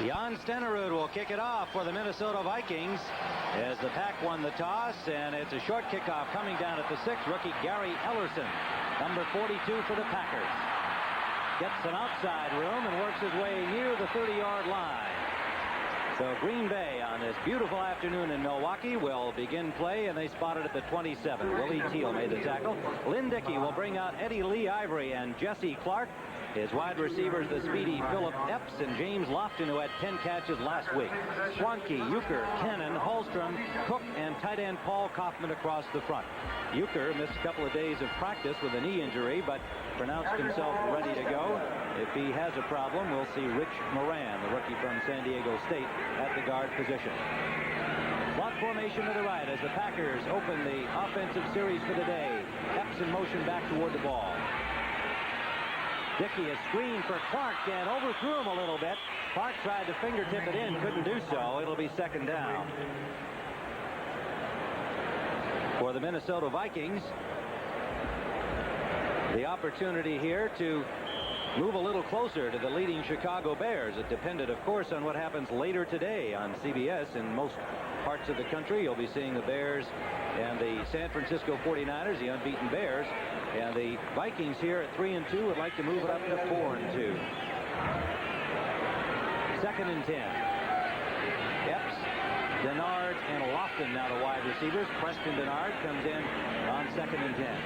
Jan Stenerud will kick it off for the Minnesota Vikings as the Pack won the toss, and it's a short kickoff coming down at the 6. Rookie Gary Ellerson, number 42 for the Packers, gets some outside room and works his way near the 30-yard line. So Green Bay on this beautiful afternoon in Milwaukee will begin play, and they spot it at the 27. Willie Teal made the tackle. Lynn Dickey will bring out Eddie Lee Ivory and Jesse Clark. His wide receivers, the speedy Philip Epps and James Lofton, who had 10 catches last week. Swanke, Euchre, Cannon, Hallstrom, Cook, and tight end Paul Kaufman across the front. Euchre missed a couple of days of practice with a knee injury, but pronounced himself ready to go. If he has a problem, we'll see Rich Moran, the rookie from San Diego State, at the guard position. Slot formation to the right as the Packers open the offensive series for the day. Epps in motion back toward the ball. Dickey is screened for Clark and overthrew him a little bit. Clark tried to fingertip it in, couldn't do so. It'll be second down for the Minnesota Vikings. The opportunity here to move a little closer to the leading Chicago Bears. It depended, of course, on what happens later today on CBS. In most parts of the country, you'll be seeing the Bears and the San Francisco 49ers, the unbeaten Bears. And the Vikings here at 3-2 would like to move it up to 4-2. Second and 10. Epps, Denard, and Lofton now the wide receivers. Preston Denard comes in on second and 10.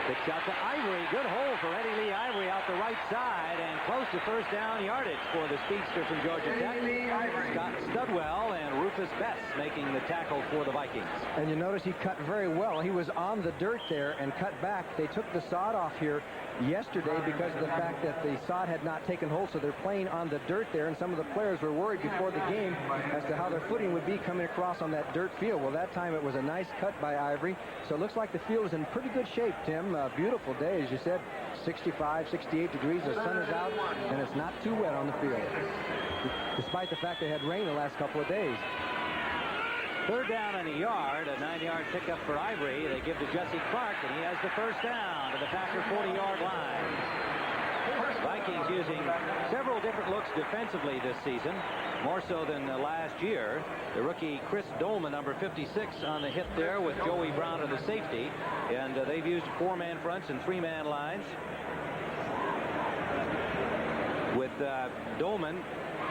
Pitch out to Ivory. Good hole for Eddie Lee Ivory out the right side, and close to first down yardage for the speedster from Georgia Tech. Scott Studwell and Rufus Bess making the tackle for the Vikings. And you notice he cut very well. He was on the dirt there and cut back. They took the sod off here yesterday because of the fact that the sod had not taken hold, so they're playing on the dirt there, and some of the players were worried before the game as to how their footing would be coming across on that dirt field. Well, that time it was a nice cut by Ivory, so it looks like the field is in pretty good shape, Tim. Beautiful day, as you said, 65, 68 degrees. The sun is out, and it's not too wet on the field, despite the fact they had rain the last couple of days. Third down and a yard, a 9-yard pickup for Ivory. They give to Jesse Clark, and he has the first down to the Packer 40-yard line. Vikings using several different looks defensively this season, more so than last year. The rookie Chris Dolman, number 56, on the hit there with Joey Brown of the safety. And they've used 4-man fronts and 3-man lines, with Dolman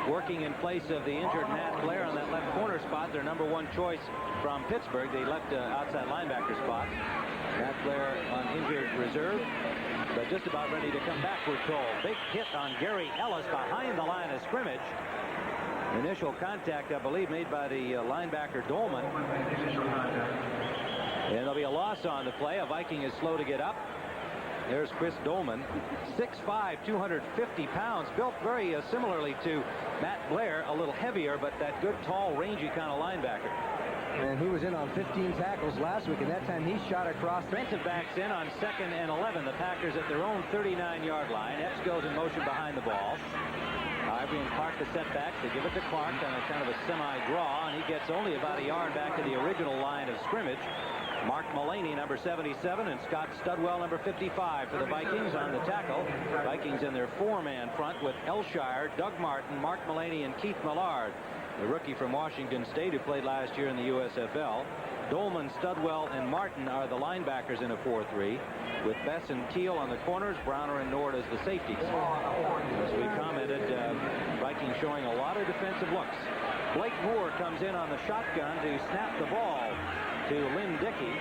working in place of the injured Matt Blair on that left corner spot, their number 1 choice from Pittsburgh, the left outside linebacker spot. Matt Blair on injured reserve, but just about ready to come back, we're told. Big hit on Gary Ellis behind the line of scrimmage. Initial contact, I believe, made by the linebacker Dolman. And there'll be a loss on the play. A Viking is slow to get up. There's Chris Dolman, 6'5", 250 pounds, built very similarly to Matt Blair, a little heavier, but that good, tall, rangy kind of linebacker. And he was in on 15 tackles last week, and that time he shot across. Defensive backs in on 2nd and 11. The Packers at their own 39-yard line. Epps goes in motion behind the ball. Ivory and Clark the setbacks. They give it to Clark on a kind of a semi-draw, and he gets only about a yard back to the original line of scrimmage. Mark Mullaney, number 77, and Scott Studwell, number 55, for the Vikings on the tackle. Vikings in their 4-man front with Elshire, Doug Martin, Mark Mullaney, and Keith Millard, the rookie from Washington State who played last year in the USFL. Dolman, Studwell, and Martin are the linebackers in a 4-3, with Bess and Teal on the corners, Browner and Nord as the safeties. As we commented, Vikings showing a lot of defensive looks. Blake Moore comes in on the shotgun to snap the ball to Lynn Dickey.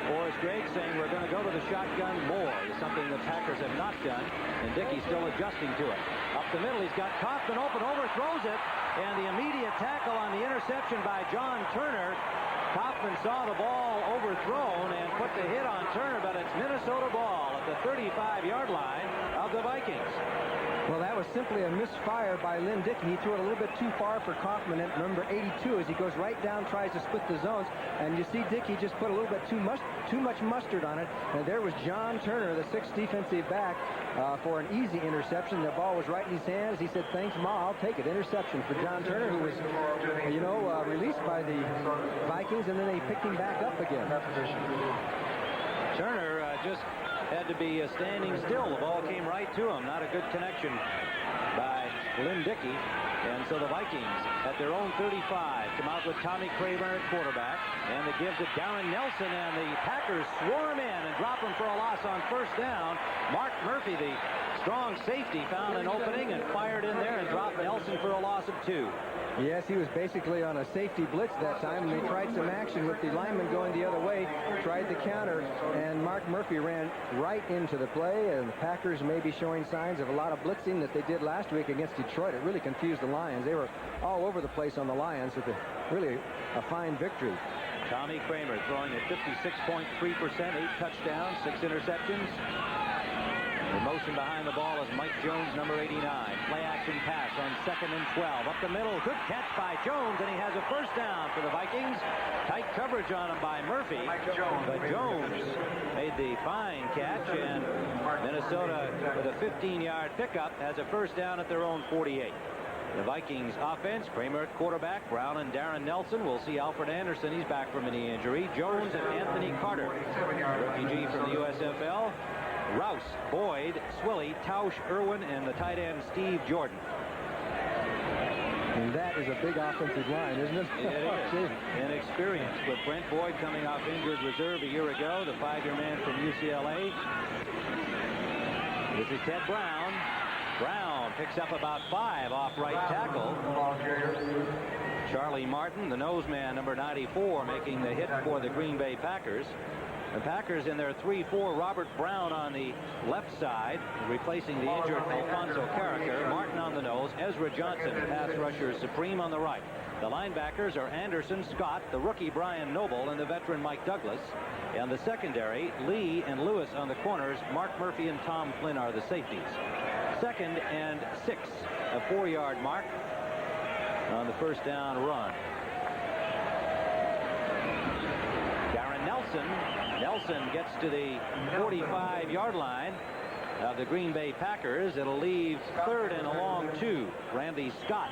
Forrest Gregg saying we're going to go to the shotgun more, something the Packers have not done, and Dickey's still adjusting to it. Up the middle, he's got Kaufman open, overthrows it, and the immediate tackle on the interception by John Turner. Kaufman saw the ball overthrown and put the hit on Turner, but it's Minnesota ball at the 35-yard line of the Vikings. Well, that was simply a misfire by Lynn Dickey. He threw it a little bit too far for Kaufman at number 82 as he goes right down, tries to split the zones. And you see Dickey just put a little bit too much mustard on it. And there was John Turner, the 6th defensive back, for an easy interception. The ball was right in his hands. He said, "Thanks, Ma, I'll take it." Interception for John Turner, who was, released by the Vikings, and then they picked him back up again. Turner just had to be standing still. The ball came right to him. Not a good connection by Lynn Dickey. And so the Vikings at their own 35 come out with Tommy Kramer at quarterback. And it gives it Darren Nelson, and the Packers swarm in and drop him for a loss on first down. Mark Murphy, the strong safety, found an opening and fired in there and dropped Nelson for a loss of 2. Yes, he was basically on a safety blitz that time, and they tried some action with the lineman going the other way, tried the counter, and Mark Murphy ran right into the play, and the Packers may be showing signs of a lot of blitzing that they did last week against Detroit. It really confused the Lions. They were all over the place on the Lions. It's really a fine victory. Tommy Kramer throwing at 56.3%, 8 touchdowns, 6 interceptions. The motion behind the ball is Mike Jones, number 89. Play action pass on 2nd and 12. Up the middle, good catch by Jones, and he has a first down for the Vikings. Tight coverage on him by Murphy. But Jones made the fine catch, and Minnesota, with a 15-yard pickup, has a first down at their own 48. The Vikings offense, Kramer at quarterback, Brown and Darren Nelson. We'll see Alfred Anderson. He's back from a knee injury. Jones and Anthony Carter, refugee from the USFL. Rouse, Boyd, Swilly, Tausch, Irwin, and the tight end Steve Jordan. And that is a big offensive line, isn't it? It is. And experience with Brent Boyd coming off injured reserve a year ago, the 5-year man from UCLA. This is Ted Brown. Brown picks up about 5 off right tackle. Charlie Martin, the nose man, number 94, making the hit for the Green Bay Packers. The Packers in their 3-4, Robert Brown on the left side, replacing the injured Alfonso Carricker. Martin on the nose, Ezra Johnson, pass rusher supreme on the right. The linebackers are Anderson, Scott, the rookie Brian Noble, and the veteran Mike Douglas. And the secondary, Lee and Lewis on the corners. Mark Murphy and Tom Flynn are the safeties. 2nd and 6, a 4-yard mark on the first down run. Darren Nelson gets to the 45-yard line of the Green Bay Packers. It'll leave 3rd and a long 2. Randy Scott,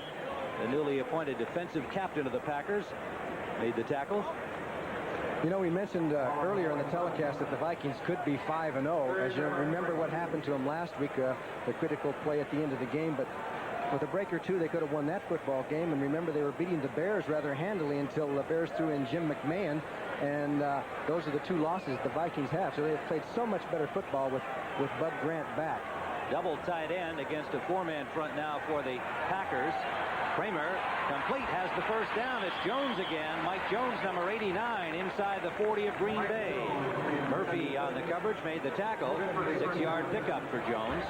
the newly appointed defensive captain of the Packers, made the tackle. You know, we mentioned earlier in the telecast that the Vikings could be 5-0. As you remember what happened to them last week, the critical play at the end of the game. But with a break or two, they could have won that football game. And remember, they were beating the Bears rather handily until the Bears threw in Jim McMahon. And those are the 2 losses the Vikings have. So they have played so much better football with Bud Grant back. Double tight end against a 4-man front now for the Packers. Kramer complete, has the first down. It's Jones again. Mike Jones, number 89, inside the 40 of Green Bay. Murphy on the coverage, made the tackle. 6-yard pickup for Jones.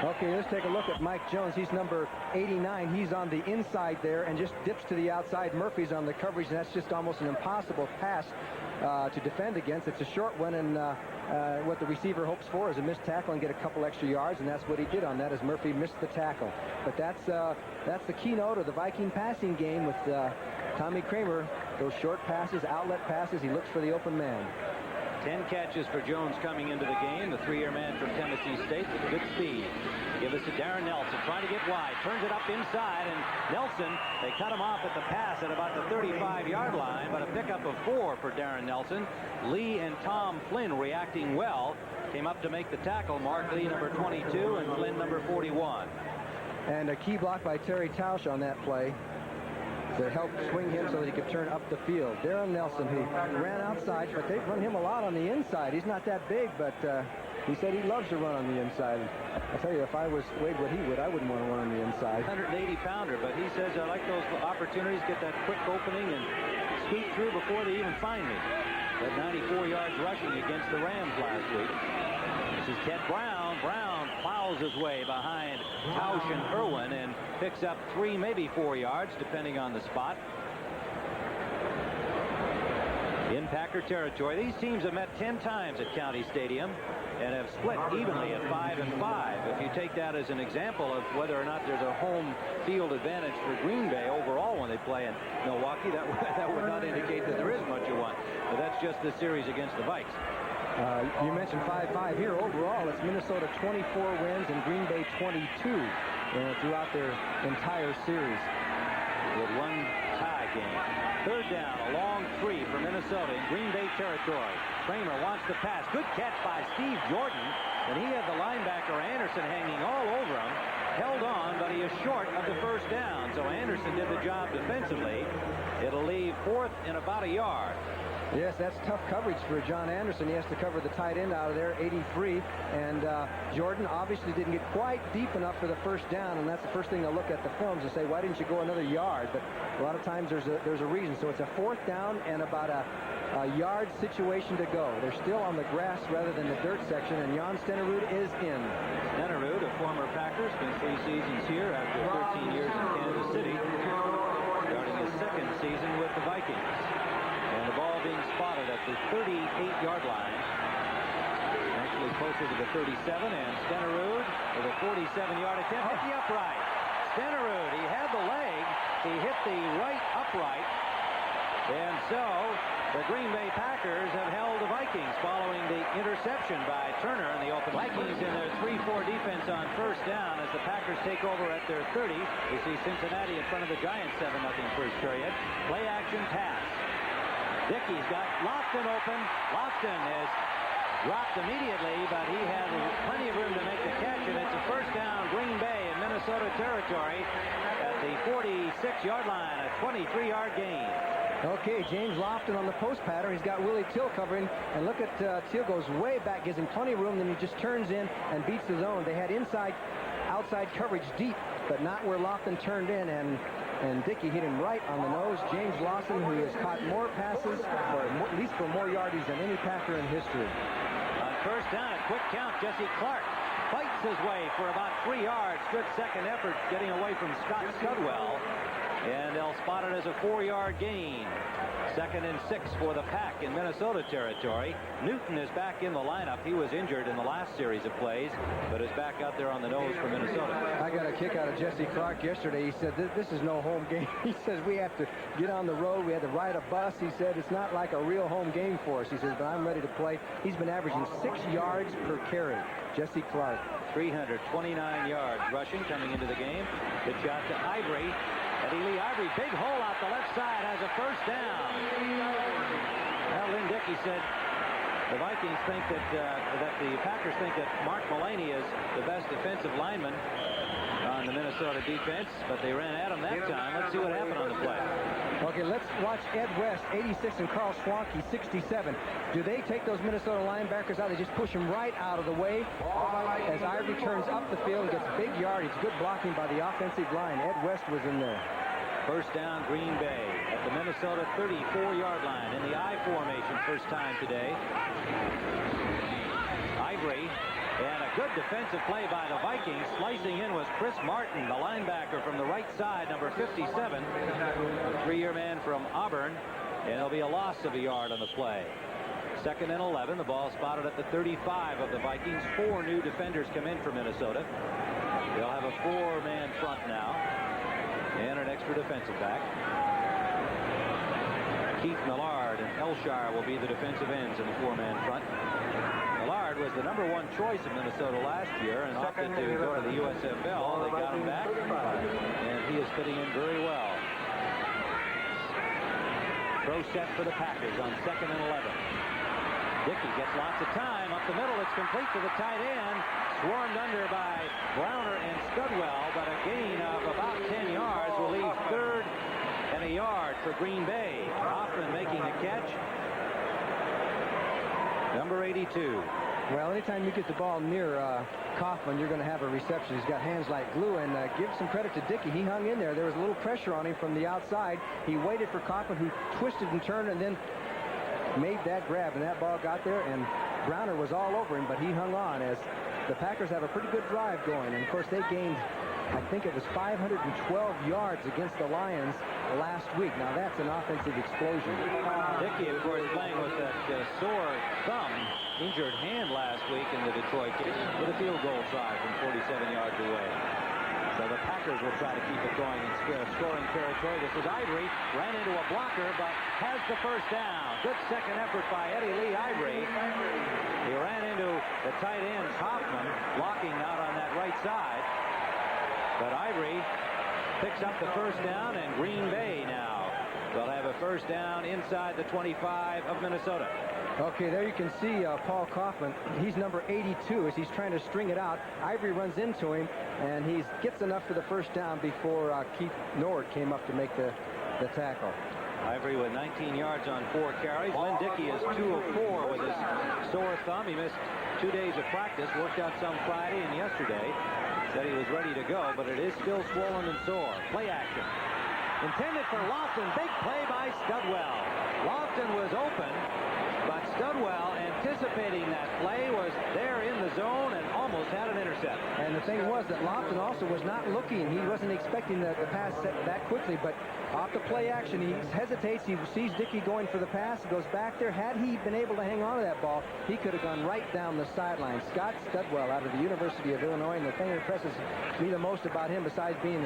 Okay, let's take a look at Mike Jones. He's number 89. He's on the inside there and just dips to the outside. Murphy's on the coverage, and that's just almost an impossible pass to defend against. It's a short one, and what the receiver hopes for is a missed tackle and get a couple extra yards, and that's what he did on that, as Murphy missed the tackle. But that's the keynote of the Viking passing game with Tommy Kramer. Those short passes, outlet passes, he looks for the open man. 10 catches for Jones coming into the game. The 3-year man from Tennessee State with good speed. Give us to Darren Nelson, trying to get wide. Turns it up inside, and Nelson, they cut him off at the pass at about the 35-yard line, but a pickup of 4 for Darren Nelson. Lee and Tom Flynn reacting well. Came up to make the tackle. Mark Lee, number 22, and Flynn, number 41. And a key block by Terry Tausch on that play to help swing him so that he could turn up the field. Darren Nelson, who ran outside, but they've run him a lot on the inside. He's not that big, but he said he loves to run on the inside. I tell you, if I was Wade what he would, I wouldn't want to run on the inside. 180-pounder, but he says, I like those opportunities, get that quick opening and scoot through before they even find me. But 94 yards rushing against the Rams last week. This is Ted Brown. Brown plows his way behind Tausch and Irwin and picks up 3, maybe 4 yards, depending on the spot. In Packer territory, these teams have met 10 times at County Stadium and have split evenly at 5-5. If you take that as an example of whether or not there's a home field advantage for Green Bay overall when they play in Milwaukee, that would not indicate that there is much you want. But that's just the series against the Vikes. You mentioned 5-5 here. Overall, it's Minnesota 24 wins and Green Bay 22 throughout their entire series. With one tie game. 3rd down, a long 3 for Minnesota in Green Bay territory. Kramer wants the pass. Good catch by Steve Jordan. And he had the linebacker Anderson hanging all over him. held on, but he is short of the first down. So Anderson did the job defensively. It'll leave 4th and about a yard. Yes, that's tough coverage for John Anderson. He has to cover the tight end out of there, 83. And Jordan obviously didn't get quite deep enough for the first down, and that's the first thing they'll look at the films and say, why didn't you go another yard? But a lot of times there's a reason. So it's a 4th down and about a yard situation to go. They're still on the grass rather than the dirt section, and Jan Stenerud is in. Stenerud, a former Packer, spent 3 seasons here after 13 years in Kansas City, starting his 2nd season with the Vikings. And the ball being spotted at the 38-yard line. Actually closer to the 37, and Stenerud with a 47-yard attempt hit the upright. Stenerud, he had the leg. He hit the right upright. And so the Green Bay Packers have held the Vikings following the interception by Turner in the open. Vikings in their 3-4 defense on first down as the Packers take over at their 30. We see Cincinnati in front of the Giants 7-0 first period. Play action pass. Dickey's got Lofton open. Lofton is dropped immediately, but he had plenty of room to make the catch, and it's a first down Green Bay in Minnesota territory at the 46-yard line, a 23-yard gain. Okay, James Lofton on the post pattern. He's got Willie Till covering, and look at Till goes way back, gives him plenty of room, then he just turns in and beats the zone. They had outside coverage deep, but not where Lofton turned in, and Dickey hit him right on the nose. James Lawson, who has caught more passes, or at least for more yardage than any Packer in history. On first down, a quick count, Jesse Clark fights his way for about 3 yards. Good second effort getting away from Scott Studwell. And they'll spot it as a 4-yard gain. 2nd and 6 for the Pack in Minnesota territory. Newton is back in the lineup. He was injured in the last series of plays, but is back out there on the nose for Minnesota. I got a kick out of Jesse Clark yesterday. He said, this is no home game. He says, we have to get on the road. We had to ride a bus. He said, it's not like a real home game for us. He says, but I'm ready to play. He's been averaging 6 yards per carry. Jesse Clark. 329 yards rushing coming into the game. Good shot to Ivory. Eddie Lee Ivory, big hole out the left side, has a first down. Well, Lynn Dickey said the Vikings think that the Packers think that Mark Mullaney is the best defensive lineman on the Minnesota defense, but they ran at him that time. Let's see what happened on the play. Okay, let's watch Ed West, 86, and Carl Schwanke, 67. Do they take those Minnesota linebackers out? They just push them right out of the way as Ivory turns up the field and gets big yardage. Good blocking by the offensive line. Ed West was in there. First down, Green Bay at the Minnesota 34-yard line in the I formation, first time today. Ivory, and a good defensive play by the Vikings. Slicing in was Chris Martin, the linebacker from the right side, number 57. A 3-year man from Auburn, and it'll be a loss of a yard on the play. 2nd and 11. The ball spotted at the 35 of the Vikings. 4 new defenders come in for Minnesota. They'll have a 4-man front now, and an extra defensive back. Keith Millard and Elshire will be the defensive ends in the 4-man front. Millard was the #1 choice of Minnesota last year and opted to go to the USFL. They got him back, and he is fitting in very well. Throw set for the Packers on 2nd and 11. Dickey gets lots of time. Up the middle, it's complete to the tight end. Swarmed under by Browner and Studwell, but a gain of about 10 yards will leave 3rd and a yard for Green Bay. Hoffman making the catch. Number 82. Well, anytime you get the ball near Kaufman, you're going to have a reception. He's got hands like glue, and give some credit to Dickey. He hung in there. There was a little pressure on him from the outside. He waited for Kaufman, who twisted and turned and then made that grab, and that ball got there, and Browner was all over him, but he hung on as the Packers have a pretty good drive going. And, of course, they gained, I think it was 512 yards against the Lions last week. Now, that's an offensive explosion. Dickey, of course, playing with that sore thumb, injured hand last week in the Detroit game with a field goal try from 47 yards away. So the Packers will try to keep it going in scoring territory. This is Ivory, ran into a blocker, but has the first down. Good second effort by Eddie Lee Ivory. He ran into the tight end, Kaufman, blocking out on that right side. But Ivory picks up the first down, and Green Bay now They'll have a first down inside the 25 of Minnesota. Okay, there you can see Paul Kaufman. He's number 82 as he's trying to string it out. Ivory runs into him, and he gets enough for the first down before Keith Nord came up to make the tackle. Ivory with 19 yards on 4 carries. Lynn Dickey is 2 of 4 with his sore thumb. He missed 2 days of practice, worked out some Friday and yesterday. Said he was ready to go, but it is still swollen and sore. Play action. Intended for Lofton. Big play by Studwell. Lofton was open, but Studwell, anticipating that play, was there in the zone and almost had an intercept. And the thing was that Lofton also was not looking. He wasn't expecting the pass set that quickly, but off the play action, he hesitates. He sees Dickey going for the pass. He goes back there. Had he been able to hang on to that ball, he could have gone right down the sideline. Scott Studwell out of the University of Illinois, and the thing that impresses me the most about him, besides being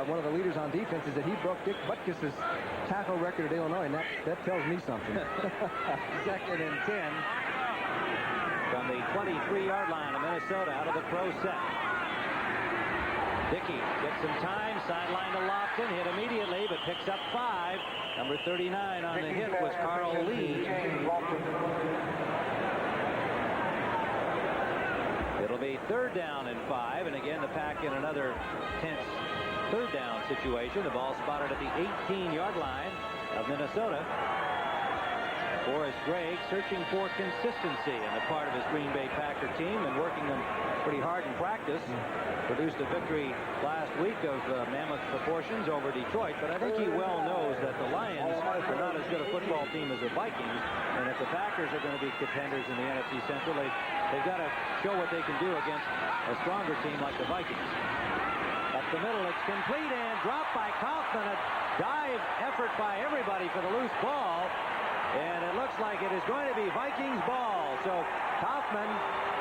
one of the leaders on defense, is that he broke Dick Butkus's tackle record at Illinois, and that tells me something. 2nd and 10 from the 23-yard line of Minnesota out of the pro set. Dickey gets some time, sideline to Lofton, hit immediately, but picks up 5. Number 39 on the hit was Carl Lee. It'll be 3rd down and 5, and again the Pack in another tense 3rd down situation. The ball spotted at the 18-yard line of Minnesota. Boris Gregg searching for consistency on the part of his Green Bay Packer team and working them pretty hard in practice. Produced a victory last week of mammoth proportions over Detroit, but I think he well knows that the Lions are not as good a football team as the Vikings, and if the Packers are going to be contenders in the NFC Central, they've got to show what they can do against a stronger team like the Vikings. Up the middle, it's complete and dropped by Kaufman. A dive effort by everybody for the loose ball. And it looks like it is going to be Vikings ball. So Kaufman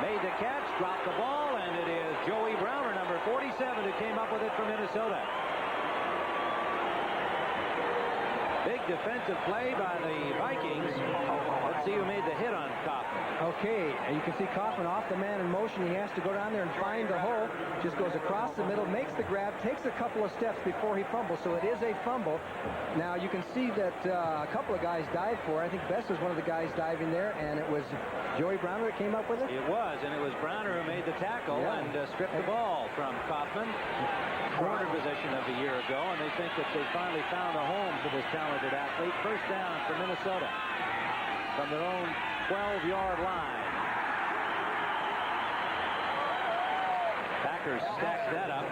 made the catch, dropped the ball, and it is Joey Browner, number 47, who came up with it for Minnesota. Big defensive play by the Vikings. Let's see who made the hit on Kaufman. Okay, and you can see Kaufman off the man in motion. He has to go down there and find the hole. Just goes across the middle, makes the grab, takes a couple of steps before he fumbles. So it is a fumble. Now you can see that a couple of guys dived for it. I think Best was one of the guys diving there, and it was Joey Browner that came up with it? It was, and it was Browner who made the tackle and stripped the ball from Kaufman. Corner position of a year ago, and they think that they finally found a home for this talented athlete. First down for Minnesota from their own 12-yard line. Packers stacked that up.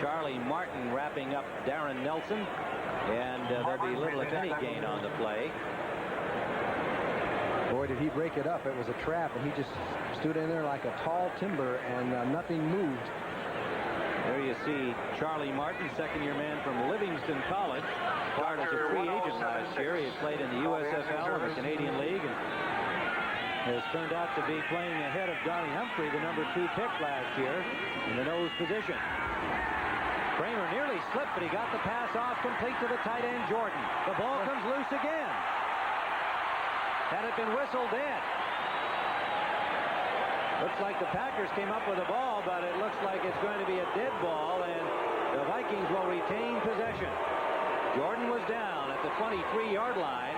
Charlie Martin wrapping up Darren Nelson, and there'll be little if any gain on the play. Boy, did he break it up. It was a trap, and he just stood in there like a tall timber, and nothing moved. There you see Charlie Martin, second-year man from Livingston College. Acquired as a free agent last year. He had played in the USFL and the Canadian League, and has turned out to be playing ahead of Donnie Humphrey, the number 2 pick last year, in the nose position. Kramer nearly slipped, but he got the pass off complete to the tight end, Jordan. The ball comes loose again. Had it been whistled dead. Looks like the Packers came up with a ball, but it looks like it's going to be a dead ball, and the Vikings will retain possession. Jordan was down at the 23-yard line.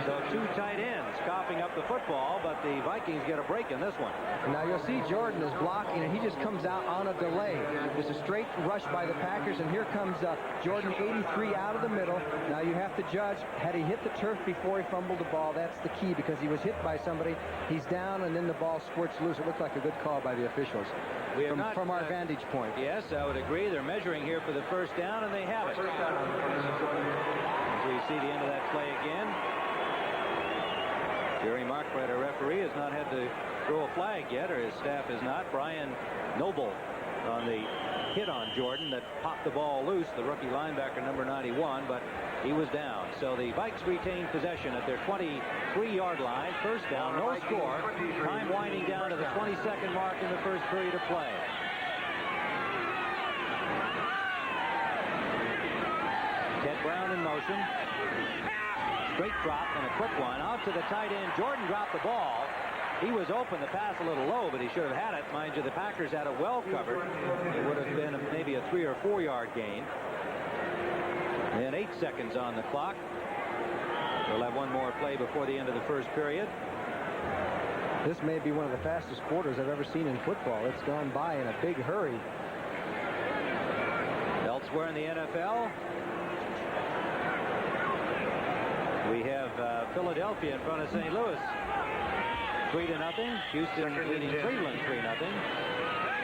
So 2 tight ends coughing up the football, but the Vikings get a break in this one. Now you'll see Jordan is blocking, and he just comes out on a delay. There's a straight rush by the Packers, and here comes Jordan, 83, out of the middle. Now you have to judge, had he hit the turf before he fumbled the ball? That's the key, because he was hit by somebody. He's down, and then the ball squirts loose. It looked like a good call by the officials from our vantage point. Yes, I would agree. They're measuring here for the first down, and they have it. So you see the end of that play again. Jerry Markbrett, our referee, has not had to throw a flag yet, or his staff has not. Brian Noble on the hit on Jordan that popped the ball loose, the rookie linebacker, number 91, but he was down. So the Vikes retain possession at their 23-yard line. First down, no score. Time winding down to the 22nd mark in the first period of play. Ted Brown in motion. Straight drop and a quick one out to the tight end. Jordan dropped the ball. He was open. The pass a little low, but he should have had it. Mind you, the Packers had it well covered. It would have been maybe a 3 or 4 yard gain. And 8 seconds on the clock. We'll have one more play before the end of the first period. This may be one of the fastest quarters I've ever seen in football. It's gone by in a big hurry. Elsewhere in the NFL, we have Philadelphia in front of St. Louis. 3-0. Houston leading Cleveland 3-0.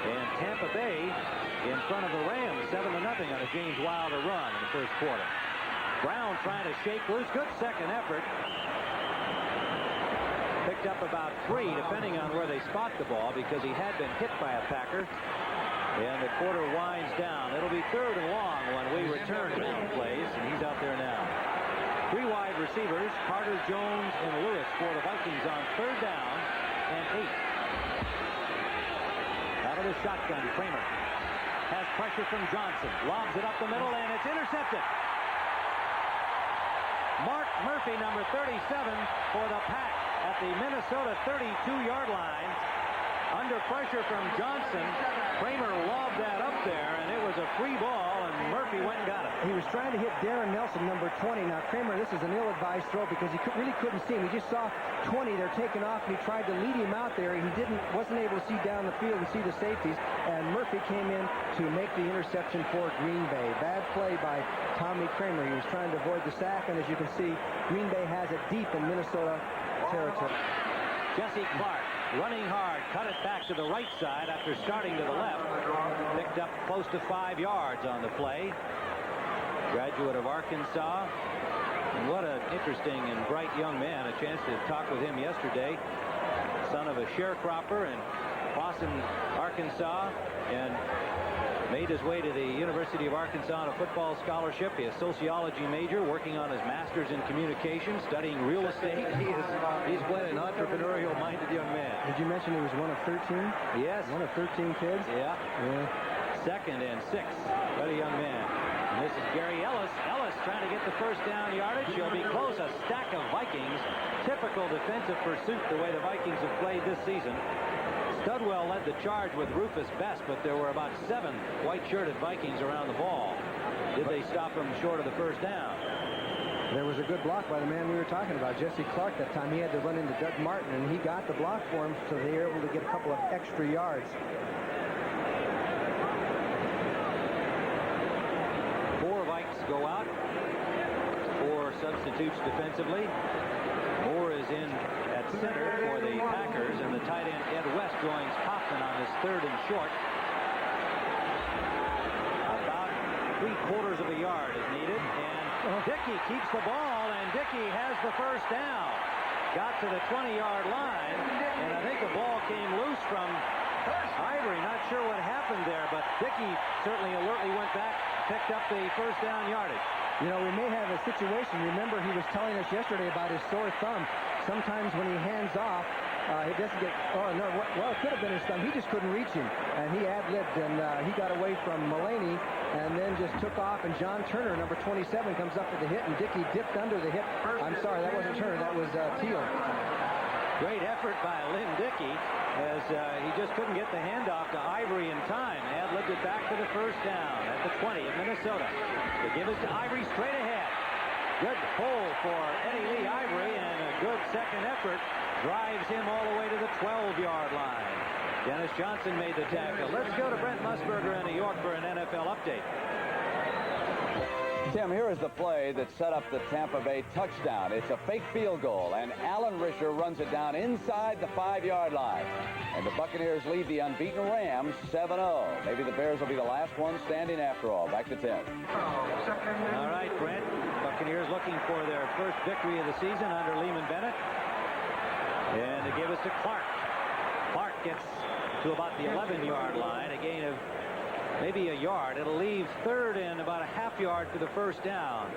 And Tampa Bay in front of the Rams 7-0 on a James Wilder run in the first quarter. Brown trying to shake loose. Good second effort. Picked up about 3, depending on where they spot the ball, because he had been hit by a Packer. And the quarter winds down. It'll be 3rd and long when we return to down plays, and he's out there now. 3 wide receivers, Carter, Jones, and Lewis for the Vikings on 3rd down and 8. Out of the shotgun, Kramer has pressure from Johnson. Lobs it up the middle, and it's intercepted. Mark Murphy, number 37, for the Pack at the Minnesota 32-yard line. Under pressure from Johnson, Kramer lobbed that up there, and it was a free ball, and Murphy went and got it. He was trying to hit Darren Nelson, number 20. Now, Kramer, this is an ill-advised throw because he really couldn't see him. He just saw 20. They're taking off, and he tried to lead him out there. He wasn't able to see down the field and see the safeties, and Murphy came in to make the interception for Green Bay. Bad play by Tommy Kramer. He was trying to avoid the sack, and as you can see, Green Bay has it deep in Minnesota territory. Jesse Clark running hard, cut it back to the right side after starting to the left. Picked up close to 5 yards on the play. Graduate of Arkansas. And what an interesting and bright young man. A chance to talk with him yesterday. Son of a sharecropper in Boston, Arkansas, and made his way to the University of Arkansas on a football scholarship. He is a sociology major, working on his master's in communication, studying real estate. He's quite an entrepreneurial-minded young man. Did you mention he was one of 13? Yes. One of 13 kids? Yeah. 2nd and 6. What a young man. And this is Gary Ellis. Ellis trying to get the first down yardage. He'll be close. A stack of Vikings. Typical defensive pursuit the way the Vikings have played this season. Studwell led the charge with Rufus Best, but there were about 7 white-shirted Vikings around the ball. Did they stop him short of the first down? There was a good block by the man we were talking about, Jesse Clark. That time he had to run into Doug Martin, and he got the block for him, so they were able to get a couple of extra yards. 4 Vikes go out. 4 substitutes defensively. Moore is in at center for the Packers, and the tight end Ed West joins Hoffman on his 3rd and short. About 3/4 of a yard is needed, and Dickey keeps the ball, and Dickey has the first down. Got to the 20-yard line, and I think the ball came loose from Ivory. Not sure what happened there, but Dickey certainly alertly went back, picked up the first down yardage. You know, we may have a situation. Remember, he was telling us yesterday about his sore thumb. Sometimes when he hands off, he doesn't get, oh, no, well, it could have been his thumb. He just couldn't reach him. And he ad-libbed, and he got away from Mulaney and then just took off. And John Turner, number 27, comes up with the hit, and Dickey dipped under the hit. I'm sorry, that wasn't Turner. That was Teal. Great effort by Lynn Dickey, as he just couldn't get the handoff to Ivory in time. Ad-libbed it back to the first down at the 20 of Minnesota. They give it to Ivory straight ahead. Good hole for Eddie Lee Ivory, and a good second effort drives him all the way to the 12-yard line. Dennis Johnson made the tackle. Let's go to Brent Musburger in New York for an NFL update. Tim, here is the play that set up the Tampa Bay touchdown. It's a fake field goal, and Alan Risher runs it down inside the 5-yard line. And the Buccaneers lead the unbeaten Rams 7-0. Maybe the Bears will be the last one standing after all. Back to Tim. All right, Brent. Buccaneers looking for their first victory of the season under Lehman Bennett. And they give us to Clark. Clark gets to about the 11-yard line, a gain of maybe a yard. It'll leave 3rd and about a half yard for the first down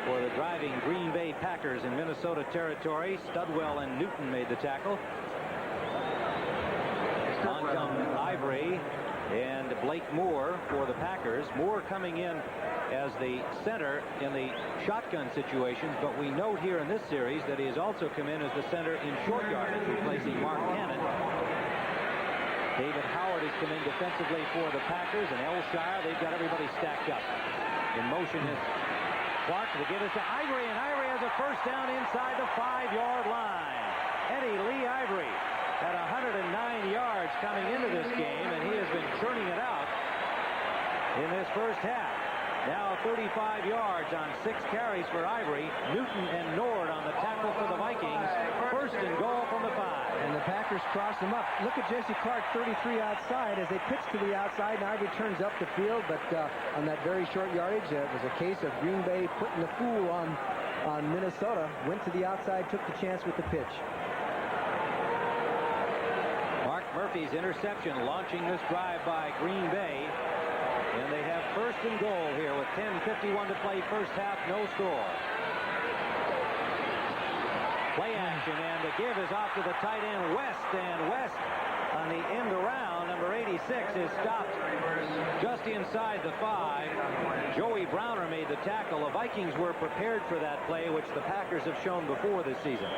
for the driving Green Bay Packers in Minnesota territory. Studwell and Newton made the tackle. On come Ivory and Blake Moore for the Packers. Moore coming in as the center in the shotgun situations, but we note here in this series that he has also come in as the center in short yardage, replacing Mark Cannon. David Howard has come in defensively for the Packers, and Elshire, they've got everybody stacked up. In motion is Clark to give it to Ivory, and Ivory has a first down inside the 5-yard line. Eddie Lee Ivory had 109 yards coming into this game, and he has been churning it out in this first half. Now 35 yards on 6 carries for Ivory. Newton and Nord on the tackle for the Vikings. First and goal from the 5. And the Packers cross him up. Look at Jesse Clark, 33 outside. As they pitch to the outside, and Ivory turns up the field, but on that very short yardage, it was a case of Green Bay putting the fool on Minnesota. Went to the outside, took the chance with the pitch. Mark Murphy's interception launching this drive by Green Bay. And they have first and goal here with 10:51 to play first half, no score. Play action, and the give is off to the tight end West, and West on the end around, number 86, is stopped just inside the 5. Joey Browner made the tackle. The Vikings were prepared for that play, which the Packers have shown before this season.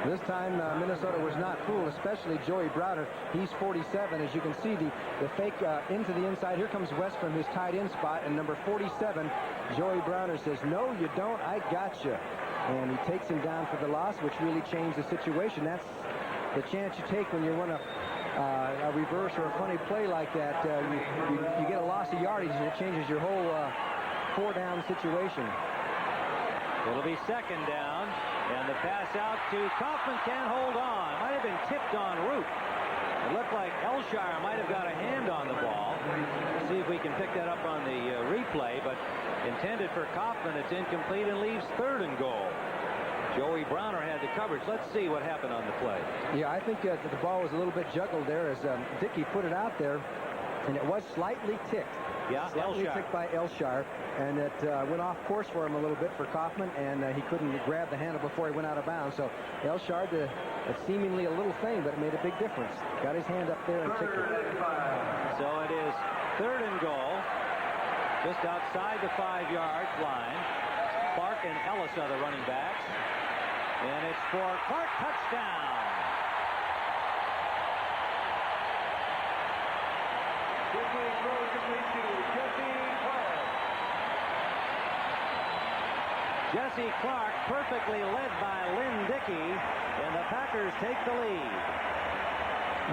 This time, Minnesota was not fooled, especially Joey Browner. He's 47. As you can see, the fake into the inside. Here comes West from his tight end spot, and number 47, Joey Browner says, "No, you don't. I got you." And he takes him down for the loss, which really changed the situation. That's the chance you take when you run a reverse or a funny play like that. You get a loss of yardage, and it changes your whole 4-down situation. It'll be second down, and the pass out to Kaufman, can't hold on. Might have been tipped en route. It looked like Elshire might have got a hand on the ball. Let's see if we can pick that up on the replay, but intended for Kaufman. It's incomplete and leaves third and goal. Joey Browner had the coverage. Let's see what happened on the play. Yeah, I think that the ball was a little bit juggled there as Dickey put it out there, and it was slightly ticked. Yeah, slightly ticked by Elshire, and it went off course for him a little bit for Kaufman, and he couldn't grab the handle before he went out of bounds. So Elshire, it's seemingly a little thing, but it made a big difference. Got his hand up there and ticked it. So it is third and goal, just outside the 5-yard line. Clark and Ellis are the running backs, and it's for Clark, touchdown. Jesse Clark, perfectly led by Lynn Dickey, and the Packers take the lead.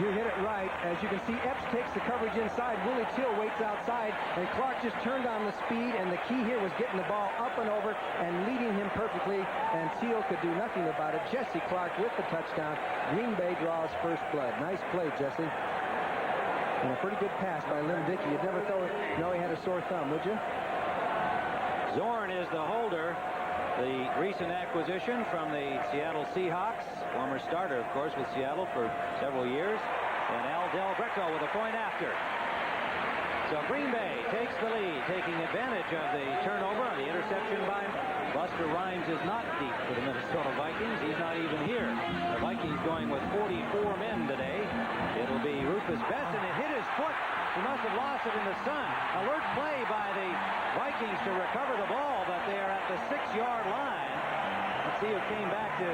You hit it right. As you can see, Epps takes the coverage inside. Willie Till waits outside, and Clark just turned on the speed, and the key here was getting the ball up and over and leading him perfectly, and Till could do nothing about it. Jesse Clark with the touchdown. Green Bay draws first blood. Nice play, Jesse. And a pretty good pass by Lynn Dickey. You'd never know he had a sore thumb, would you? Zorn is the holder. The recent acquisition from the Seattle Seahawks, former starter, of course, with Seattle for several years, and Al Del Greco with a point after. So Green Bay takes the lead, taking advantage of the turnover on the interception by Buster Rhymes. Is not deep for the Minnesota Vikings. He's not even here. The Vikings going with 44 men today. It'll be Rufus Best, and it hit his foot. He must have lost it in the sun. Alert play by the Vikings to recover the ball, but they are at the 6-yard line. Let's see who came back to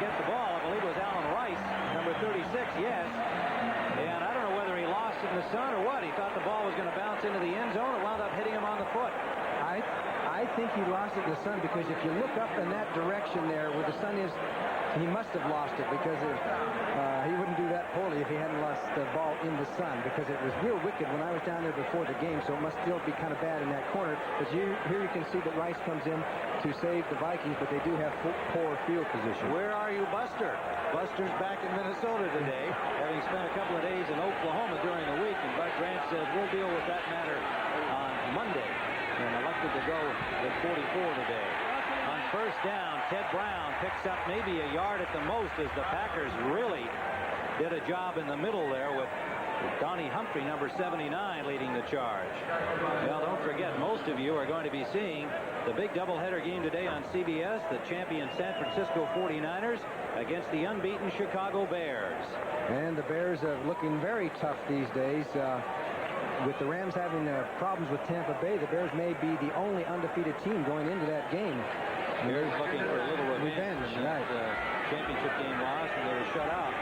get the ball. I believe it was Alan Rice, number 36, yes. And I don't know whether he lost it in the sun or what. He thought the ball was going to bounce into the end zone. It wound up hitting him on the foot. I think he lost it in the sun, because if you look up in that direction there where the sun is, he must have lost it, because he wouldn't do that poorly if he hadn't lost the ball in the sun, because it was real wicked when I was down there before the game, so it must still be kind of bad in that corner. But here you can see that Rice comes in to save the Vikings, but they do have poor field position. Where are you, Buster? Buster's back in Minnesota today, having spent a couple of days in Oklahoma during the week, and Bud Grant says we'll deal with that matter on Monday, and elected to go with 44 today. On first down, Ted Brown picks up maybe a yard at the most, as the Packers really did a job in the middle there with Donnie Humphrey, number 79, leading the charge. Well, don't forget, most of you are going to be seeing the big doubleheader game today on CBS, the champion San Francisco 49ers against the unbeaten Chicago Bears. And the Bears are looking very tough these days. With the Rams having problems with Tampa Bay, the Bears may be the only undefeated team going into that game. Bears looking for a little revenge from that right. Championship game loss, and they were shut out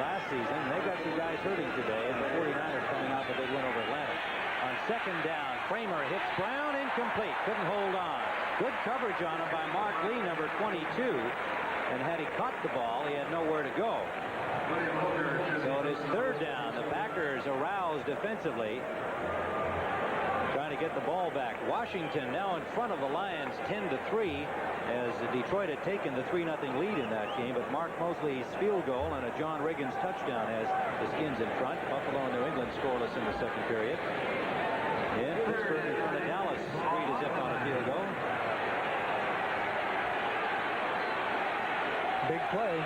last season. They've got some guys hurting today, and the 49ers coming off a big win over Atlanta. On second down, Kramer hits Brown, incomplete, couldn't hold on. Good coverage on him by Mark Lee, number 22. And had he caught the ball, he had nowhere to go. So it is third down. The Packers aroused defensively, trying to get the ball back. Washington now in front of the Lions 10-3, as Detroit had taken the 3-0 lead in that game. But Mark Mosley's field goal and a John Riggins touchdown has the Skins in front. Buffalo and New England scoreless in the second period. In Pittsburgh in front of Dallas, 3-0 on a field goal. Big play.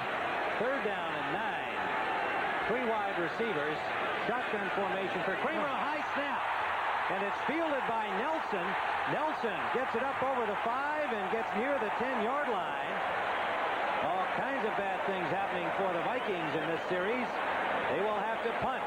Third down and 9. 3 wide receivers. Shotgun formation for Kramer. A high snap. And it's fielded by Nelson. Nelson gets it up over the 5 and gets near the 10-yard line. All kinds of bad things happening for the Vikings in this series. They will have to punt.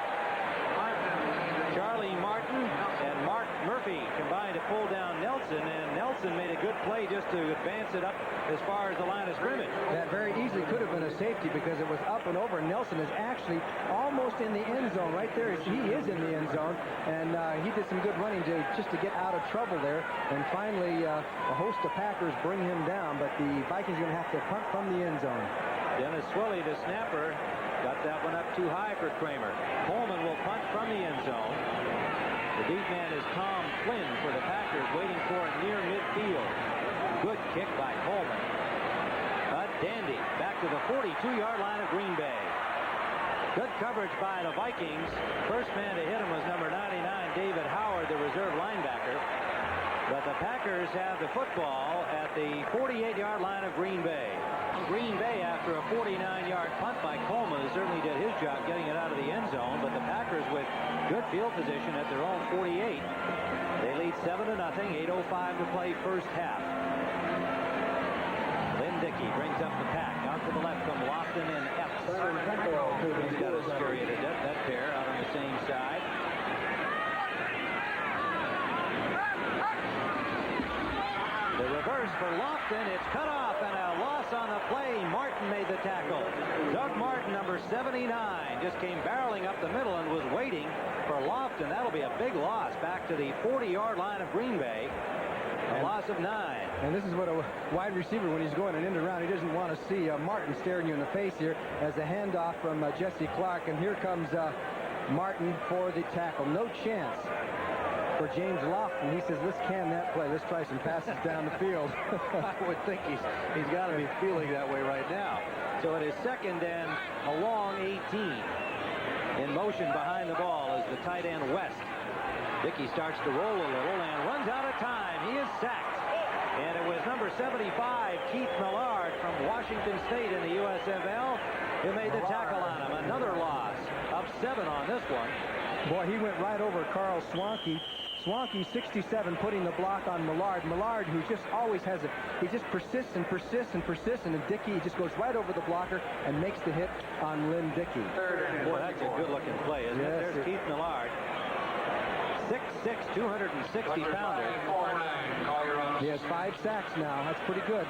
Charlie Martin and Mark Murphy combined to pull down Nelson, and Nelson made a good play just to advance it up as far as the line of scrimmage. That very easily could have been a safety because it was up and over. Nelson is actually almost in the end zone right there. He is in the end zone, and he did some good running just to get out of trouble there. And finally, a host of Packers bring him down, but the Vikings are going to have to punt from the end zone. Dennis Swilly, the snapper, got that one up too high for Kramer. Coleman will punt from the end zone. The deep man is Tom Flynn for the Packers, waiting for it near midfield. Good kick by Coleman. A dandy back to the 42-yard line of Green Bay. Good coverage by the Vikings. First man to hit him was number 99, David Howard, the reserve linebacker. But the Packers have the football at the 48-yard line of Green Bay. Green Bay, after a 49-yard punt by Coleman, certainly did his job getting it out of the end zone, but the Packers with good field position at their own 48. They lead 7-0, 8:05 to play first half. Lynn Dickey brings up the pack. Out to the left come Lofton and Epps. He's got a scary to death, that pair out on the same side. The reverse for Lofton. It's cut off and a loss on the play. Martin made the tackle. Doug Martin, number 79, just came barreling up the middle and was waiting for Lofton. That'll be a big loss back to the 40-yard line of Green Bay. A loss of 9. And this is what a wide receiver, when he's going an end around, he doesn't want to see Martin staring you in the face here as a handoff from Jesse Clark. And here comes Martin for the tackle. No chance for James Lofton. He says, let's can that play. Let's try some passes down the field. I would think he's got to be feeling that way right now. So it is second and a long 18. In motion behind the ball is the tight end West. Dickey starts to roll a little and runs out of time. He is sacked. And it was number 75, Keith Millard from Washington State in the USFL, who made the tackle on him. Another loss of 7 on this one. Boy, he went right over Carl Swanke. Swanke, 67, putting the block on Millard. Millard, who just always has it, he just persists and persists and persists, and Dickey just goes right over the blocker and makes the hit on Lynn Dickey. Boy, that's a good-looking play, isn't it? There's Keith Millard. 6'6", 260-pounder. He has 5 sacks now. That's pretty good.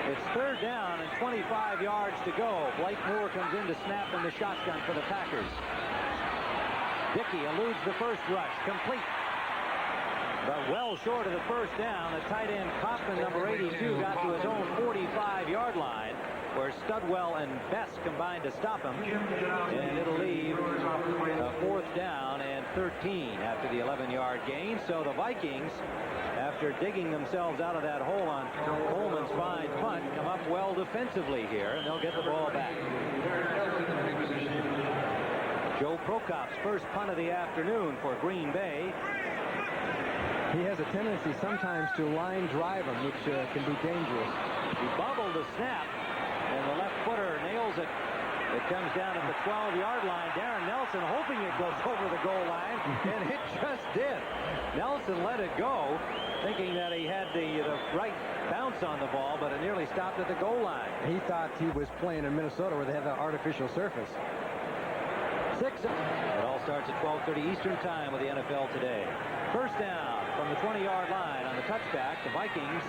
It's third down and 25 yards to go. Blake Moore comes in to snap in the shotgun for the Packers. Dickey eludes the first rush. Complete. But well short of the first down. The tight end Kaufman, number 82, got to his own 45-yard line, where Studwell and Best combined to stop him. And it'll leave a fourth down and 13 after the 11-yard gain. So the Vikings, after digging themselves out of that hole on Coleman's fine punt, come up well defensively here, and they'll get the ball back. Joe Prokop's first punt of the afternoon for Green Bay. He has a tendency sometimes to line drive him, which can be dangerous. He bobbled the snap, and the left footer nails it. It comes down at the 12-yard line. Darren Nelson hoping it goes over the goal line, and it just did. Nelson let it go, thinking that he had the right bounce on the ball, but it nearly stopped at the goal line. He thought he was playing in Minnesota where they have that artificial surface. It all starts at 12:30 Eastern Time with the NFL Today. First down from the 20-yard line on the touchback. The Vikings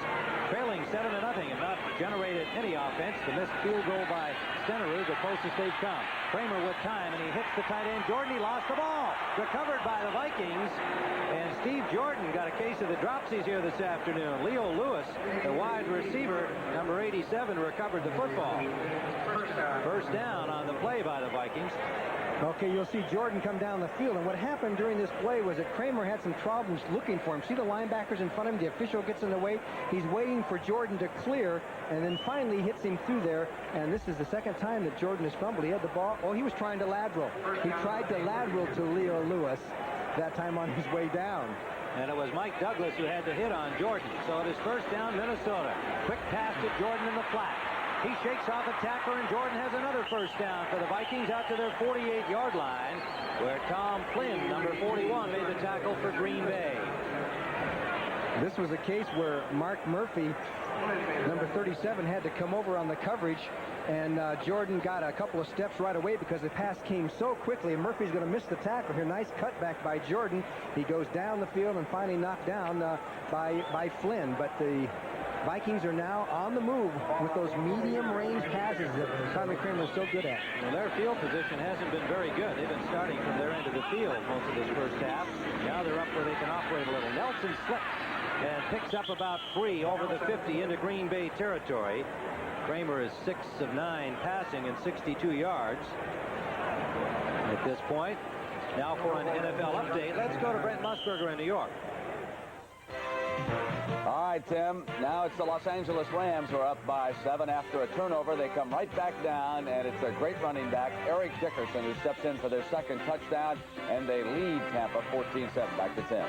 trailing 7-0 and not generated any offense. The missed field goal by Stenerud, the closest they've come. Kramer with time, and he hits the tight end. Jordan, he lost the ball. Recovered by the Vikings. And Steve Jordan got a case of the dropsies here this afternoon. Leo Lewis, the wide receiver, number 87, recovered the football. First down on the play by the Vikings. Okay, you'll see Jordan come down the field, and what happened during this play was that Kramer had some problems looking for him. See the linebackers in front of him? The official gets in the way. He's waiting for Jordan to clear, and then finally hits him through there, and this is the second time that Jordan has fumbled. He had the ball. Oh, he was trying to lateral. He tried to lateral to Leo Lewis, that time on his way down. And it was Mike Douglas who had the hit on Jordan. So it is first down, Minnesota. Quick pass to Jordan in the flat. He shakes off a tackler, and Jordan has another first down for the Vikings out to their 48-yard line, where Tom Flynn, number 41, made the tackle for Green Bay. This was a case where Mark Murphy, number 37, had to come over on the coverage, and Jordan got a couple of steps right away because the pass came so quickly, and Murphy's going to miss the tackle here. Nice cutback by Jordan. He goes down the field and finally knocked down by Flynn, but the Vikings are now on the move with those medium-range passes that Tommy Kramer is so good at. Well, their field position hasn't been very good. They've been starting from their end of the field most of this first half. Now they're up where they can operate a little. Nelson slips and picks up about 3 over the 50 into Green Bay territory. Kramer is 6 of 9 passing and 62 yards at this point. Now for an NFL update, let's go to Brent Musburger in New York. All right, Tim. Now it's the Los Angeles Rams who are up by 7 after a turnover. They come right back down, and it's a great running back, Eric Dickerson, who steps in for their second touchdown, and they lead Tampa 14-7. Back to Tim.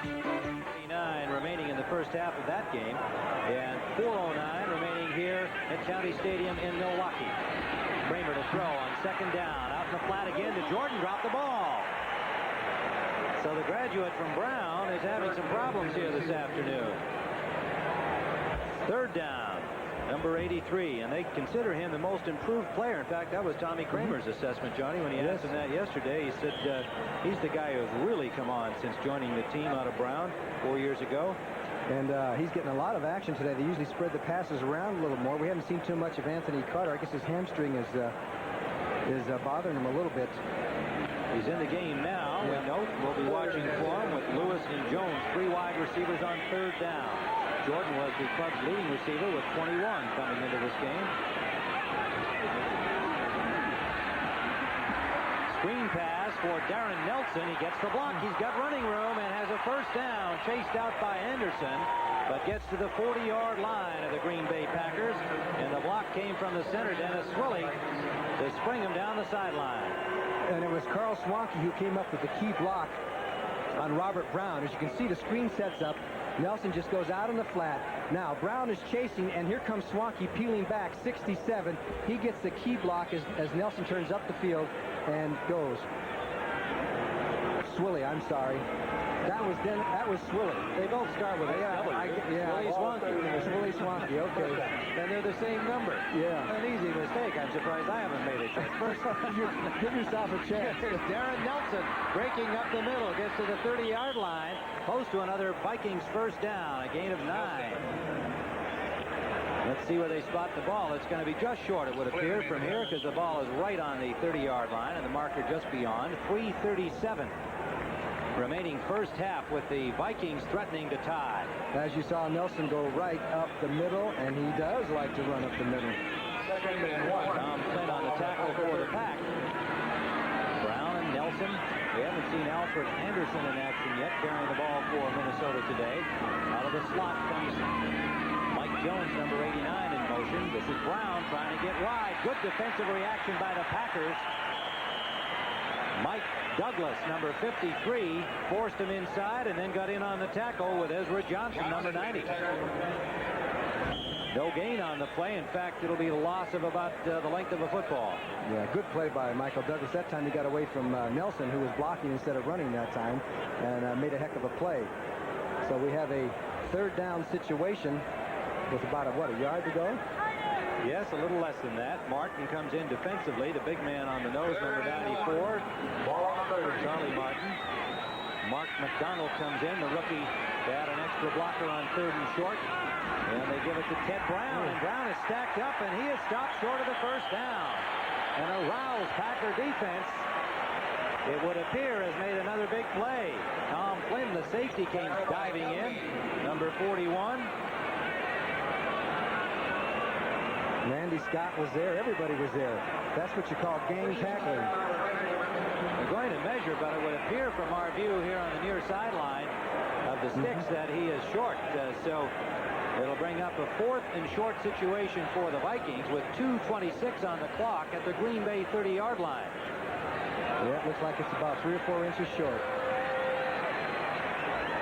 39 remaining in the first half of that game, and 4:09 remaining here at County Stadium in Milwaukee. Kramer to throw on second down. Out in the flat again to Jordan. Dropped the ball. So the graduate from Brown is having some problems here this afternoon. Third down, number 83, and they consider him the most improved player. In fact, that was Tommy Kramer's assessment, Johnny, when he asked him that yesterday. He said he's the guy who's really come on since joining the team out of Brown 4 years ago. And he's getting a lot of action today. They usually spread the passes around a little more. We haven't seen too much of Anthony Carter. I guess his hamstring is bothering him a little bit. He's in the game now. We note we'll be watching for him with Lewis and Jones, 3 wide receivers on third down. Jordan was the club's leading receiver with 21 coming into this game. Screen pass for Darren Nelson. He gets the block. He's got running room and has a first down. Chased out by Anderson, but gets to the 40-yard line of the Green Bay Packers. And the block came from the center, Dennis Swilly, to spring him down the sideline. And it was Carl Swanke who came up with the key block on Robert Brown. As you can see, the screen sets up. Nelson just goes out in the flat. Now Brown is chasing, and here comes Swanke peeling back, 67. He gets the key block as Nelson turns up the field and goes. Swilly, I'm sorry. That was Swilly. They both start with Swilly Swanke. Swilly Swanke, okay. And they're the same number. Yeah. An easy mistake. I'm surprised I haven't made it yet. First, give yourself a chance. Darren Nelson breaking up the middle, gets to the 30-yard line, close to another Vikings first down, a gain of 9. Let's see where they spot the ball. It's going to be just short, it would appear, from here, because the ball is right on the 30-yard line and the marker just beyond. 3:37 remaining first half with the Vikings threatening to tie. As you saw Nelson go right up the middle, and he does like to run up the middle. Second and 1. Tom Flynn on the tackle for the Pack. Brown and Nelson. We haven't seen Alfred Anderson in action yet, carrying the ball for Minnesota today. Out of the slot comes Mike Jones, number 89, in motion. This is Brown trying to get wide. Good defensive reaction by the Packers. Mike Douglas, number 53, forced him inside and then got in on the tackle with Ezra Johnson, number 90. No gain on the play. In fact, it'll be a loss of about the length of a football. Yeah, good play by Michael Douglas. That time he got away from Nelson, who was blocking instead of running that time, and made a heck of a play. So we have a third down situation with about a yard to go. Yes, a little less than that. Martin comes in defensively. The big man on the nose, number 94. Charlie Martin. Mark McDonald comes in, the rookie, to add an extra blocker on 3rd and short. And they give it to Ted Brown, and Brown is stacked up, and he is stopped short of the first down. And a roused Packer defense, it would appear, has made another big play. Tom Flynn, the safety, came diving in, number 41. Randy Scott was there. Everybody was there. That's what you call gang tackling. We're going to measure, but it would appear from our view here on the near sideline of the sticks that he is short. So it'll bring up a 4th and short situation for the Vikings with 2:26 on the clock at the Green Bay 30-yard line. Yeah, it looks like it's about 3 or 4 inches short.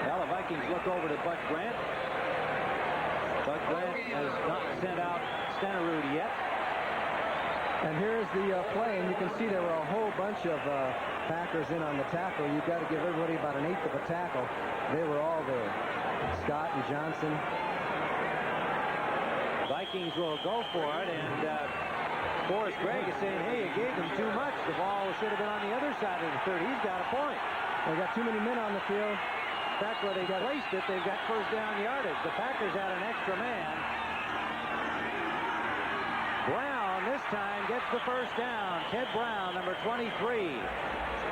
Well, the Vikings look over to Bud Grant. Bud Grant has not sent out Stenerud yet. And here's the play, and you can see there were a whole bunch of Packers in on the tackle. You've got to give everybody about an 1/8 of a tackle. They were all there. Scott and Johnson. Vikings will go for it, and Forrest Gregg is saying, hey, you gave them too much. The ball should have been on the other side of the 30. He's got a point. They got too many men on the field. That's where they placed it. They've got first down yardage. The Packers had an extra man. Brown this time gets the first down. Ted Brown, number 23.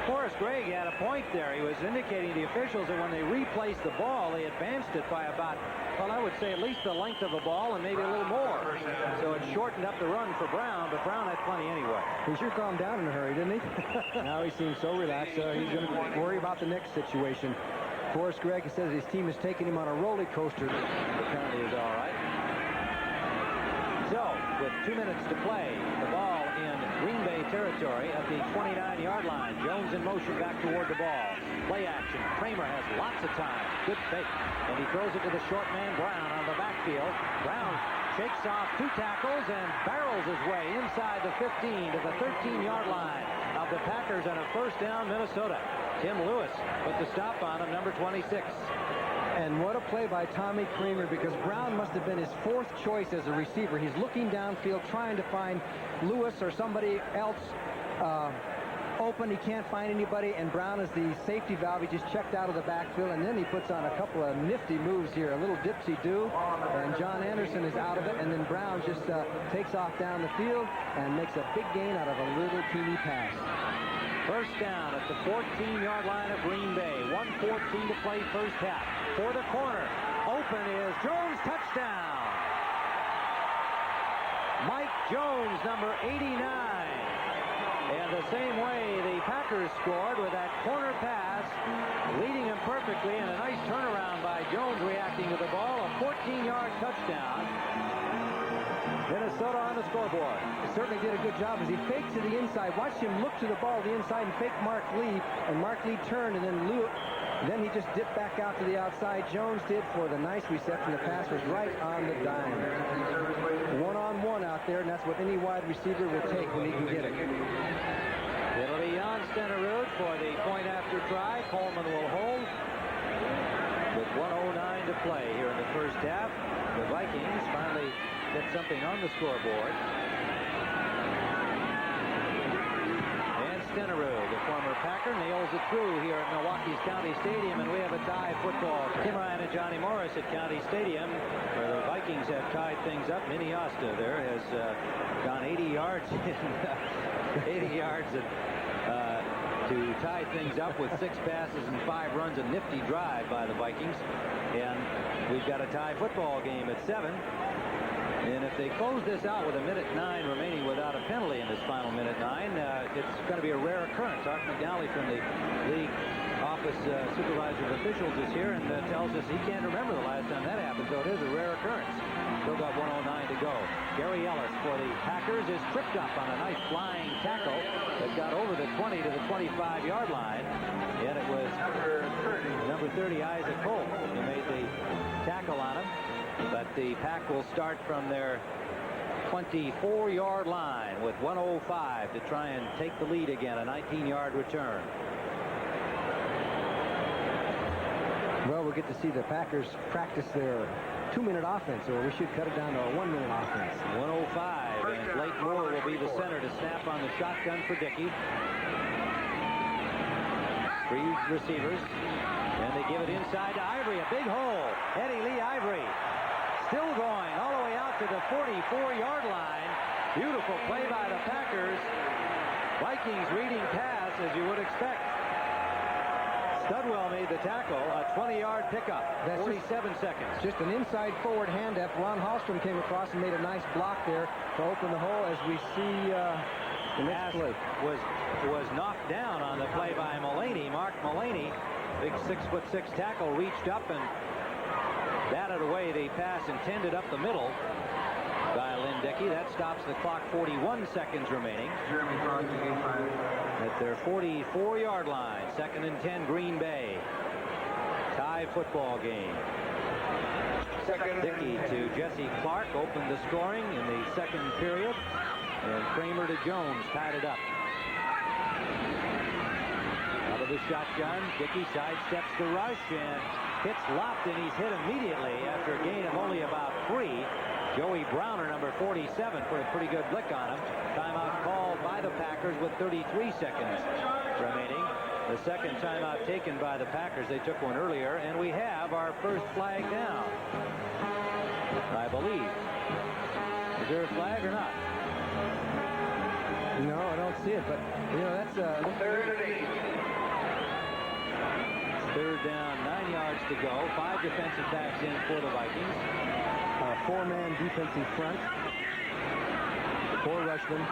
Forrest Gregg had a point there. He was indicating to the officials that when they replaced the ball, they advanced it by about, well, I would say at least the length of the ball and maybe a little more. So it shortened up the run for Brown, but Brown had plenty anyway. He sure calmed down in a hurry, didn't he? Now he seems so relaxed. He's going to worry about the next situation. Forrest Gregg says his team is taking him on a roller coaster. Apparently is all right. So, with 2 minutes to play, the ball in Green Bay territory at the 29-yard line. Jones in motion back toward the ball. Play action. Kramer has lots of time. Good fake. And he throws it to the short man, Brown, on the backfield. Brown shakes off 2 tackles and barrels his way inside the 15 to the 13-yard line of the Packers, and a first down, Minnesota. Tim Lewis put the stop on him, number 26. And what a play by Tommy Kramer, because Brown must have been his 4th choice as a receiver. He's looking downfield trying to find Lewis or somebody else open. He can't find anybody, and Brown is the safety valve. He just checked out of the backfield, and then he puts on a couple of nifty moves here, a little dipsy-do, and John Anderson is out of it, and then Brown just takes off down the field and makes a big gain out of a little teeny pass. First down at the 14-yard line of Green Bay. 1:14 to play first half. For the corner. Open is Jones, touchdown. Mike Jones, number 89. And the same way the Packers scored with that corner pass, leading him perfectly, and a nice turnaround by Jones reacting to the ball. A 14-yard touchdown. Minnesota on the scoreboard. He certainly did a good job as he faked to the inside. Watched him look to the ball to the inside and fake Mark Lee. And Mark Lee turned, and then he just dipped back out to the outside. Jones did for the nice reception. The pass was right on the dime. One-on-one out there, and that's what any wide receiver will take when he can get it. It'll be Jan Stenerud for the point after try. Coleman will hold with 1:09 to play here in the first half. The Vikings finally get something on the scoreboard. And Stenerud, the former Packer, nails it through here at Milwaukee's County Stadium, and we have a tie football. Tim Ryan and Johnny Morris at County Stadium, where the Vikings have tied things up. Minnie Osta there has gone 80 yards to tie things up with 6 passes and 5 runs. A nifty drive by the Vikings. And we've got a tie football game at 7. And if they close this out with 1:09 remaining without a penalty in this final 1:09, it's going to be a rare occurrence. Art McNally from the league office supervisor of officials is here and tells us he can't remember the last time that happened, so it is a rare occurrence. Still got 1:09 to go. Gary Ellis for the Packers is tripped up on a nice flying tackle that got over the 20 to the 25-yard line. Yet it was number 30, Isaac Holt, who made the tackle on him. But the Pack will start from their 24-yard line with 1:05 to try and take the lead again, a 19-yard return. Well, we'll get to see the Packers practice their 2-minute offense, or we should cut it down to a 1-minute offense. 105, and Blake Moore will be the center to snap on the shotgun for Dickey. 3 receivers, and they give it inside to Ivory. A big hole. Eddie Lee Ivory still going all the way out to the 44-yard line. Beautiful play by the Packers. Vikings reading pass, as you would expect. Studwell made the tackle, a 20-yard pickup, 47 seconds. Just an inside forward handoff. Ron Hallstrom came across and made a nice block there to open the hole, as we see the next play. Was knocked down on the play by Mullaney. Mark Mullaney, big 6'6" tackle, reached up and batted away the pass intended up the middle by Lynn Dickey. That stops the clock. 41 seconds remaining. At their 44-yard line. 2nd and 10, Green Bay. Tie football game. Dickey to Jesse Clark opened the scoring in the 2nd period. And Kramer to Jones tied it up. Out of the shotgun, Dickey sidesteps the rush and hits Lopt, and he's hit immediately after a gain of only about 3. Joey Browner, number 47, put a pretty good lick on him. Timeout called by the Packers with 33 seconds remaining. The 2nd timeout taken by the Packers. They took one earlier, and we have our first flag down, I believe. Is there a flag or not? No, I don't see it, but, you know, that's a... 3rd down, 9 yards to go. 5 defensive backs in for the Vikings. 4-man defensive front. 4 rushmen.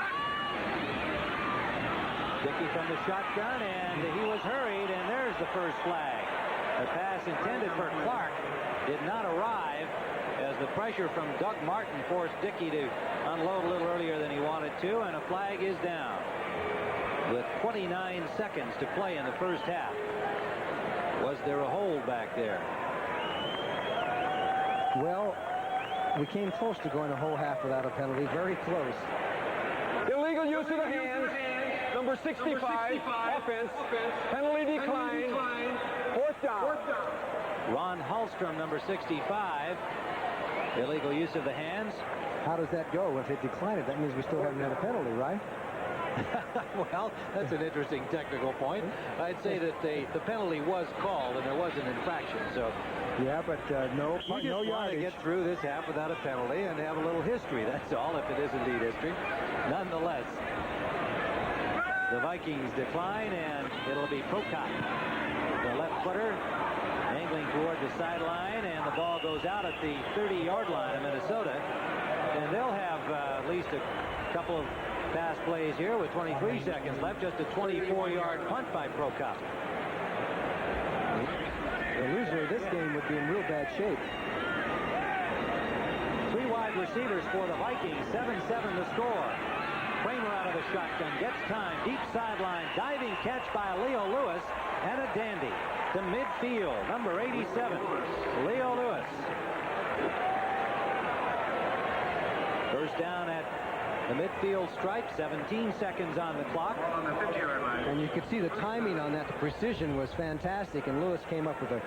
Dickey from the shotgun, and he was hurried, and there's the first flag. The pass intended for Clark did not arrive, as the pressure from Doug Martin forced Dickey to unload a little earlier than he wanted to, and a flag is down with 29 seconds to play in the first half. Was there a hold back there? Well, we came close to going a whole half without a penalty. Very close. Illegal use of the hands. Number 65. Offense. Penalty decline. 4th down. Ron Hallstrom, number 65. Illegal use of the hands. How does that go? If it declined, that means we still haven't had a penalty, right? Well, that's an interesting technical point. I'd say that the penalty was called and there was an infraction. So yeah, but no you just want yardage. to get through this half without a penalty and have a little history. That's all, if it is indeed history. Nonetheless, the Vikings decline, and it'll be Procott, the left footer, angling toward the sideline, and the ball goes out at the 30-yard line of Minnesota. And they'll have at least a couple of pass plays here with 23 seconds left. Just a 24-yard punt by Procott. The loser of this game would be in real bad shape. 3 wide receivers for the Vikings. 7-7 the score. Kramer out of the shotgun, gets time, deep sideline, diving catch by Leo Lewis, and a dandy to midfield. Number 87, Leo Lewis. First down at the midfield stripe. 17 seconds on the clock. On the 50-yard line. And you could see the timing on that. The precision was fantastic, and Lewis came up with a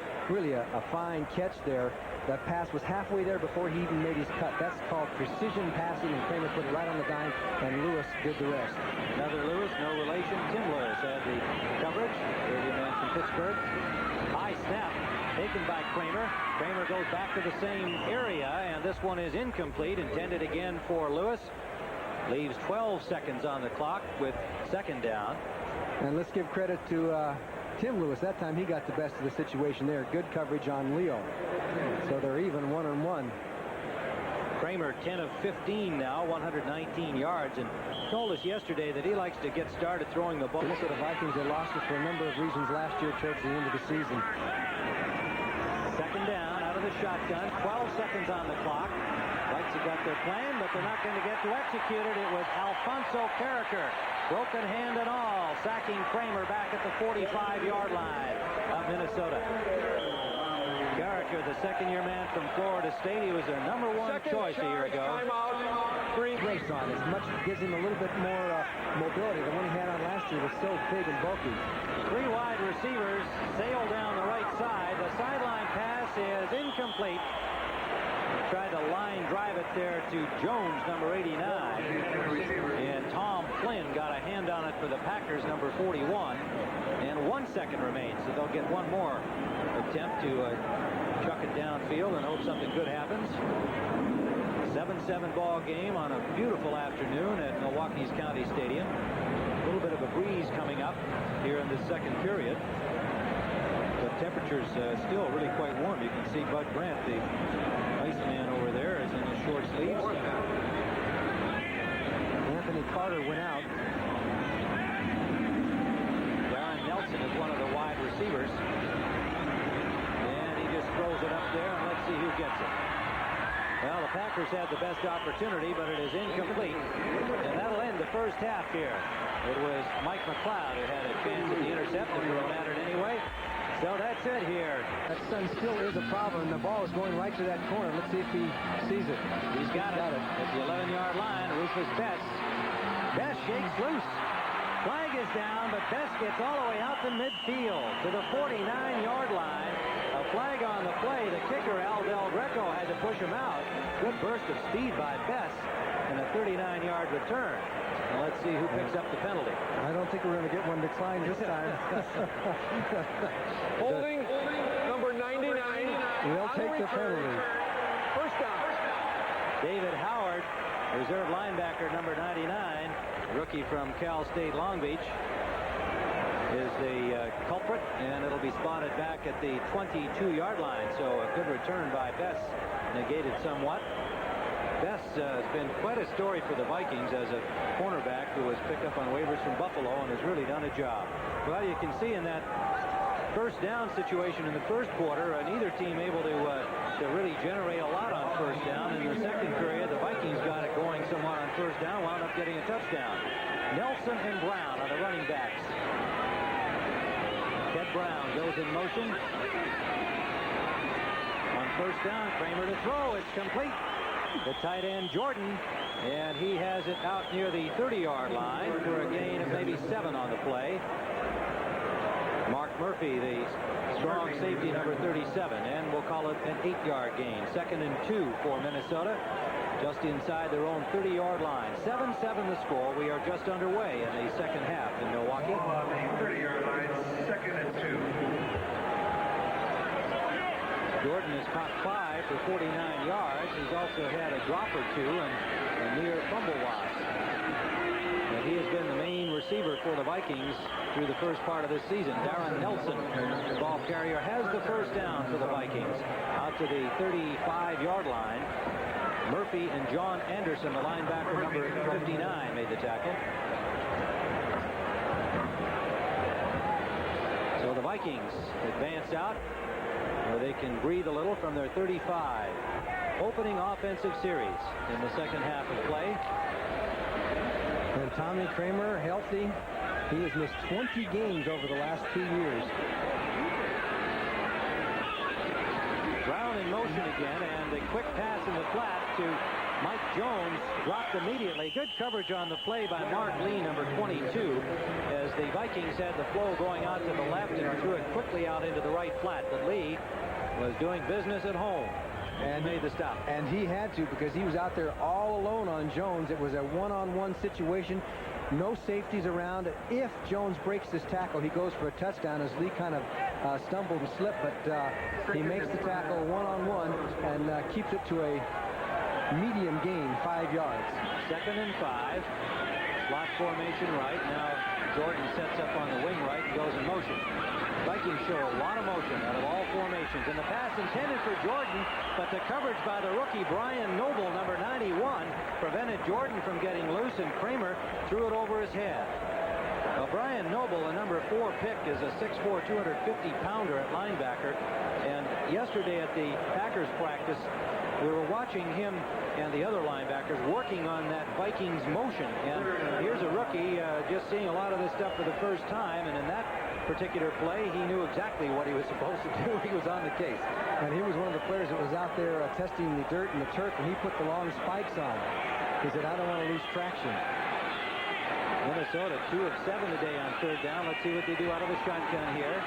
fine catch there. That pass was halfway there before he even made his cut. That's called precision passing, and Kramer put it right on the dime, and Lewis did the rest. Another Lewis, no relation. Tim Lewis had the coverage. 30 man from Pittsburgh. High snap taken by Kramer. Kramer goes back to the same area, and this one is incomplete. Intended again for Lewis. Leaves 12 seconds on the clock with 2nd down. And let's give credit to Tim Lewis. That time he got the best of the situation there. Good coverage on Leo. So they're even 1-on-1. Kramer 10 of 15 now, 119 yards, and told us yesterday that he likes to get started throwing the ball. Look at the Vikings. They lost it for a number of reasons last year towards the end of the season. 2nd down out of the shotgun. 12 seconds on the clock. Vikes have got their plan, but they're not going to get to execute it. It was Alfonso Carricker, broken hand and all, sacking Kramer back at the 45-yard line of Minnesota. Carricker, the 2nd-year man from Florida State. He was their number 1 choice a year ago. Free brace on it. Gives him a little bit more mobility. The one he had on last year was so big and bulky. 3 wide receivers sail down the right side. The sideline is incomplete. Tried to line drive it there to Jones, number 89. And Tom Flynn got a hand on it for the Packers, number 41. And 1 second remains, so they'll get one more attempt to chuck it downfield and hope something good happens. 7-7 ball game on a beautiful afternoon at Milwaukee's County Stadium. A little bit of a breeze coming up here in the second period. But temperatures still really quite warm. You can see Bud Grant, the Iceman over there, is in his short sleeves. Anthony Carter went out. Darren Nelson is one of the wide receivers. And he just throws it up there, and let's see who gets it. Well, the Packers had the best opportunity, but it is incomplete. And that'll end the first half here. It was Mike McLeod who had a chance at the intercept, if it mattered anyway. So that's it here. That sun still is a problem. The ball is going right to that corner. Let's see if he sees it. He's got it. At the 11-yard line, Rufus Bess. Bess shakes loose. Flag is down, but Bess gets all the way out to midfield to the 49-yard line. A flag on the play. The kicker, Al Del Greco, had to push him out. Good burst of speed by Bess and a 39-yard return. And let's see who picks up the penalty. I don't think we're going to get one declined this time. Holding number 99. We'll take the penalty. First down. David Howard, reserve linebacker, number 99, rookie from Cal State Long Beach, is the culprit, and it'll be spotted back at the 22-yard line. So a good return by Bess, negated somewhat. Bess has been quite a story for the Vikings as a cornerback who was picked up on waivers from Buffalo and has really done a job. Well, you can see in that first down situation in the first quarter, neither team able to really generate a lot on first down. In the second period, the Vikings got it going somewhat on first down, wound up getting a touchdown. Nelson and Brown are the running backs. Ted Brown goes in motion. On first down, Kramer to throw. It's complete. The tight end, Jordan, and he has it out near the 30-yard line for a gain of maybe 7 on the play. Mark Murphy, the strong safety, number 37, and we'll call it an 8-yard gain. 2nd and 2 for Minnesota, just inside their own 30-yard line. 7-7 the score. We are just underway in the second half in Milwaukee. 30-yard line, 2nd and 2. Jordan has caught 5 for 49 yards. He's also had a drop or two and a near fumble loss. And he has been the main receiver for the Vikings through the first part of this season. Darren Nelson, the ball carrier, has the first down for the Vikings. Out to the 35-yard line. Murphy and John Anderson, the linebacker, number 59, made the tackle. So the Vikings advance out, where they can breathe a little from their 35. Opening offensive series in the second half of play. And Tommy Kramer, healthy. He has missed 20 games over the last 2 years. Brown in motion again, and a quick pass in the flat to Mike Jones, dropped immediately. Good coverage on the play by Mark Lee, number 22, as the Vikings had the flow going out to the left and threw it quickly out into the right flat. But Lee was doing business at home and made the stop. And he had to, because he was out there all alone on Jones. It was a one-on-one situation. No safeties around. If Jones breaks this tackle, he goes for a touchdown, as Lee kind of stumbled and slipped, but he makes the tackle one-on-one and keeps it to a medium gain, 5 yards. 2nd and 5. Slot formation right. Now Jordan sets up on the wing right and goes in motion. Vikings show a lot of motion out of all formations. And the pass intended for Jordan, but the coverage by the rookie Brian Noble, number 91, prevented Jordan from getting loose, and Kramer threw it over his head. Well, Brian Noble, a number 4 pick, is a 6'4", 250-pounder at linebacker. And yesterday at the Packers practice, we were watching him and the other linebackers working on that Vikings motion. And here's a rookie just seeing a lot of this stuff for the first time. And in that particular play, he knew exactly what he was supposed to do. He was on the case. And he was one of the players that was out there testing the dirt and the turf, and he put the long spikes on. He said, I don't want to lose traction. Minnesota 2 of 7 today on third down. Let's see what they do out of the shotgun here.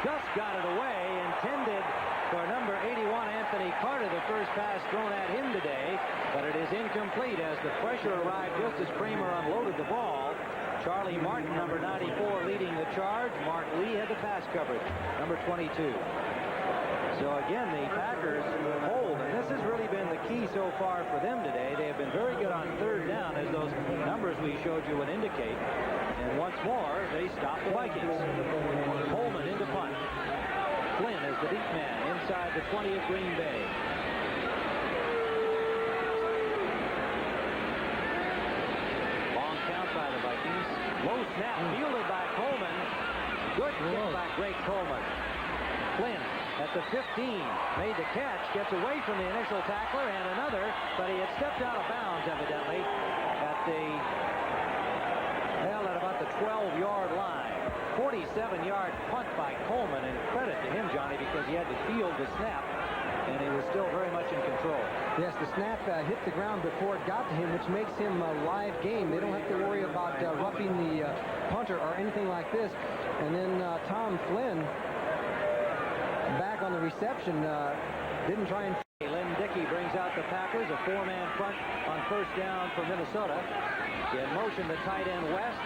just got it away, intended for number 81, Anthony Carter, the first pass thrown at him today, but it is incomplete as the pressure arrived just as Kramer unloaded the ball. Charlie Martin, number 94, leading the charge. Mark Lee had the pass coverage, number 22. So again, the Packers hold, and this has really been the key so far for them today. They have been very good on third down, as those numbers we showed you would indicate. And once more, they stop the Vikings. Coleman into punt. Flynn is the deep man inside the 20 of Green Bay. Long count by the Vikings. Low snap fielded by Coleman. Good kick by Greg Coleman. Flynn at the 15 made the catch, gets away from the initial tackler and another, but he had stepped out of bounds evidently at about the 12-yard line. 47-yard punt by Coleman, and credit to him, Johnny, because he had to field the snap, and he was still very much in control. Yes, the snap hit the ground before it got to him, which makes him a live game. They don't have to worry about roughing the punter or anything like this. And then Tom Flynn, back on the reception, didn't try and... Lynn Dickey brings out the Packers, a four-man front on first down for Minnesota. In motion, the tight end West.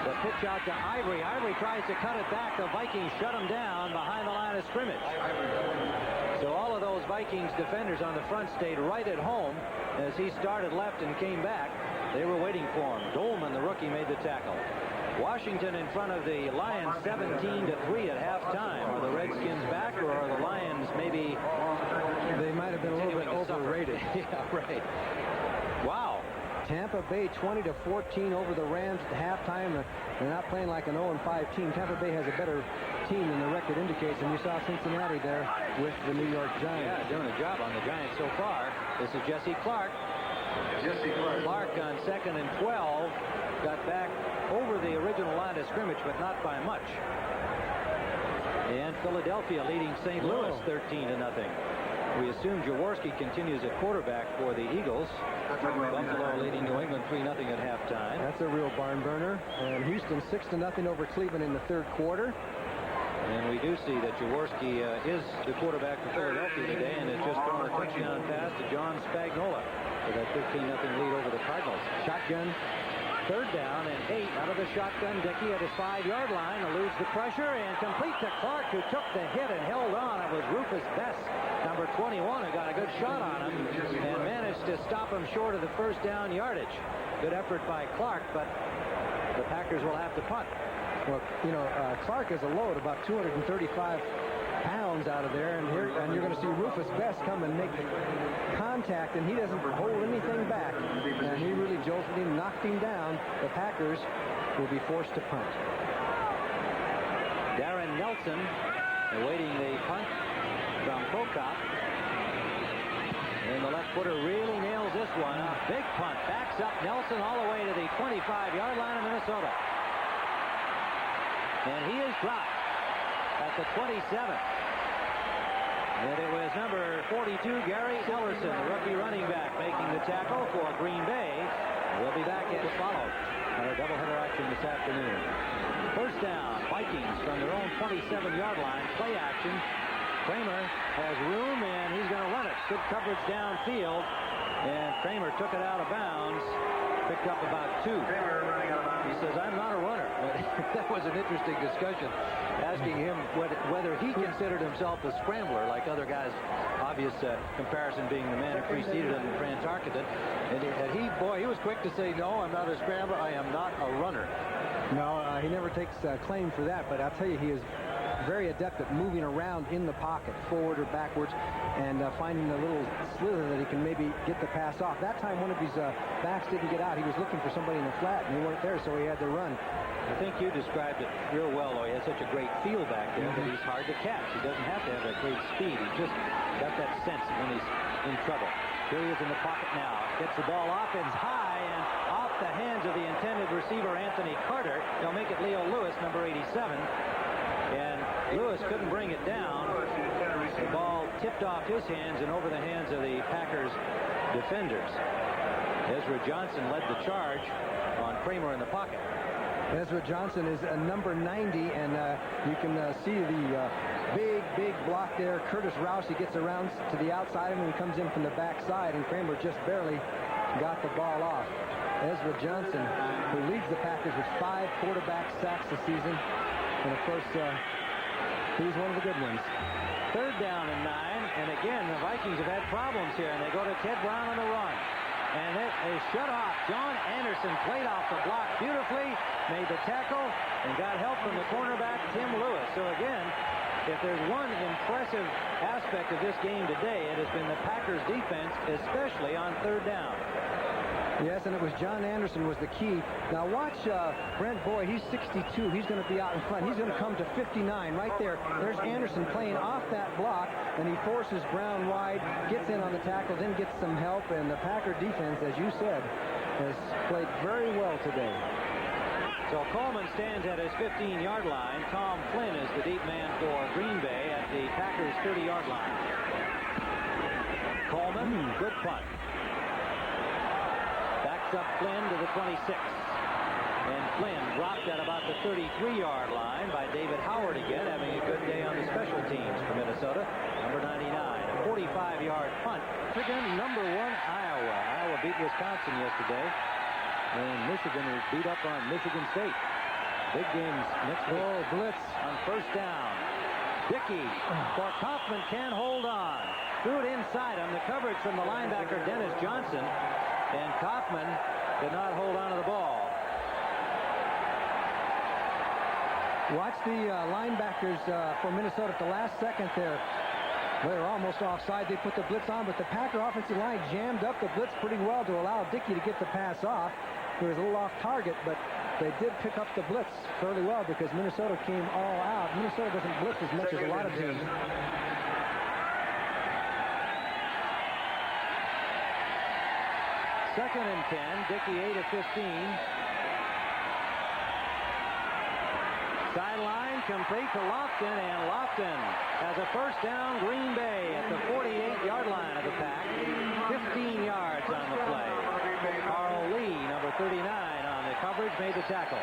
The pitch out to Ivory. Ivory tries to cut it back. The Vikings shut him down behind the line of scrimmage. So all of those Vikings defenders on the front stayed right at home as he started left and came back. They were waiting for him. Dolman, the rookie, made the tackle. Washington in front of the Lions 17-3 at halftime. Are the Redskins back, or are the Lions maybe... They might have been a little bit overrated. Yeah, right. Wow. Tampa Bay 20-14 over the Rams at halftime. They're not playing like an 0-5 team. Tampa Bay has a better team than the record indicates, and you saw Cincinnati there with the New York Giants. Yeah, doing a job on the Giants so far. This is Jesse Clark. Clark on 2nd and 12 got back over the original line of scrimmage, but not by much. And Philadelphia leading St. Louis 13-0. We assume Jaworski continues at quarterback for the Eagles. Buffalo leading New England 3-0 at halftime. That's a real barn burner. And Houston 6-0 over Cleveland in the third quarter. And we do see that Jaworski is the quarterback for Philadelphia today, and has just thrown a touchdown pass to John Spagnuolo for that 13-0 lead over the Cardinals. Shotgun. Third down and 8 out of the shotgun. Dickey at his 5-yard line, eludes the pressure and complete to Clark, who took the hit and held on. It was Rufus Best, number 21, who got a good shot on him and managed to stop him short of the first down yardage. Good effort by Clark, but the Packers will have to punt. Well, you know, Clark is a load, about 235 pounds out of there, and you're going to see Rufus Best come and make contact, and he doesn't hold anything back, and he really jolted him, knocked him down. The Packers will be forced to punt. Darren Nelson awaiting the punt from Prokop, and the left footer really nails this one. A big punt, backs up Nelson all the way to the 25-yard line of Minnesota, and he is dropped at the 27. And it was number 42, Gary Ellerson, the rookie running back, making the tackle for Green Bay. We'll be back to follow on our doubleheader action this afternoon. First down, Vikings from their own 27-yard line. Play action. Kramer has room, and he's going to run it. Good coverage downfield, and Kramer took it out of bounds. Picked up about 2. He says, I'm not a runner. But that was an interesting discussion, asking him whether he considered himself a scrambler, like other guys. Obvious comparison being the man who preceded him in France Arcadon. And he was quick to say, no, I'm not a scrambler. I am not a runner. No, he never takes claim for that, but I'll tell you, he is very adept at moving around in the pocket, forward or backwards, and finding a little slither that he can maybe get the pass off. That time, one of his backs didn't get out. He was looking for somebody in the flat, and they weren't there, so he had to run. I think you described it real well, though. He has such a great feel back there that he's hard to catch. He doesn't have to have that great speed. He's just got that sense when he's in trouble. Here he is in the pocket now. Gets the ball off. It's high and off the hands of the intended receiver, Anthony Carter. They'll make it Leo Lewis, number 87. And Lewis couldn't bring it down. The ball tipped off his hands and over the hands of the Packers defenders. Ezra Johnson led the charge on Kramer in the pocket. Ezra Johnson is number 90, and you can see the big block there. Curtis Rousey gets around to the outside of him and comes in from the backside, and Kramer just barely got the ball off. Ezra Johnson, who leads the Packers with 5 quarterback sacks this season, and of course, he's one of the good ones. 3rd down and 9, and again, the Vikings have had problems here, and they go to Ted Brown on the run. And it is shut off. John Anderson played off the block beautifully, made the tackle, and got help from the cornerback, Tim Lewis. So again, if there's one impressive aspect of this game today, it has been the Packers' defense, especially on 3rd down. Yes, and it was John Anderson was the key. Now watch Brent Boyd. He's 62. He's going to be out in front. He's going to come to 59 right there. There's Anderson playing off that block, and he forces Brown wide, gets in on the tackle, then gets some help, and the Packer defense, as you said, has played very well today. So Coleman stands at his 15-yard line. Tom Flynn is the deep man for Green Bay at the Packers' 30-yard line. Coleman, good punt. Backs up Flynn to the 26. And Flynn dropped at about the 33-yard line by David Howard again, having a good day on the special teams for Minnesota. Number 99, a 45-yard punt. Michigan, number 1, Iowa. Iowa beat Wisconsin yesterday. And Michigan is beat up on Michigan State. Big games next week. Oh, blitz on 1st down. Dickey for Kaufman, can't hold on. Threw it inside him. The coverage from the linebacker, Dennis Johnson. And Kaufman did not hold on to the ball. Watch the linebackers for Minnesota at the last second there. They were almost offside. They put the blitz on, but the Packer offensive line jammed up the blitz pretty well to allow Dickey to get the pass off. It was a little off target, but they did pick up the blitz fairly well because Minnesota came all out. Minnesota doesn't blitz as much as a lot of teams. 2nd and 10. Dickey 8 of 15. Sideline complete to Lofton, and Lofton has a 1st down. Green Bay at the 48-yard line of the Pack. 15 yards on the play. Carl Lee, number 39, on the coverage, made the tackle.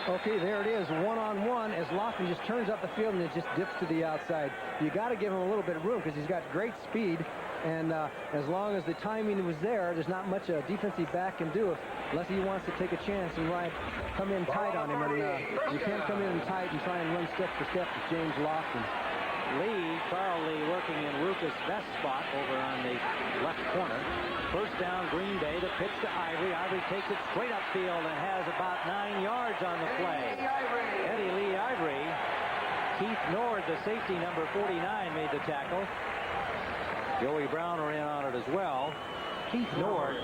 Okay, there it is, one-on-one as Lofton just turns up the field and it just dips to the outside. You got to give him a little bit of room because he's got great speed, and as long as the timing was there's not much a defensive back can do unless he wants to take a chance and come in tight on him. And you can't come in tight and try and run step for step with James Lofton. Carl Lee working in Rufus' best spot over on the left corner. 1st down, Green Bay. The pitch to Ivory. Ivory takes it straight upfield and has about 9 yards on the play. Eddie Lee Ivory. Keith Nord, the safety, number 49, made the tackle. Joey Brown are in on it as well. Keith Nord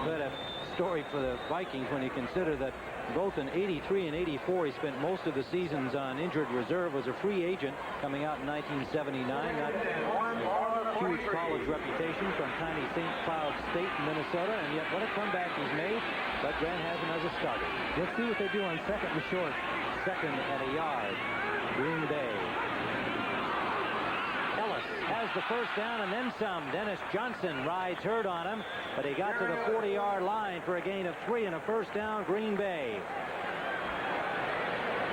led a story for the Vikings when you consider that both in 83 and 84 he spent most of the seasons on injured reserve, was a free agent coming out in 1979. Not a huge college reputation from tiny St. Cloud State in Minnesota, and yet what a comeback he's made. But Grant has him as a starter. Let's see what they do on 2nd and short. 2nd at a yard. Green Bay. Ellis has the 1st down and then some. Dennis Johnson rides herd on him, but he got to the 40-yard line for a gain of 3 and a 1st down, Green Bay.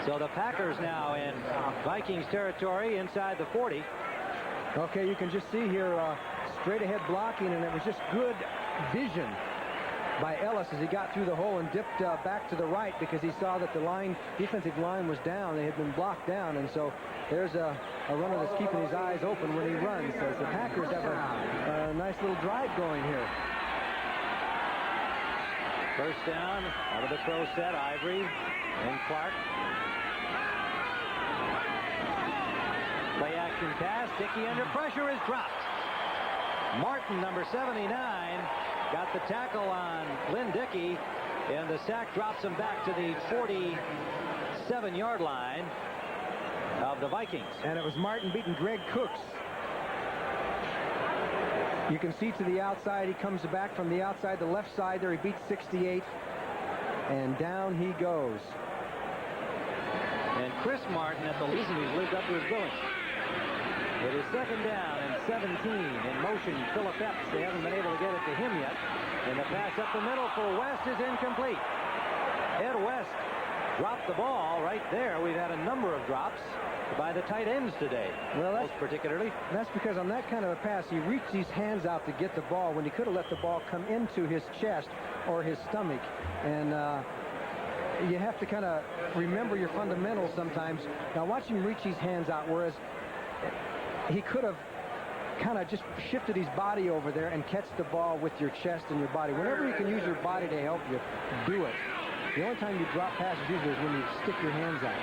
So the Packers now in Vikings territory inside the 40. Okay, you can just see here straight ahead blocking, and it was just good vision by Ellis as he got through the hole and dipped back to the right because he saw that the defensive line was down. They had been blocked down, and so there's a runner that's keeping his eyes open when he runs. So the Packers have a nice little drive going here. 1st down out of the pro set, Ivory and Clark. Play action pass. Dickey under pressure is dropped. Martin, number 79, got the tackle on Lynn Dickey, and the sack drops him back to the 47-yard line of the Vikings. And it was Martin beating Greg Cooks. You can see to the outside, he comes back from the outside, the left side there, he beats 68, and down he goes. And Chris Martin at the least, he's lived up to his billing. It is 2nd down and 17. In motion, Philip Epps. They haven't been able to get it to him yet. And the pass up the middle for West is incomplete. Ed West dropped the ball right there. We've had a number of drops by the tight ends today. Well, most particularly. That's because on that kind of a pass, he reached his hands out to get the ball when he could have let the ball come into his chest or his stomach. And you have to kind of remember your fundamentals sometimes. Now watch him reach his hands out, whereas he could have kind of just shifted his body over there and catch the ball with your chest and your body. Whenever you can use your body to help you, do it. The only time you drop passes usually is when you stick your hands out.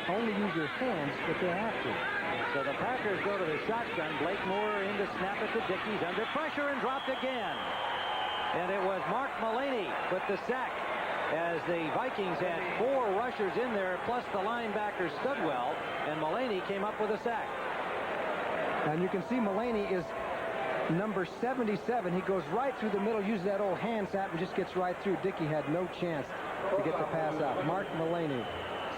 Only use your hands if they have to. So the Packers go to the shotgun. Blake Moore in to snap it to Dickey. Under pressure and dropped again. And it was Mark Mullaney with the sack, as the Vikings had 4 rushers in there, plus the linebacker Studwell, and Mullaney came up with a sack. And you can see Mullaney is number 77. He goes right through the middle, uses that old hand snap, and just gets right through. Dickey had no chance to get the pass out. Mark Mullaney.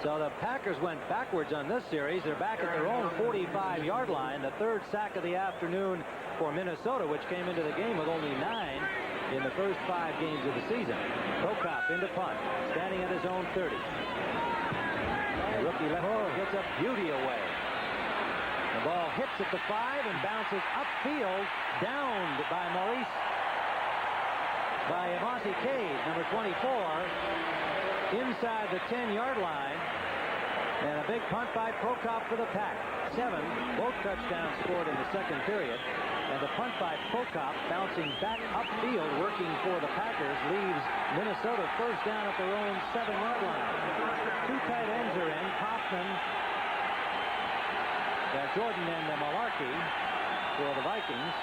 So the Packers went backwards on this series. They're back at their own 45-yard line. The 3rd sack of the afternoon for Minnesota, which came into the game with only 9 in the first 5 games of the season. Prokop into punt, standing at his own 30. The rookie left gets a beauty away. The ball hits at the 5 and bounces upfield, downed by Mossy Cade, number 24, inside the 10-yard line. And a big punt by Prokop for the Pack. 7, both touchdowns scored in the second period. And the punt by Prokop, bouncing back upfield, working for the Packers, leaves Minnesota first down at their own 7-yard line. 2 tight ends are in, Kaufman, Jordan, and Malarkey for the Vikings.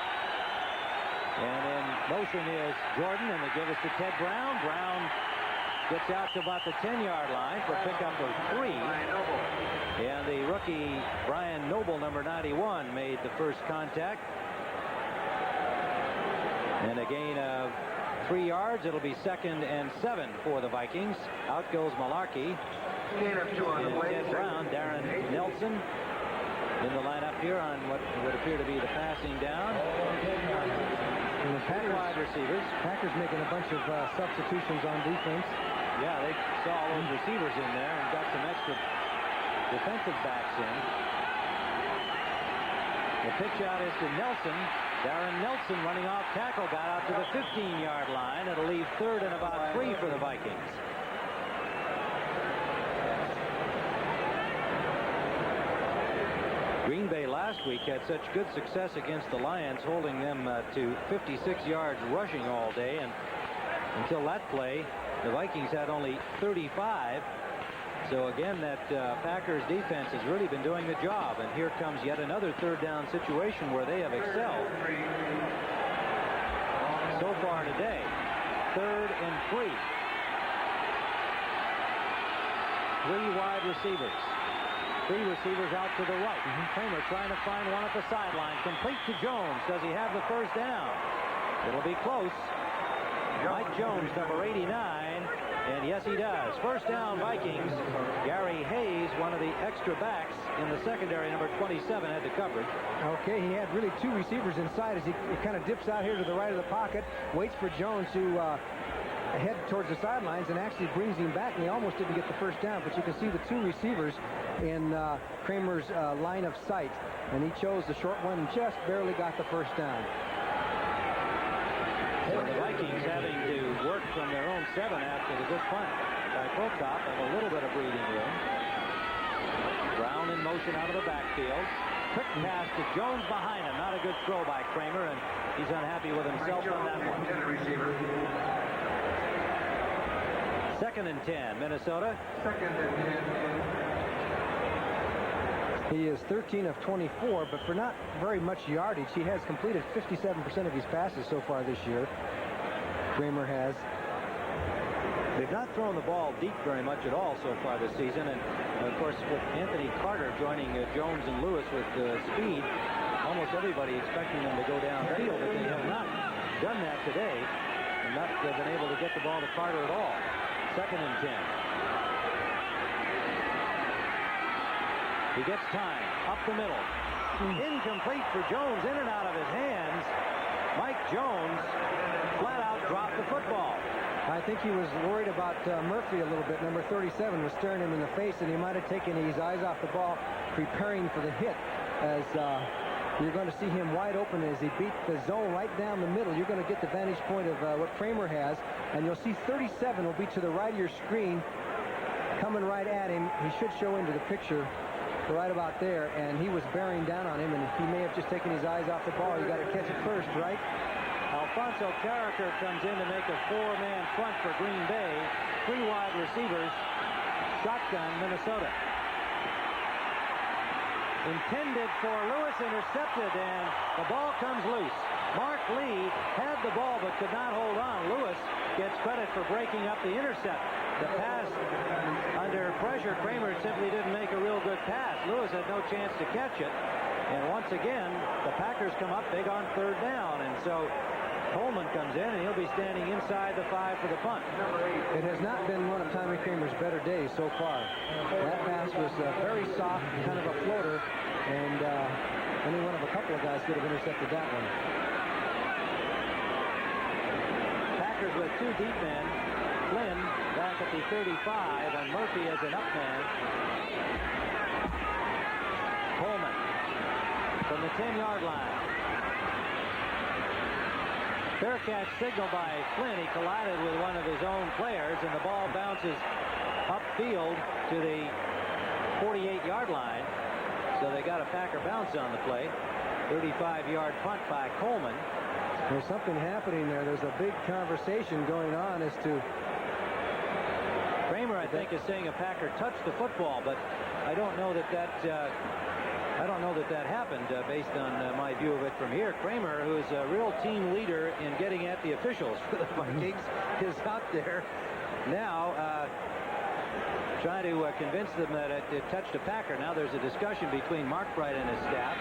And in motion is Jordan, and they give us to Ted Brown. Brown gets out to about the 10-yard line for a pickup of 3. And the rookie, Brian Noble, number 91, made the first contact. And a gain of 3 yards. It'll be 2nd and 7 for the Vikings. Out goes Malarkey. Gain of 2 on the play. Ted Brown, Darren Nelson in the lineup here on what would appear to be the passing down. And the Packers, wide receivers. Packers making a bunch of substitutions on defense. Yeah, they saw all those receivers in there and got some extra defensive backs in. The pitch out is to Nelson. Darren Nelson running off tackle, got out to the 15-yard line. It'll leave 3rd and about 3 for the Vikings. Green Bay last week had such good success against the Lions, holding them to 56 yards rushing all day, and until that play, the Vikings had only 35. So again, that Packers defense has really been doing the job, and here comes yet another 3rd down situation where they have excelled so far today. 3rd and 3. 3 wide receivers. 3 receivers out to the right. Kramer trying to find one at the sideline. Complete to Jones. Does he have the first down? It'll be close. Mike Jones, number 89. And yes, he does. First down, Vikings. Gary Hayes, one of the extra backs in the secondary, number 27, had the coverage. Okay, he had really 2 receivers inside as he kind of dips out here to the right of the pocket, waits for Jones to head towards the sidelines, and actually brings him back, and he almost didn't get the first down, but you can see the 2 receivers in Kramer's line of sight, and he chose the short one and just barely got the first down. So the Vikings, having to work from their own 7 after the good punt by Prokop, have a little bit of breathing room. Brown in motion out of the backfield. Quick pass to Jones behind him. Not a good throw by Kramer, and he's unhappy with himself on that one. 2nd and 10, Minnesota. 2nd and 10. He is 13 of 24, but for not very much yardage, he has completed 57% of his passes so far this year. Kramer has. They've not thrown the ball deep very much at all so far this season, and of course with Anthony Carter joining Jones and Lewis with speed, almost everybody expecting them to go downfield, but they have not done that today and not been able to get the ball to Carter at all. 2nd and 10. He gets time up the middle. Incomplete for Jones, in and out of his hands. Mike Jones flat out dropped the football. I think he was worried about Murphy a little bit. Number 37 was staring him in the face, and he might have taken his eyes off the ball, preparing for the hit. As you're going to see him wide open as he beat the zone right down the middle. You're going to get the vantage point of what Kramer has, and you'll see 37 will be to the right of your screen, coming right at him. He should show into the picture right about there, and he was bearing down on him, and he may have just taken his eyes off the ball. You got to catch it first, right? Alfonso Carricker comes in to make a 4-man front for Green Bay. 3 wide receivers. Shotgun, Minnesota. Intended for Lewis, intercepted, and the ball comes loose. Mark Lee had the ball but could not hold on. Lewis gets credit for breaking up the intercept. The pass under pressure, Kramer simply didn't make a real good pass. Lewis had no chance to catch it. And once again, the Packers come up big on 3rd down. And so Coleman comes in, and he'll be standing inside the 5 for the punt. It has not been one of Tommy Kramer's better days so far. That pass was very soft, kind of a floater, and any one of a couple of guys could have intercepted that one. Packers with 2 deep men. Flynn back at the 35, and Murphy as an up man. Coleman from the 10-yard line. Fair catch signal by Flynn. He collided with one of his own players, and the ball bounces upfield to the 48-yard line. So they got a Packer bounce on the play. 35-yard punt by Coleman. There's something happening there. There's a big conversation going on as to... Kramer, I think, is saying a Packer touched the football, but I don't know that that happened based on my view of it from here. Kramer, who is a real team leader in getting at the officials for the Vikings, is out there now trying to convince them that it touched a Packer. Now there's a discussion between Mark Bright and his staff.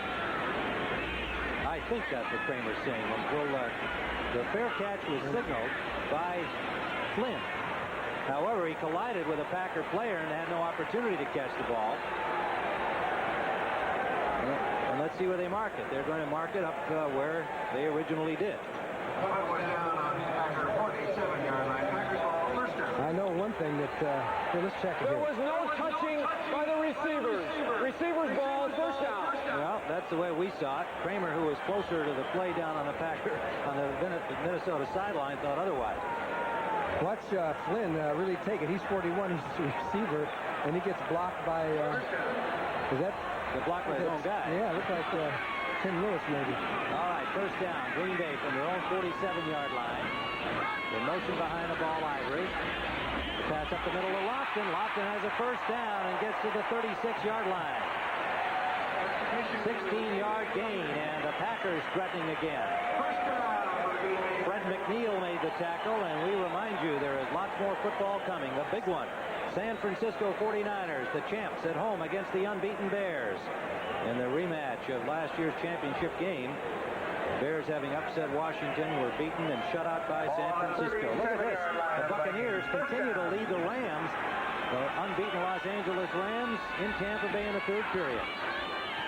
I think that's what Kramer's saying. The fair catch was signaled by Flynn. However, he collided with a Packer player and had no opportunity to catch the ball. And let's see where they mark it. They're going to mark it up where they originally did. I know one thing that, here, let's check it There here. was no touching by the receivers. Receivers ball, 1st down. Well, that's the way we saw it. Kramer, who was closer to the play down on the Packer, on the Minnesota sideline, thought otherwise. Watch Flynn really take it. He's 41. He's the receiver, and he gets blocked by, is that? The block by his own guy. Yeah, it looks like Tim Lewis, maybe. All right, 1st down. Green Bay from their own 47-yard line. In motion behind the ball, Ivory. The pass up the middle to Lofton. Lofton has a 1st down and gets to the 36-yard line. 16-yard gain, and the Packers threatening again. Fred McNeil made the tackle, and we remind you there is lots more football coming. The big one. San Francisco 49ers, the champs at home against the unbeaten Bears. In the rematch of last year's championship game, Bears, having upset Washington, were beaten and shut out by San Francisco. Look at this. The Buccaneers continue to lead the Rams. The unbeaten Los Angeles Rams in Tampa Bay in the 3rd period.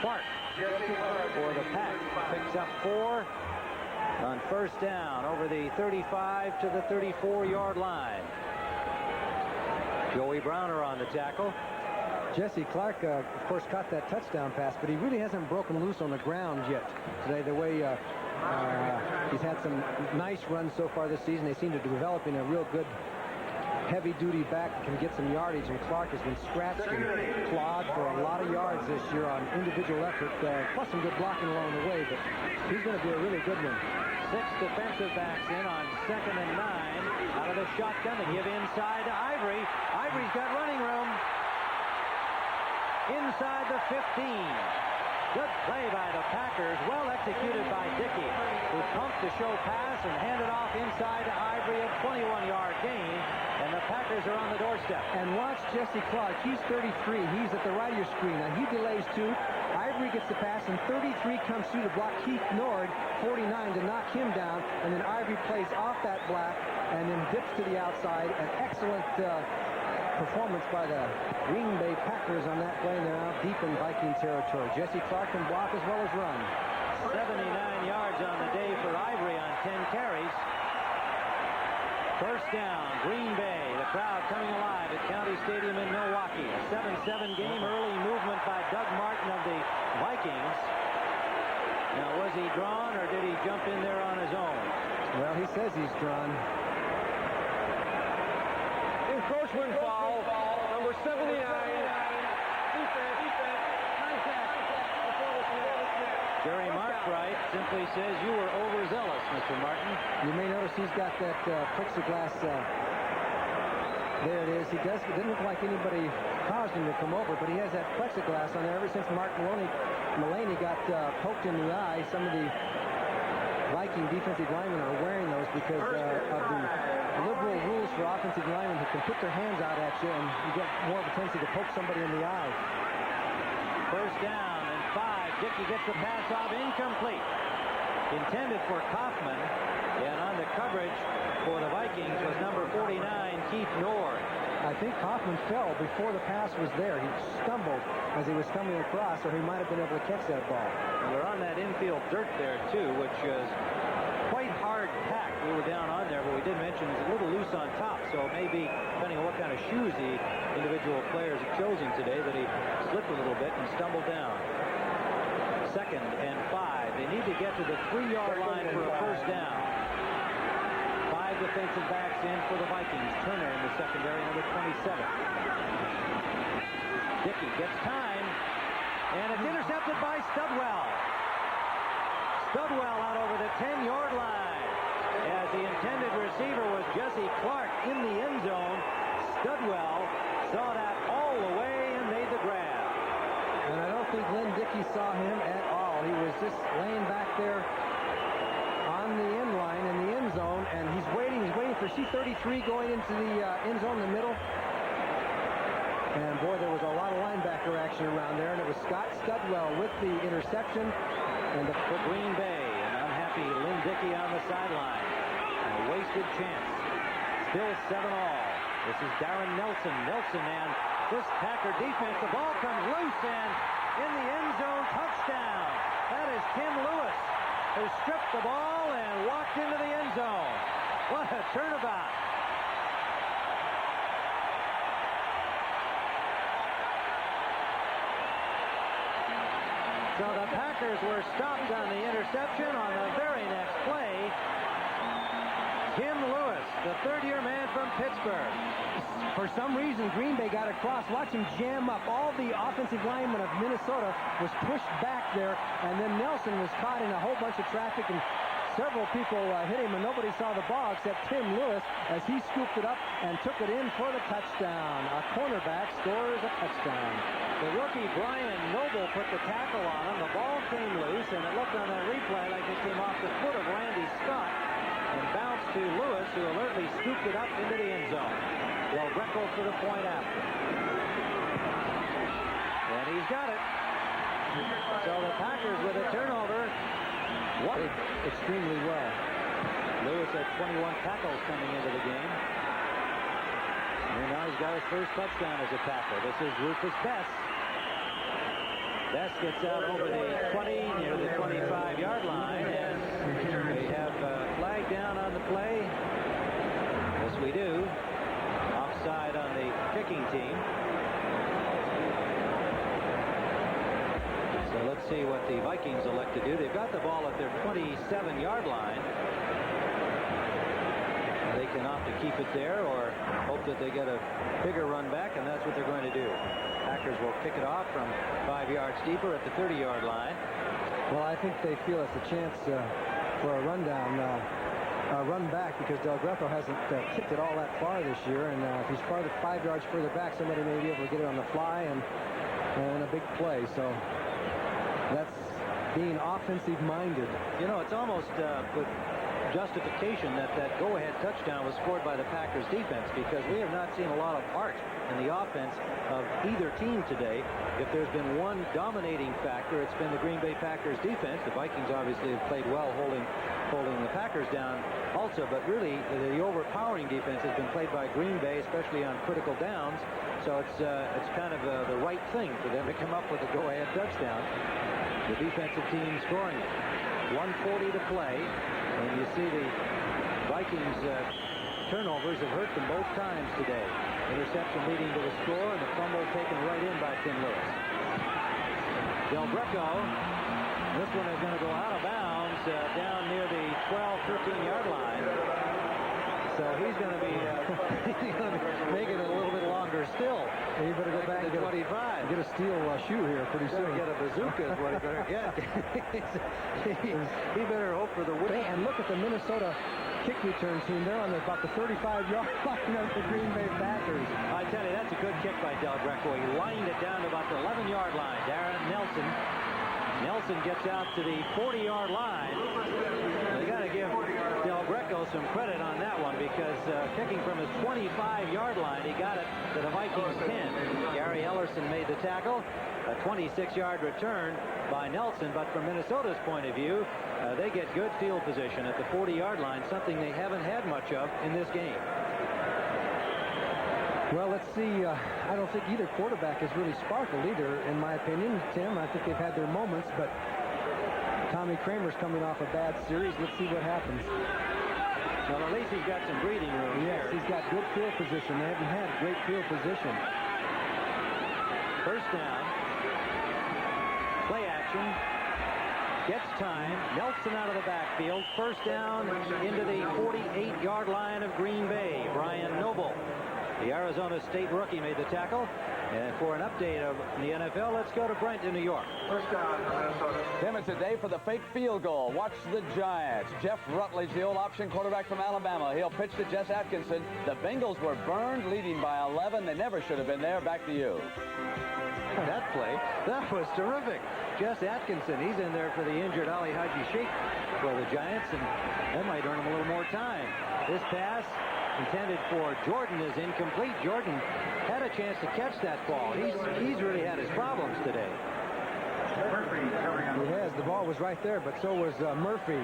Clark for the Pack picks up 4 on 1st down over the 35 to the 34-yard line. Joey Browner on the tackle. Jesse Clark, of course, caught that touchdown pass, but he really hasn't broken loose on the ground yet today. The way he's had some nice runs so far this season. They seem to be developing a real good heavy-duty back that can get some yardage, and Clark has been scratched and clawed for a lot of yards this year on individual effort, plus some good blocking along the way, but he's going to be a really good one. 6 defensive backs in on 2nd and 9. Out of the shotgun, they give inside to Ivory. Ivory's got running room. Inside the 15. Good play by the Packers. Well executed by Dickey, who pumped the show pass and handed off inside to Ivory, a 21-yard gain. And the Packers are on the doorstep. And watch Jesse Clark. He's 33. He's at the right of your screen. Now, he delays 2. Ivory gets the pass, and 33 comes through to block Keith Nord, 49, to knock him down. And then Ivory plays off that block and then dips to the outside. An excellent performance by the Green Bay Packers on that play. They're now deep in Viking territory. Jesse Clark can block as well as run. 79 yards on the day for Ivory on 10 carries. First down, Green Bay. The crowd coming alive at County Stadium in Milwaukee. A 7-7 game. Early movement by Doug Martin of the Vikings. Now, was he drawn or did he jump in there on his own? Well, he says he's drawn. Encroachment foul. Number 79. Defense. Jerry Markwright simply says you were overzealous, Mr. Martin. You may notice he's got that plexiglass. There it is. It didn't look like anybody caused him to come over, but he has that plexiglass on there ever since Mark Mullaney got poked in the eye. Some of the Viking defensive linemen are wearing those because of the liberal rules for offensive linemen who can put their hands out at you, and you get more of a tendency to poke somebody in the eye. First down and 5. Dickey gets the pass off, incomplete. Intended for Kaufman, and on the coverage for the Vikings was number 49, Keith Nord. I think Kaufman fell before the pass was there. He stumbled as he was stumbling across, or he might have been able to catch that ball. And we're on that infield dirt there, too, which is quite hard packed. We were down on there, but we did mention it's a little loose on top, so it may be, depending on what kind of shoes the individual players have chosen today, that he slipped a little bit and stumbled down. Second and 5. They need to get to the 3-yard line for a first down. 5 defensive backs in for the Vikings. Turner in the secondary, number 27. Dickey gets time, and it's intercepted by Studwell. Studwell out over the 10-yard line. As the intended receiver was Jesse Clark in the end zone, Studwell saw that all the way and made the grab. And I don't think Lynn Dickey saw him at all. He was just laying back there on the end line in the end zone, and he's waiting for C-33 going into the end zone in the middle. And boy, there was a lot of linebacker action around there, and it was Scott Studwell with the interception. And for Green Bay, an unhappy Lynn Dickey on the sideline. And a wasted chance. Still 7-all. This is Darren Nelson. And this Packer defense, the ball comes loose, and in the end zone, touchdown. That is Tim Lewis, who stripped the ball and walked into the end zone. What a turnabout. So the Packers were stopped on the interception. On the very next play, Tim Lewis, the third-year man from Pittsburgh. For some reason, Green Bay got across. Watch him jam up. All the offensive linemen of Minnesota was pushed back there, and then Nelson was caught in a whole bunch of traffic, and several people hit him, and nobody saw the ball except Tim Lewis as he scooped it up and took it in for the touchdown. A cornerback scores a touchdown. The rookie Brian Noble put the tackle on him. The ball came loose, and it looked on that replay like it came off the foot of Randy Scott and bounced to Lewis, who alertly scooped it up into the end zone. Del Greco for the point after. And he's got it. So the Packers with a turnover. What? Extremely well. Lewis had 21 tackles coming into the game. And now he's got his first touchdown as a tackle. This is Rufus Bess. Bess gets out over the 20, near the 25-yard line, and we have a flag down on the play. Yes, we do. Offside on the kicking team. So let's see what the Vikings elect to do. They've got the ball at their 27-yard line. They can opt to keep it there or hope that they get a bigger run back, and that's what they're going to do. Packers will kick it off from 5 yards deeper at the 30-yard line. Well, I think they feel it's a chance for a run back, because Del Greco hasn't kicked it all that far this year, and if he's 5 yards further back, somebody may be able to get it on the fly and a big play. So that's being offensive minded. You know, it's almost with justification that go-ahead touchdown was scored by the Packers defense, because we have not seen a lot of art in the offense of either team today. If there's been one dominating factor, it's been the Green Bay Packers defense. The Vikings obviously have played well holding the Packers down also, but really the overpowering defense has been played by Green Bay, especially on critical downs. So it's kind of the right thing for them to come up with a go-ahead touchdown. The defensive team scoring it. 1:40 to play. And you see the Vikings turnovers have hurt them both times today. Interception leading to the score, and the fumble taken right in by Tim Lewis. Del Greco, this one is going to go out of bounds down near the 12-13-yard line. So he's going to be making it a little bit longer still. He better go back to and 25. Get a steel shoe here pretty soon. Get a bazooka is what he better get. He better hope for the win. Hey, and look at the Minnesota kick return team. They're on about the 35-yard line of the Green Bay Packers. I tell you, that's a good kick by Del Greco. He lined it down to about the 11-yard line. Darren Nelson gets out to the 40-yard line. They got to give Del Greco some credit on that one because kicking from his 25-yard line, he got it to the Vikings 10. Gary Ellerson made the tackle. A 26-yard return by Nelson, but from Minnesota's point of view, they get good field position at the 40-yard line, something they haven't had much of in this game. Well, let's see. I don't think either quarterback has really sparkled either, in my opinion. Tim, I think they've had their moments, but Tommy Kramer's coming off a bad series. Let's see what happens. Well, at least he's got some breathing room. Yes, he's got good field position. They haven't had great field position. First down. Play action. Gets time. Nelson out of the backfield. First down into the 48-yard line of Green Bay. Brian Noble, the Arizona State rookie, made the tackle. And for an update of the NFL, let's go to Brent in New York. First down, Minnesota. Tim, it's a day for the fake field goal. Watch the Giants. Jeff Rutledge, the old option quarterback from Alabama. He'll pitch to Jess Atkinson. The Bengals were burned, leading by 11. They never should have been there. Back to you. That play, that was terrific. Jess Atkinson, he's in there for the injured Ali Haji Sheikh for the Giants, and that might earn him a little more time. This pass intended for Jordan is incomplete. Jordan had a chance to catch that ball. He's really had his problems today. He has. The ball was right there, but so was Murphy.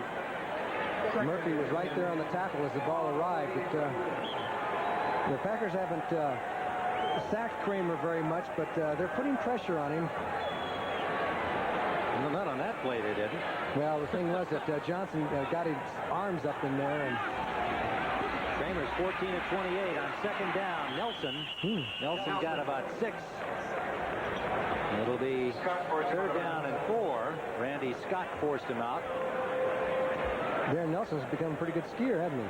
Murphy was right there on the tackle as the ball arrived. But, the Packers haven't sacked Kramer very much, but they're putting pressure on him. No, not on that play they didn't. Well, the thing was that Johnson got his arms up in there, and Kramer's 14 of 28 on second down. Nelson got about 6. It'll be third down and 4. Randy Scott forced him out. Darren Nelson's become a pretty good skier, hasn't he?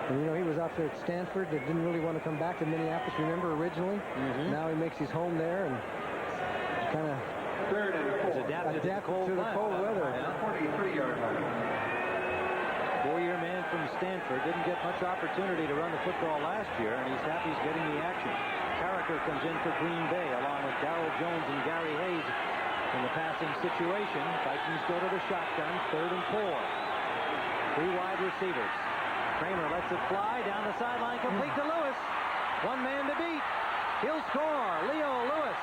And, you know, he was out there at Stanford that didn't really want to come back to Minneapolis, remember, originally? Now he makes his home there and kind of adapted to the cold weather. 43-yard line. 4-year man from Stanford. Didn't get much opportunity to run the football last year, and he's happy he's getting the action. Carricker comes in for Green Bay, along with Darrell Jones and Gary Hayes in the passing situation. Vikings go to the shotgun, 3rd and 4. 3 wide receivers. Kramer lets it fly down the sideline, complete to Lewis. One man to beat. He'll score. Leo Lewis.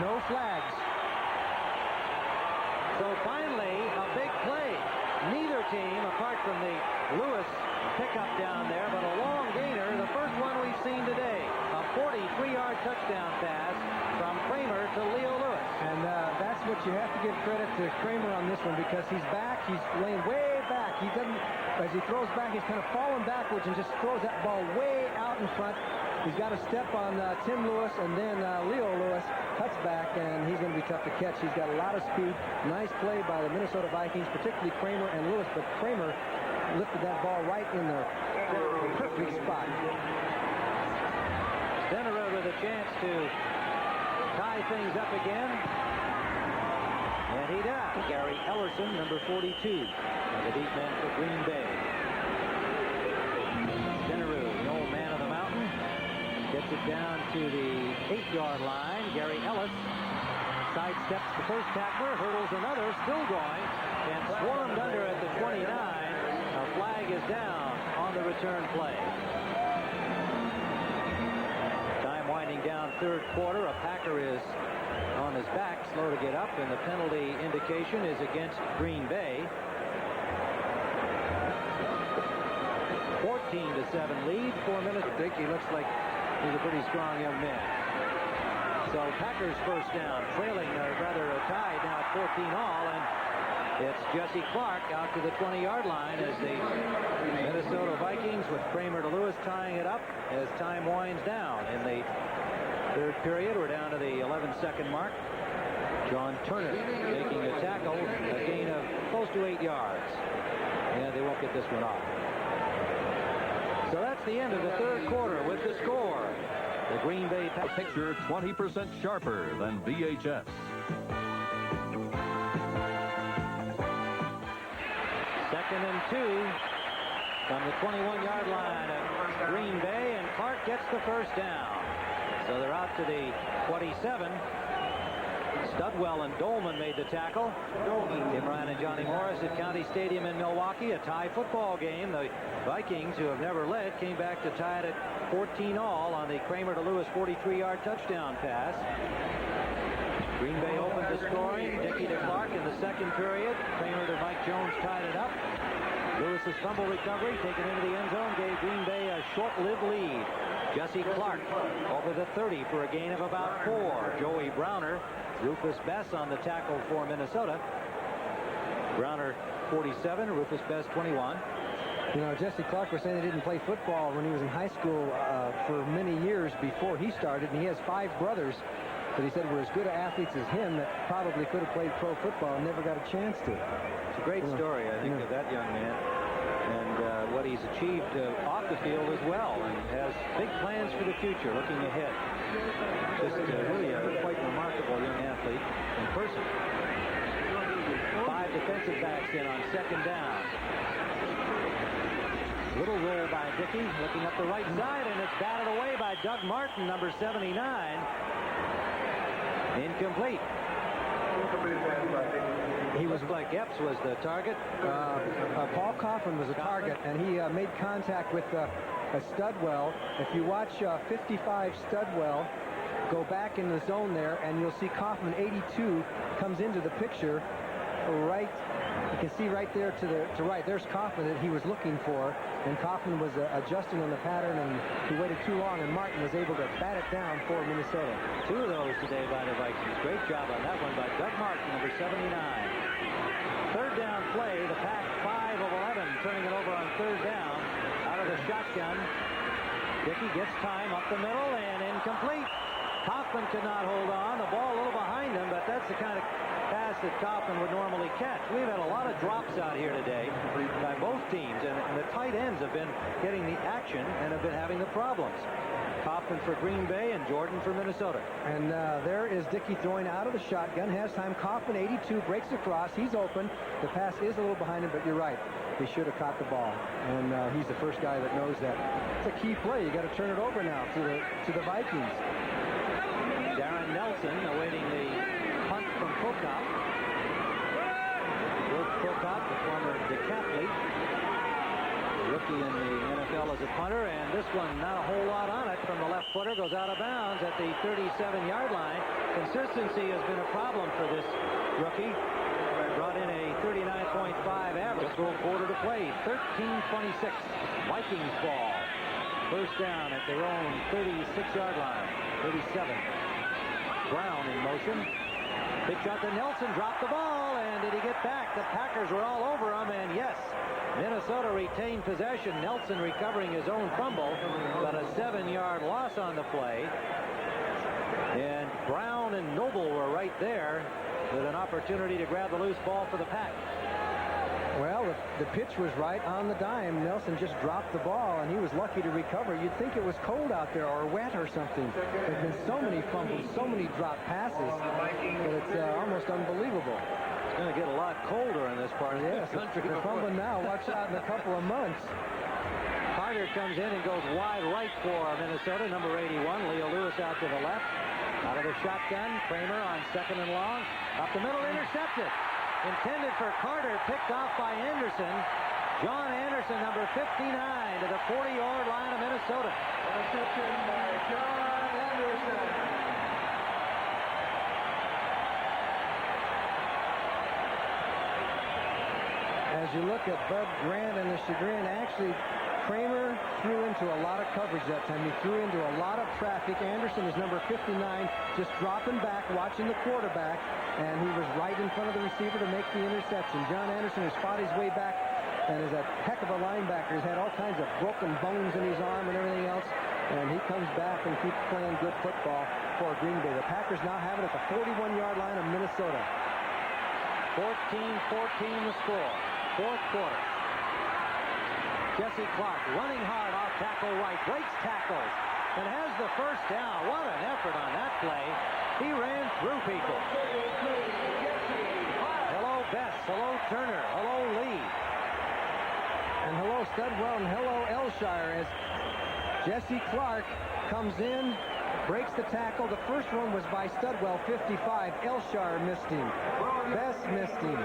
No flags. So finally, a big play. Neither team, apart from the Lewis pickup down there, but a long gainer, the first one we've seen today. A 43-yard touchdown pass from Kramer to Leo Lewis. And that's what you have to give credit to Kramer on this one, because he's back. He's laying way back. He doesn't, as he throws back, he's kind of falling backwards and just throws that ball way out in front. He's got to step on Tim Lewis, and then Leo Lewis cuts back, and he's going to be tough to catch. He's got a lot of speed. Nice play by the Minnesota Vikings, particularly Kramer and Lewis, but Kramer lifted that ball right in the perfect spot. Stenerud with a chance to tie things up again. And he does. Gary Ellerson, number 42, the deep man for Green Bay. Stenerud, the old man of the mountain, gets it down to the 8-yard line. Gary Ellis sidesteps the first tackler, hurdles another, still going, and swarmed under at the 29. A flag is down on the return play. Time winding down, 3rd quarter. A Packer is on his back, slow to get up, and the penalty indication is against Green Bay. 14-7 lead, 4 minutes. I think he looks like he's a pretty strong young man. So Packers first down, trailing, rather tied now at 14 all, and It's Jesse Clark out to the 20-yard line as the Minnesota Vikings, with Kramer to Lewis, tying it up as time winds down. In the third period, we're down to the 11-second mark. John Turner making a tackle, a gain of close to 8 yards. And they won't get this one off. So that's the end of the third quarter with the score. The Green Bay Packers. Picture 20% sharper than VHS. Second and 2 from the 21-yard line of Green Bay, and Clark gets the first down. So they're out to the 27. Studwell and Dolman made the tackle. Tim Ryan and Johnny Morris at County Stadium in Milwaukee. A tie football game. The Vikings, who have never led, came back to tie it at 14-all on the Kramer to Lewis 43-yard touchdown pass. Green Bay opened the scoring. Dickey to Clark in the second period. Kramer to Mike Jones tied it up. Lewis's fumble recovery taken into the end zone gave Green Bay a short-lived lead. Jesse Clark over the 30 for a gain of about 4. Joey Browner, Rufus Bess on the tackle for Minnesota. Browner 47, Rufus Bess 21. You know, Jesse Clark was saying he didn't play football when he was in high school for many years before he started, and he has 5 brothers that he said were as good athletes as him that probably could have played pro football and never got a chance to. It's a great story, I think, of that young man and what he's achieved off the field as well, and has big plans for the future looking ahead. Just really a quite remarkable young athlete in person. 5 defensive backs in on second down. Little roll by Dickey, looking up the right side, and it's batted away by Doug Martin, number 79. Incomplete. He was like Epps was the target. Paul Coffin was a target, and he made contact with a Studwell. If you watch 55 Studwell go back in the zone there, and you'll see Kaufman 82 comes into the picture right. You can see right there to right. There's Kaufman that he was looking for, and Kaufman was adjusting on the pattern, and he waited too long, and Martin was able to bat it down for Minnesota. 2 of those today by the Vikings. Great job on that one by Doug Martin, number 79. Third down play, the Pack 5 of 11, turning it over on third down. Out of the shotgun, Dickey gets time up the middle and incomplete. Kaufman could not hold on. The ball a little behind him, but that's the kind of pass that Kaufman would normally catch. We've had a lot of drops out here today by both teams, and the tight ends have been getting the action and have been having the problems. Kaufman for Green Bay and Jordan for Minnesota. And there is Dickey throwing out of the shotgun. Has time. Kaufman 82 breaks across. He's open. The pass is a little behind him, but you're right. He should have caught the ball, and he's the first guy that knows that. It's a key play. You got to turn it over now to the Vikings. Darren Nelson awaiting the punt from Prokop. George Prokop, the former decathlete, rookie in the NFL as a punter, and this one not a whole lot on it from the left footer, goes out of bounds at the 37-yard line. Consistency has been a problem for this rookie. Brought in a 39.5 average. Full quarter to play. 13:26. Vikings ball. First down at their own 36-yard line. 37. Brown in motion. Big shot to Nelson. Dropped the ball, and did he get back? The Packers were all over him, and yes, Minnesota retained possession. Nelson recovering his own fumble, but a 7-yard loss on the play. And Brown and Noble were right there with an opportunity to grab the loose ball for the Pack. Well, the pitch was right on the dime. Nelson just dropped the ball, and he was lucky to recover. You'd think it was cold out there or wet or something. There's been so many fumbles, so many dropped passes that it's almost unbelievable. It's going to get a lot colder in this part of the country. They're fumbling now. Watch out in a couple of months. Carter comes in and goes wide right for Minnesota. Number 81, Leo Lewis out to the left. Out of the shotgun, Kramer on second and long. Up the middle, intercepted. Intended for Carter, picked off by Anderson. John Anderson, number 59, to the 40-yard line of Minnesota. Interception by John Anderson. As you look at Bud Grant and the chagrin, actually, Kramer threw into a lot of coverage that time. He threw into a lot of traffic. Anderson is number 59, just dropping back, watching the quarterback, and he was right in front of the receiver to make the interception. John Anderson has fought his way back and is a heck of a linebacker. He's had all kinds of broken bones in his arm and everything else. And he comes back and keeps playing good football for Green Bay. The Packers now have it at the 41-yard line of Minnesota. 14-14 the score. Fourth quarter. Jesse Clark running hard off tackle right. Breaks tackles and has the first down. What an effort on that play. He ran through people. Hello, Bess. Hello, Turner. Hello, Lee. And hello, Studwell. And hello, Elshire. As Jesse Clark comes in, breaks the tackle. The first one was by Studwell, 55. Elshire missed him. Bess missed him.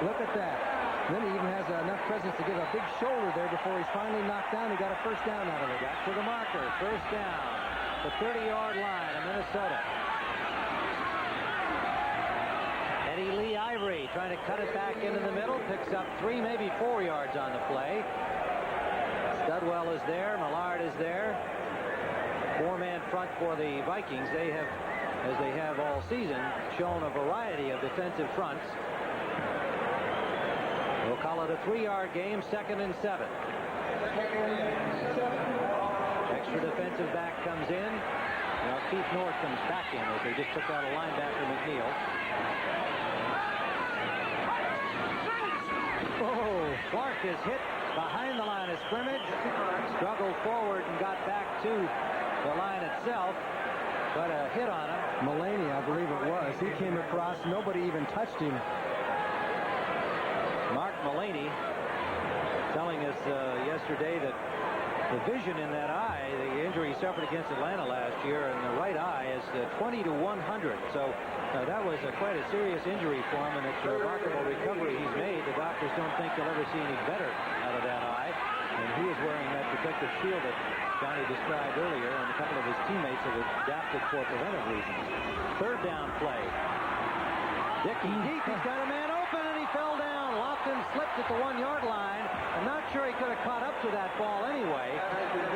Look at that. Then he even has enough presence to give a big shoulder there before he's finally knocked down. He got a first down out of it. Got to the marker. First down. The 30-yard line of Minnesota. Eddie Lee Ivory trying to cut it back into the middle. Picks up 3, maybe 4 yards on the play. Studwell is there. Millard is there. 4-man front for the Vikings. They have, as they have all season, shown a variety of defensive fronts. We'll call it a 3-yard game, 2nd and 7. Extra defensive back comes in. Now Keith North comes back in as they just took out a linebacker, McNeil. Oh, Clark is hit behind the line of scrimmage, struggled forward and got back to the line itself, but a hit on him. Mullaney, I believe it was. He came across. Nobody even touched him. Mark Mullaney telling us yesterday that the vision in that eye, the injury he suffered against Atlanta last year in the right eye, is 20 to 100. So that was quite a serious injury for him, and it's a remarkable recovery he's made. The doctors don't think he'll ever see any better out of that eye. And he is wearing that protective shield that Johnny described earlier, and a couple of his teammates have adapted for preventive reasons. Third down play. Dickey deep, he's got a man open, and he fell down. Lofton slipped at the 1-yard line. I'm not sure he could have caught up to that ball anyway,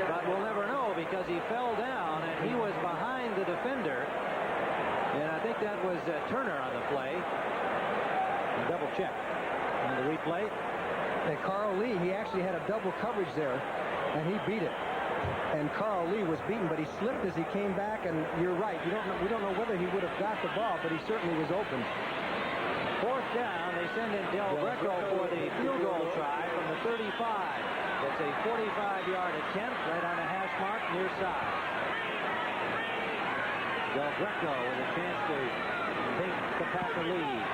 but we'll never know because he fell down, and he was behind the defender. And I think that was Turner on the play. Double check on the replay. And Carl Lee, he actually had a double coverage there, and he beat it. And Carl Lee was beaten, but he slipped as he came back, and you're right. We don't know whether he would have got the ball, but he certainly was open. Fourth down, they send in Del Greco for the field goal try from the 35. It's a 45-yard attempt right on the hash mark near side. Del Greco with a chance to take the Packer lead.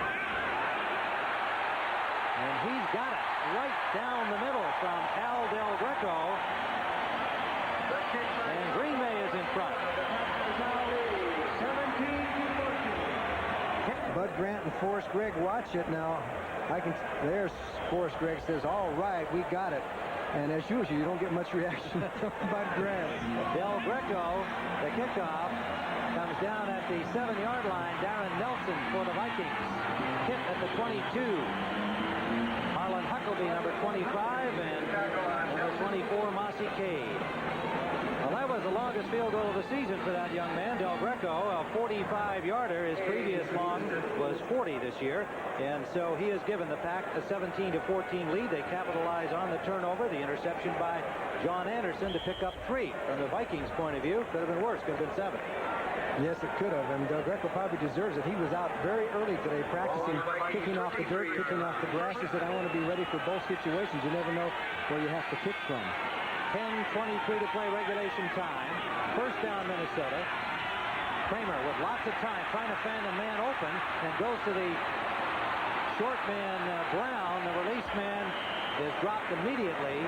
And he's got it right down the middle from Al Del Greco. And Green Bay is in front. Bud Grant and Forrest Gregg watch it now. There's Forrest Gregg says, all right, we got it. And as usual, you don't get much reaction from Bud Grant. Del Greco, the kickoff, comes down at the 7-yard line. Darren Nelson for the Vikings. Hit at the 22. Harlan Huckabee, number 25, and number 24, Mossy Cade. Well, that was the longest field goal of the season for that young man, Del Greco, a 45-yarder. His previous long was 40 this year, and so he has given the Pack a 17-14 lead. They capitalize on the turnover, the interception by John Anderson to pick up 3. From the Vikings' point of view, could have been worse, could have been 7. Yes, it could have, and Del Greco probably deserves it. He was out very early today practicing kicking off the dirt, kicking off the grass. He said, I want to be ready for both situations. You never know where you have to kick from. 10:23 to play regulation time. First down, Minnesota. Kramer with lots of time trying to find a man open and goes to the short man, Brown. The release man is dropped immediately,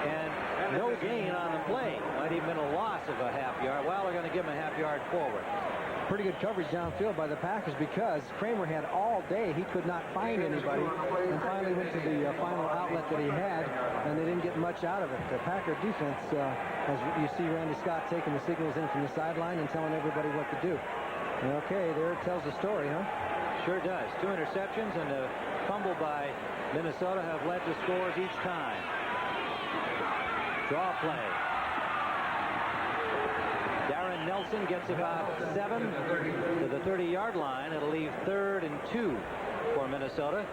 and no gain on the play. Might even been a loss of a half yard. Well, they're going to give him a half yard forward. Pretty good coverage downfield by the Packers because Kramer had all day. He could not find anybody and finally went to the final outlet that he had, and they didn't get much out of it. The Packer defense, as you see Randy Scott taking the signals in from the sideline and telling everybody what to do. Okay, there it tells the story, huh? Sure does. 2 interceptions and a fumble by Minnesota have led to scores each time. Draw play. Darren Nelson gets about 7 to the 30-yard line. It'll leave 3rd and 2 Minnesota.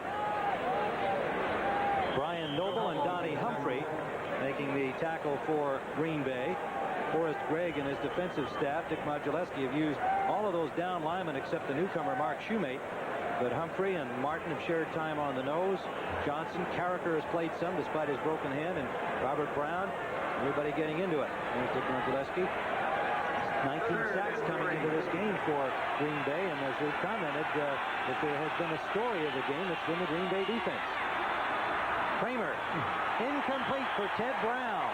Brian Noble and Donnie Humphrey making the tackle for Green Bay. Forrest Gregg and his defensive staff, Dick Modulewski, have used all of those down linemen except the newcomer Mark Shoemate. But Humphrey and Martin have shared time on the nose. Johnson, Carricker has played some despite his broken hand, and Robert Brown, everybody getting into it. There's Dick Modulewski. 19 sacks coming into this game for Green Bay, and as we've commented, if there has been a story of the game, it's been the Green Bay defense. Kramer, incomplete for Ted Brown.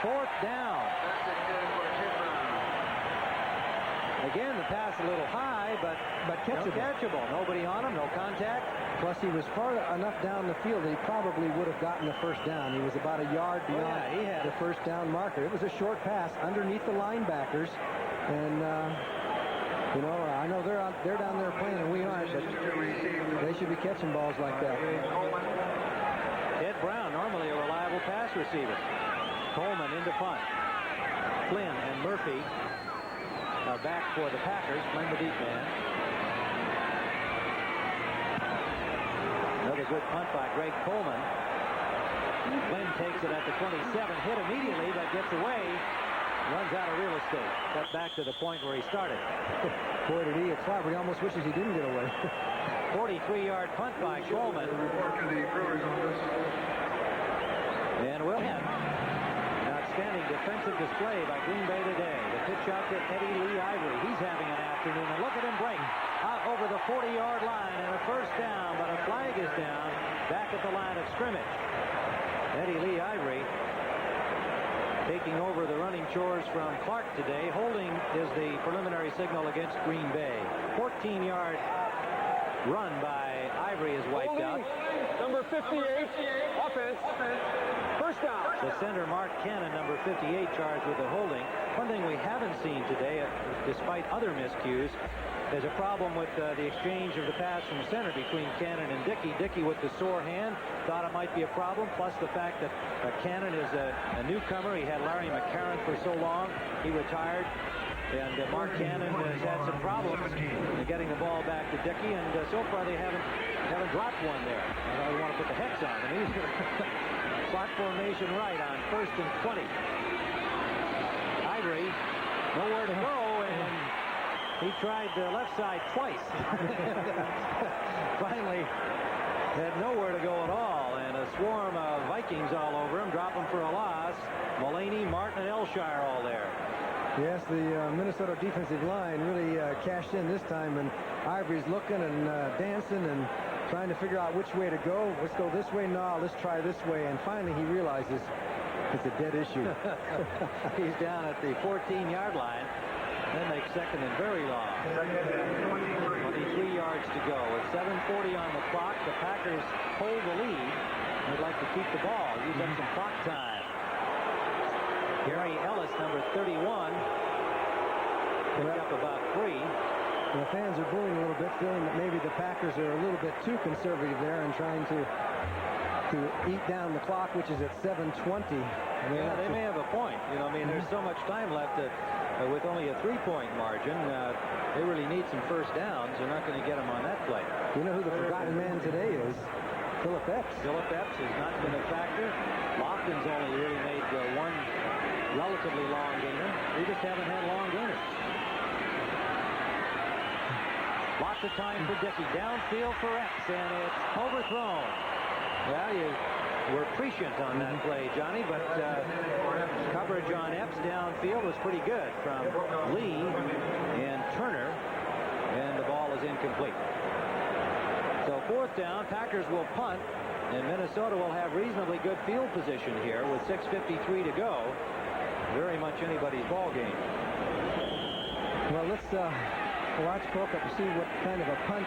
4th down. Again, the pass a little high, but catchable. Nobody on him, no contact. Plus, he was far enough down the field that he probably would have gotten the first down. He was about a yard beyond the first down marker. It was a short pass underneath the linebackers, and you know, I know they're down there playing and we aren't, but they should be catching balls like that. Ed Brown, normally a reliable pass receiver. Coleman into punt. Flynn and Murphy are back for the Packers. Flynn the deep man. Another good punt by Greg Coleman. Flynn takes it at the 27. Hit immediately, but gets away. Runs out of real estate. Cut back to the point where he started. Boy, did he get clever. He almost wishes he didn't get away. 43-yard punt by Coleman. And we'll have an outstanding defensive display by Green Bay today. The pitch out to Eddie Lee Ivory. He's having an afternoon. And look at him break out over the 40-yard line and a first down, but a flag is down back at the line of scrimmage. Eddie Lee Ivory taking over the running chores from Clark today. Holding is the preliminary signal against Green Bay. 14-yard run by Ivory is wiped out. Number 58, offense. First down. The center, Mark Cannon, number 58, charged with the holding. One thing we haven't seen today, despite other miscues, is a problem with the exchange of the pass from center between Cannon and Dickey. Dickey with the sore hand thought it might be a problem, plus the fact that Cannon is a newcomer. He had Larry McCarron for so long. He retired. And Mark Cannon has had some problems in getting the ball back to Dickey, and so far they haven't dropped one there. I know we want to put the hex on him either. Slot formation right on 1st and 20. Ivory, nowhere to go, and he tried the left side twice. Finally, had nowhere to go at all, and a swarm of Vikings all over him, drop him for a loss. Mullaney, Martin, and Elshire all there. Yes, the Minnesota defensive line really cashed in this time, and Ivory's looking and dancing and trying to figure out which way to go. Let's go this way. No, let's try this way. And finally, he realizes it's a dead issue. He's down at the 14-yard line. Then makes second and very long. 23 yards to go. With 7:40 on the clock, the Packers hold the lead. They'd like to keep the ball. Use up some clock time. Gary Ellis, number 31, picked up about 3. The fans are booing a little bit, feeling that maybe the Packers are a little bit too conservative there and trying to eat down the clock, which is at 7:20. Yeah, they may have a point. You know, I mean, there's so much time left with only a 3-point margin. They really need some first downs. They're not going to get them on that play. You know who the forgotten man today is? Philip Epps. Philip Epps has not been a factor. Lofton's only really made one relatively long gainer. We just haven't had long gainers. Lots of time for Dickey. Downfield for Epps, and it's overthrown. Well, you were prescient on that play, Johnny, but coverage on Epps downfield was pretty good from Lee and Turner, and the ball is incomplete. So 4th down, Packers will punt, and Minnesota will have reasonably good field position here with 6:53 to go. Very much anybody's ball game. Well, let's watch Prokop and see what kind of a punt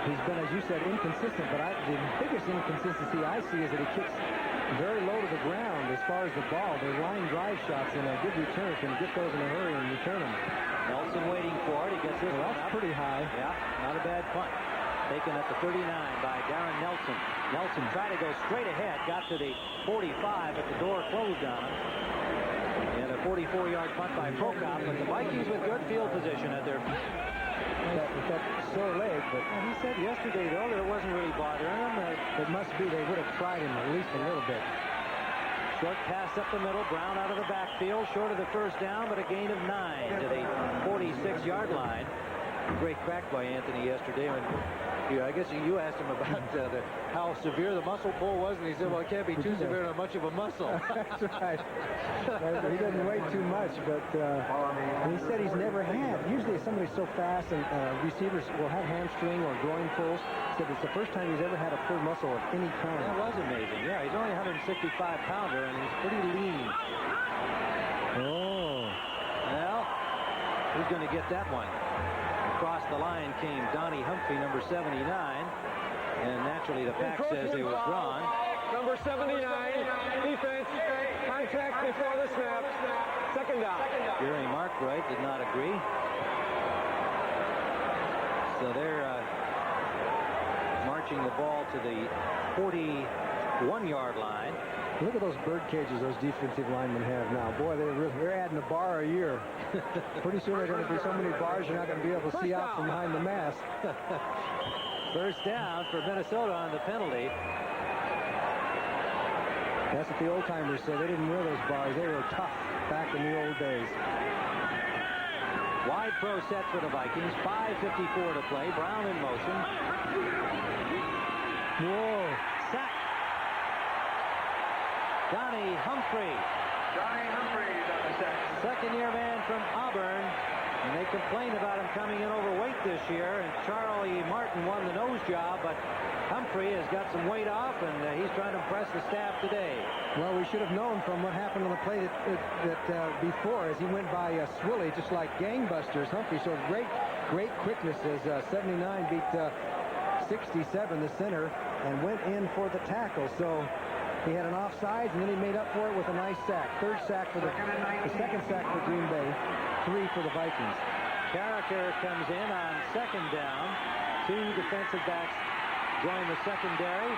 he's been, as you said, inconsistent. But the biggest inconsistency I see is that he kicks very low to the ground as far as the ball. They're line drive shots, and a good returner can get those in a hurry and return them. Nelson waiting for it. He gets this one That's up. pretty high. Yeah, not a bad punt. Taken at the 39 by Darren Nelson. Nelson tried to go straight ahead, got to the 45, but the door closed on him. And a 44-yard punt by Prokop, but the Vikings with good field position at their... That sore leg, but And he said yesterday, though, that it wasn't really bothering him. it must be they would have tried him at least a little bit. Short pass up the middle. Brown out of the backfield, short of the first down, but a gain of 9 to the 46-yard line. Great crack by Anthony yesterday. I guess you asked him about how severe the muscle pull was, and he said, well, it can't be too severe, not much of a muscle. That's right. He doesn't weigh too much, but he said he's never had. Usually if somebody's so fast, and receivers will have hamstring or groin pulls. He said it's the first time he's ever had a pulled muscle of any kind. That was amazing. Yeah, he's only a 165-pounder, and he's pretty lean. Oh. Well, who's going to get that one? Across the line came Donnie Humphrey, number 79. And naturally, the pack says they was drawn. Number 79, defense, contact before the snap, second down. Gary Markwright did not agree. So they're marching the ball to the 41-yard line. Look at those bird cages those defensive linemen have now. Boy, they're adding a bar a year. Pretty soon they're going to be so many bars you're not going to be able to see out from behind the mask. First down for Minnesota on the penalty. That's what the old-timers said. They didn't wear those bars. They were tough back in the old days. Wide pro set for the Vikings. 5:54 to play. Brown in motion. Whoa. Sack. Donnie Humphrey. Johnny Humphreys on the sack. Second-year man from Auburn. And they complained about him coming in overweight this year. And Charlie Martin won the nose job. But Humphrey has got some weight off, and he's trying to impress the staff today. Well, we should have known from what happened on the play that before, as he went by Swilly just like gangbusters. Humphrey showed great quickness as 79 beat 67, the center, and went in for the tackle. So he had an offsides, and then he made up for it with a nice sack. Third sack for the second sack for Green Bay. 3 for the Vikings. Carricker comes in on second down. 2 defensive backs join the secondary.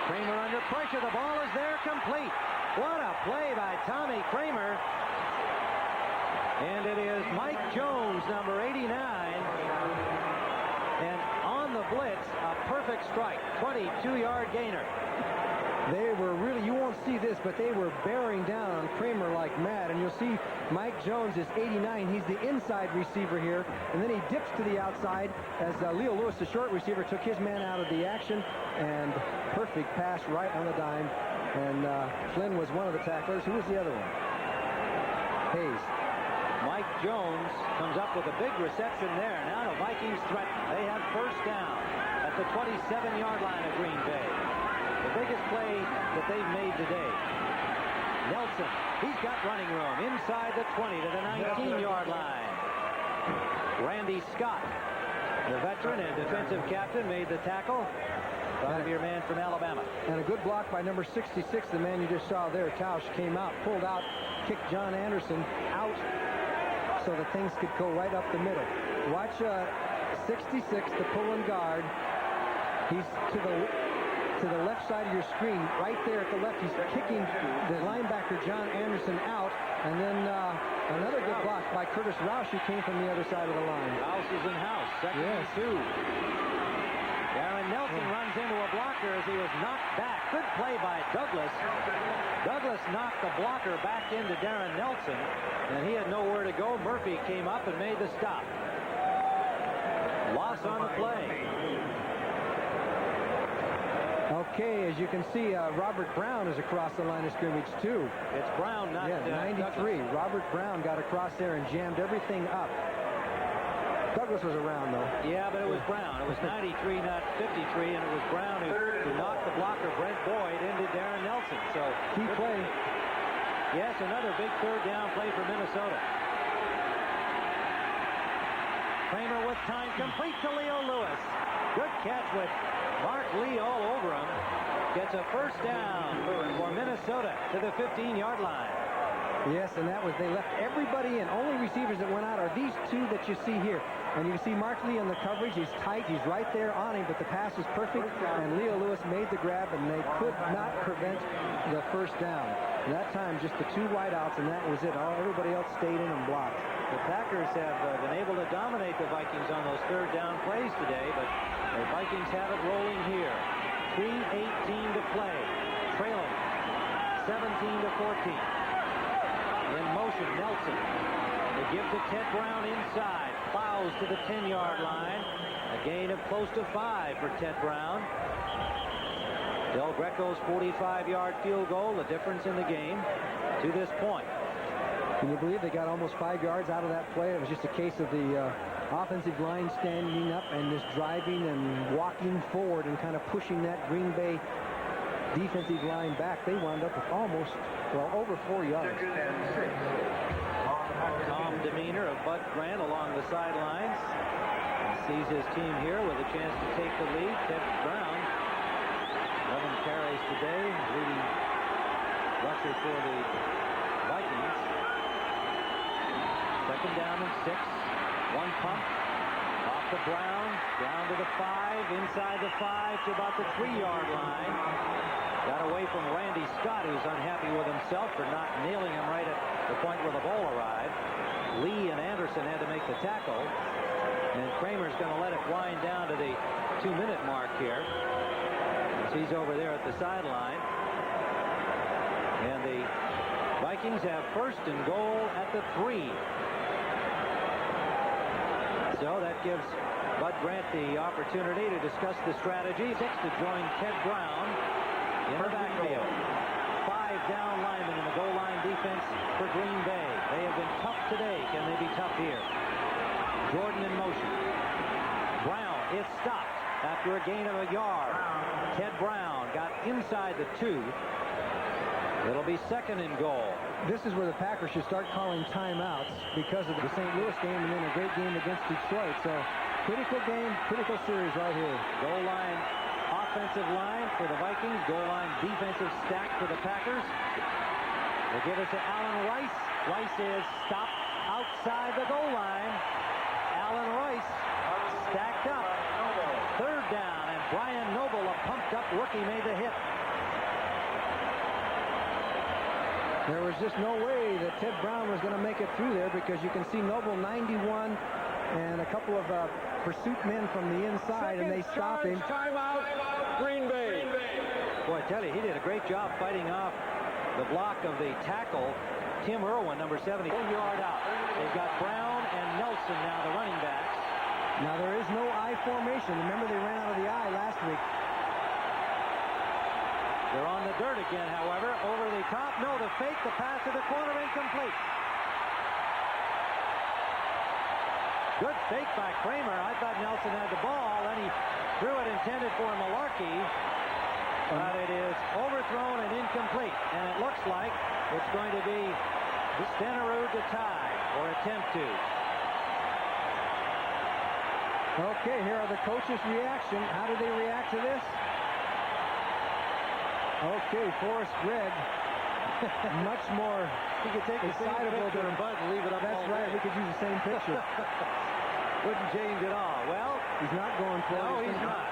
Kramer under pressure. The ball is there, complete. What a play by Tommy Kramer. And it is Mike Jones, number 89. And on the blitz, a perfect strike. 22-yard gainer. They were really, you won't see this, but they were bearing down on Kramer like mad. And you'll see Mike Jones is 89. He's the inside receiver here. And then he dips to the outside as Leo Lewis, the short receiver, took his man out of the action. And perfect pass right on the dime. And Flynn was one of the tacklers. Who was the other one? Hayes. Mike Jones comes up with a big reception there. Now the Vikings threaten. They have first down at the 27-yard line of Green Bay. The biggest play that they've made today. Nelson, he's got running room inside the 20 to the 19-yard line. Randy Scott, the veteran and defensive captain, made the tackle. 5-year man from Alabama. And a good block by number 66, the man you just saw there. Tausch came out, pulled out, kicked John Anderson out so that things could go right up the middle. Watch 66, the pulling guard. He's to the left side of your screen, right there at the left. He's kicking the linebacker John Anderson out, and then another good block by Curtis Roush, who came from the other side of the line. Rouse is in house. Second and 2. Darren Nelson runs into a blocker as he was knocked back. Good play by Douglas. Douglas knocked the blocker back into Darren Nelson, and he had nowhere to go. Murphy came up and made the stop. Loss on the play. Okay, as you can see, Robert Brown is across the line of scrimmage, too. It's Brown, not 93. Douglas. Robert Brown got across there and jammed everything up. Douglas was around, though. Yeah, but it was Brown. It was 93, not 53, and it was Brown who knocked the blocker, Brent Boyd, into Darren Nelson. So Key play. Yes, another big third down play for Minnesota. Kramer with time, complete to Leo Lewis. Good catch with Mark Lee all over him. Gets a first down for Minnesota to the 15-yard line. Yes, and that was, they left everybody in. Only receivers that went out are these two that you see here. And you see Mark Lee on the coverage. He's tight. He's right there on him, but the pass is perfect. And Leo Lewis made the grab, and they could not prevent the first down. And that time, just the two wideouts, and that was it. Everybody else stayed in and blocked. The Packers have been able to dominate the Vikings on those third down plays today, but the Vikings have it rolling here. 3:18 to play. Trailing 17-14. In motion, Nelson. They give to Ted Brown inside. Plows to the 10-yard line. A gain of close to 5 for Ted Brown. Del Greco's 45-yard field goal, the difference in the game to this point. Can you believe they got almost 5 yards out of that play? It was just a case of the offensive line standing up and just driving and walking forward and kind of pushing that Green Bay defensive line back. They wound up with almost, well, over 4 yards. Calm demeanor of Bud Grant along the sidelines. He sees his team here with a chance to take the lead. Ted Brown, 11 carries today, leading rusher for the Vikings. Second down and 6. One pump. Off the Brown. Down to the 5. Inside the 5 to about the 3-yard line. Got away from Randy Scott, who's unhappy with himself for not nailing him right at the point where the ball arrived. Lee and Anderson had to make the tackle. And Kramer's going to let it wind down to the 2-minute mark here. As he's over there at the sideline. And the Vikings have first and goal at the 3. So that gives Bud Grant the opportunity to discuss the strategy. 6 to join Ted Brown in the backfield. 5 down linemen in the goal line defense for Green Bay. They have been tough today. Can they be tough here? Jordan in motion. Brown is stopped after a gain of a yard. Ted Brown got inside the 2. It'll be second and goal. This is where the Packers should start calling timeouts because of the St. Louis game and then a great game against Detroit. So critical game, critical series right here. Goal line offensive line for the Vikings. Goal line defensive stack for the Packers. They give it to Allen Rice. Rice is stopped outside the goal line. Allen Rice stacked up. Third down, and Brian Noble, a pumped-up rookie, made the hit. There was just no way that Ted Brown was going to make it through there because you can see Noble 91 and a couple of pursuit men from the inside, and they stop him. Timeout, Green Bay. Boy, I tell you, he did a great job fighting off the block of the tackle. Tim Irwin, number 70, 1 yard out. They've got Brown and Nelson now, the running backs. Now there is no I formation. Remember, they ran out of the I last week. They're on the dirt again, however. Over the top. No, the fake. The pass to the corner, incomplete. Good fake by Kramer. I thought Nelson had the ball. Then he threw it intended for Malarkey. But it is overthrown and incomplete. And it looks like it's going to be Stenerud to tie or attempt to. Okay, here are the coaches' reaction. How do they react to this? Okay, Forrest Gregg, much more He could take the same picture and Bud and leave it up. That's right, we could use the same picture. Wouldn't change at all. Well, he's not going for it. No, he's not.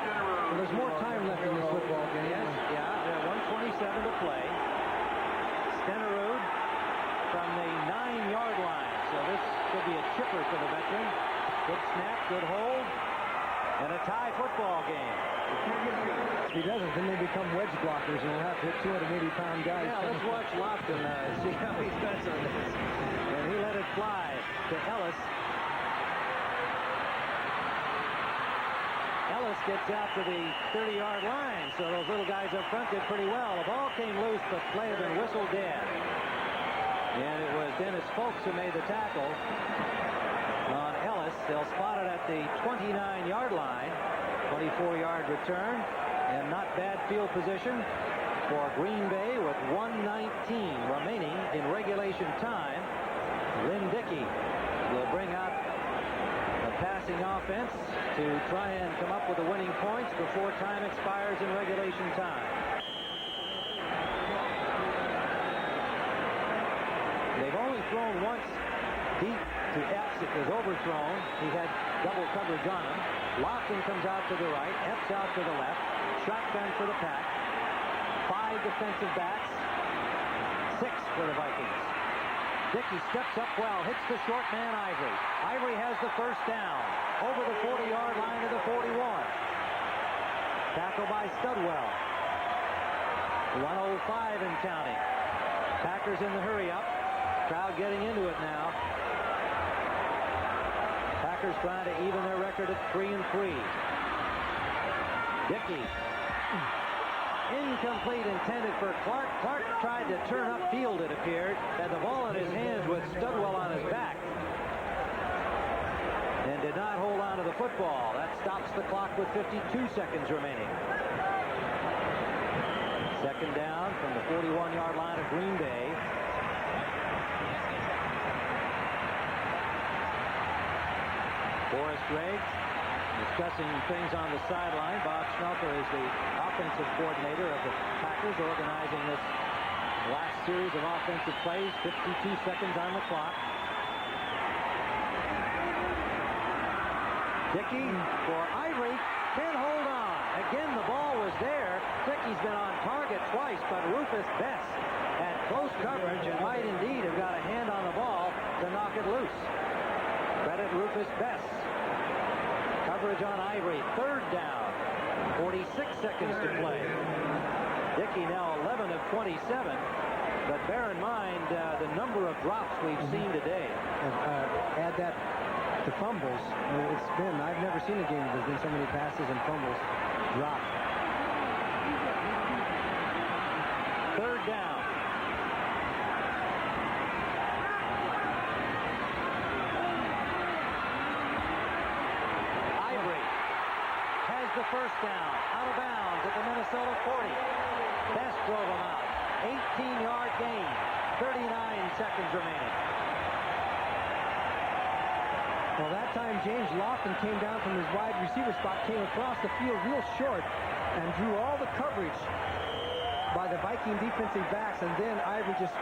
Well, there's more time left in this football game. Yes, yeah, 1:27 to play. Stenerud from the 9-yard line. So this could be a chipper for the veteran. Good snap, good hold, and a tie football game. If he doesn't, then they become wedge blockers, and we'll have to hit 280-pound guys. Yeah, let's watch Lofton see how he does on this. And he let it fly to Ellis. Ellis gets out to the 30-yard line, so those little guys up front did pretty well. The ball came loose, but play had been whistled dead. And it was Dennis Folks who made the tackle on Ellis. They'll spot it at the 29-yard line. 24-yard return, and not bad field position for Green Bay with 1:19 remaining in regulation time. Lynn Dickey will bring out a passing offense to try and come up with the winning points before time expires in regulation time. They've only thrown once deep to Epps. It was overthrown. He had double coverage on him. Lofton comes out to the right. Epps out to the left. Shotgun for the Pack. 5 defensive backs. 6 for the Vikings. Dickey steps up well, hits the short man Ivory. Ivory has the first down over the 40-yard line to the 41. Tackle by Studwell. 1:05 and counting. Packers in the hurry up. Crowd getting into it now. Packers trying to even their record at 3-3. Dickey. Incomplete, intended for Clark. Clark tried to turn upfield, it appeared. Had the ball in his hands with Studwell on his back. And did not hold on to the football. That stops the clock with 52 seconds remaining. Second down from the 41-yard line of Green Bay. Forrest Gregg discussing things on the sideline. Bob Schmelker is the offensive coordinator of the Packers, organizing this last series of offensive plays. 52 seconds on the clock. Dickey for Ivory. Can't hold on. Again, the ball was there. Dickey's been on target twice, but Rufus Bess had close coverage and might indeed have got a hand on the ball to knock it loose. Credit Rufus Bess. Coverage on Ivory. Third down. 46 seconds to play. Dickey now 11 of 27. But bear in mind the number of drops we've seen today. Add that to fumbles. I've never seen a game where there's been so many passes and fumbles dropped. Third down. Ivory has the first down. Out of bounds at the Minnesota 40. Best drove him out. 18-yard gain. 39 seconds remaining. Well, that time James Lofton came down from his wide receiver spot, came across the field real short, and drew all the coverage by the Viking defensive backs, and then Ivory just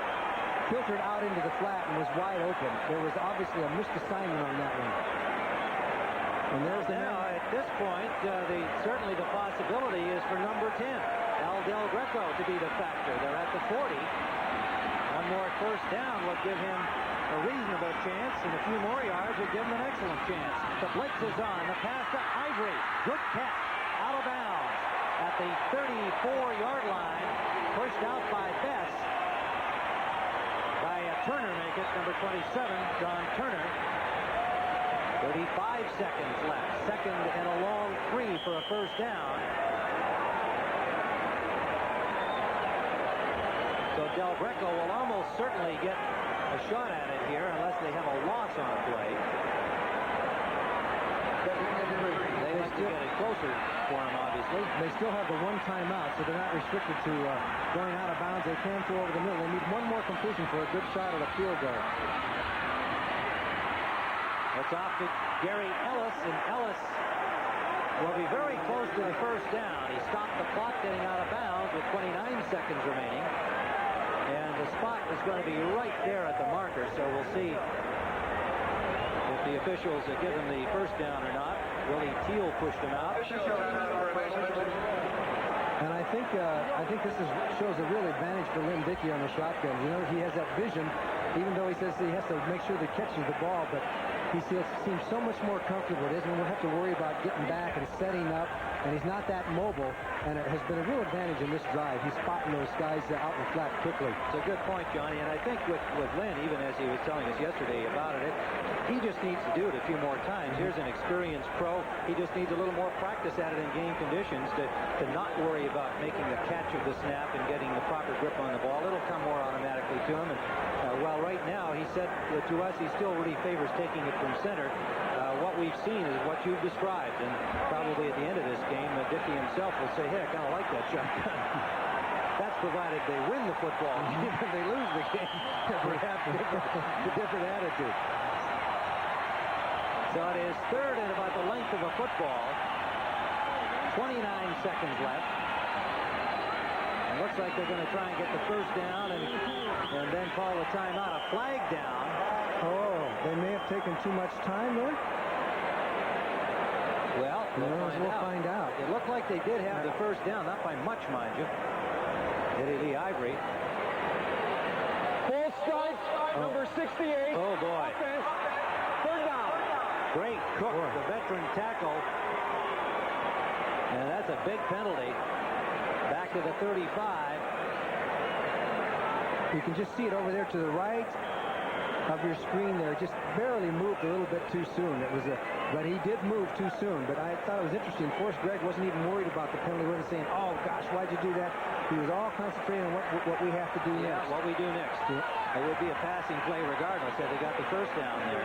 filtered out into the flat and was wide open. There was obviously a missed assignment on that one. And there's the now, man. at this point, certainly the possibility is for number 10, Al Del Greco, to be the factor. They're at the 40. One more first down would give him a reasonable chance, and a few more yards would give him an excellent chance. The blitz is on. The pass to Ivory. Good catch. Out of bounds at the 34-yard line. Pushed out by Bess. By Turner, make it, number 27, John Turner. 35 seconds left. Second and a long 3 for a first down. So Del Greco will almost certainly get a shot at it here unless they have a loss on the play. They like to get it closer for him, obviously. They still have the one timeout, so they're not restricted to going out of bounds. They can throw over the middle. They need one more completion for a good shot at a field goal. It's off to Gary Ellis, and Ellis will be very close to the first down. He stopped the clock getting out of bounds with 29 seconds remaining. And the spot is going to be right there at the marker, so we'll see if the officials have given the first down or not. Willie Teal pushed him out. And I think this shows a real advantage for Lynn Dickey on the shotgun. You know, he has that vision, even though he says he has to make sure that he catches the ball, but he seems so much more comfortable. He doesn't have to worry about getting back and setting up, and he's not that mobile, and it has been a real advantage in this drive. He's spotting those guys out in the flat quickly. It's a good point, Johnny, and I think with Lynn, even as he was telling us yesterday about it, he just needs to do it a few more times. Here's an experienced pro. He just needs a little more practice at it in game conditions to not worry about making the catch of the snap and getting the proper grip on the ball. It'll come more automatically to him. And while right now he said to us he still really favors taking it from center, what we've seen is what you've described. And probably at the end of this game, Dickey himself will say, hey, I kind of like that shotgun. That's provided they win the football. If they lose the game, perhaps a different attitude. So it is third and about the length of a football. 29 seconds left. It looks like they're going to try and get the first down and then call the timeout. A flag down. Oh, they may have taken too much time there. Well, we'll find out. It looked like they did have the first down, not by much, mind you. Eddie Lee Ivory. Full strike. number 68. Oh, boy. Offense. Third down. Great Cook, the veteran tackle. And that's a big penalty. Back to the 35. You can just see it over there to the right of your screen there. Just barely moved a little bit too soon. But he did move too soon. But I thought it was interesting. Forrest Gregg wasn't even worried about the penalty. He wasn't saying, "Oh gosh, why'd you do that?" He was all concentrating on what we have to do Yeah, next. what we do next. Yeah. It would be a passing play regardless if they got the first down there.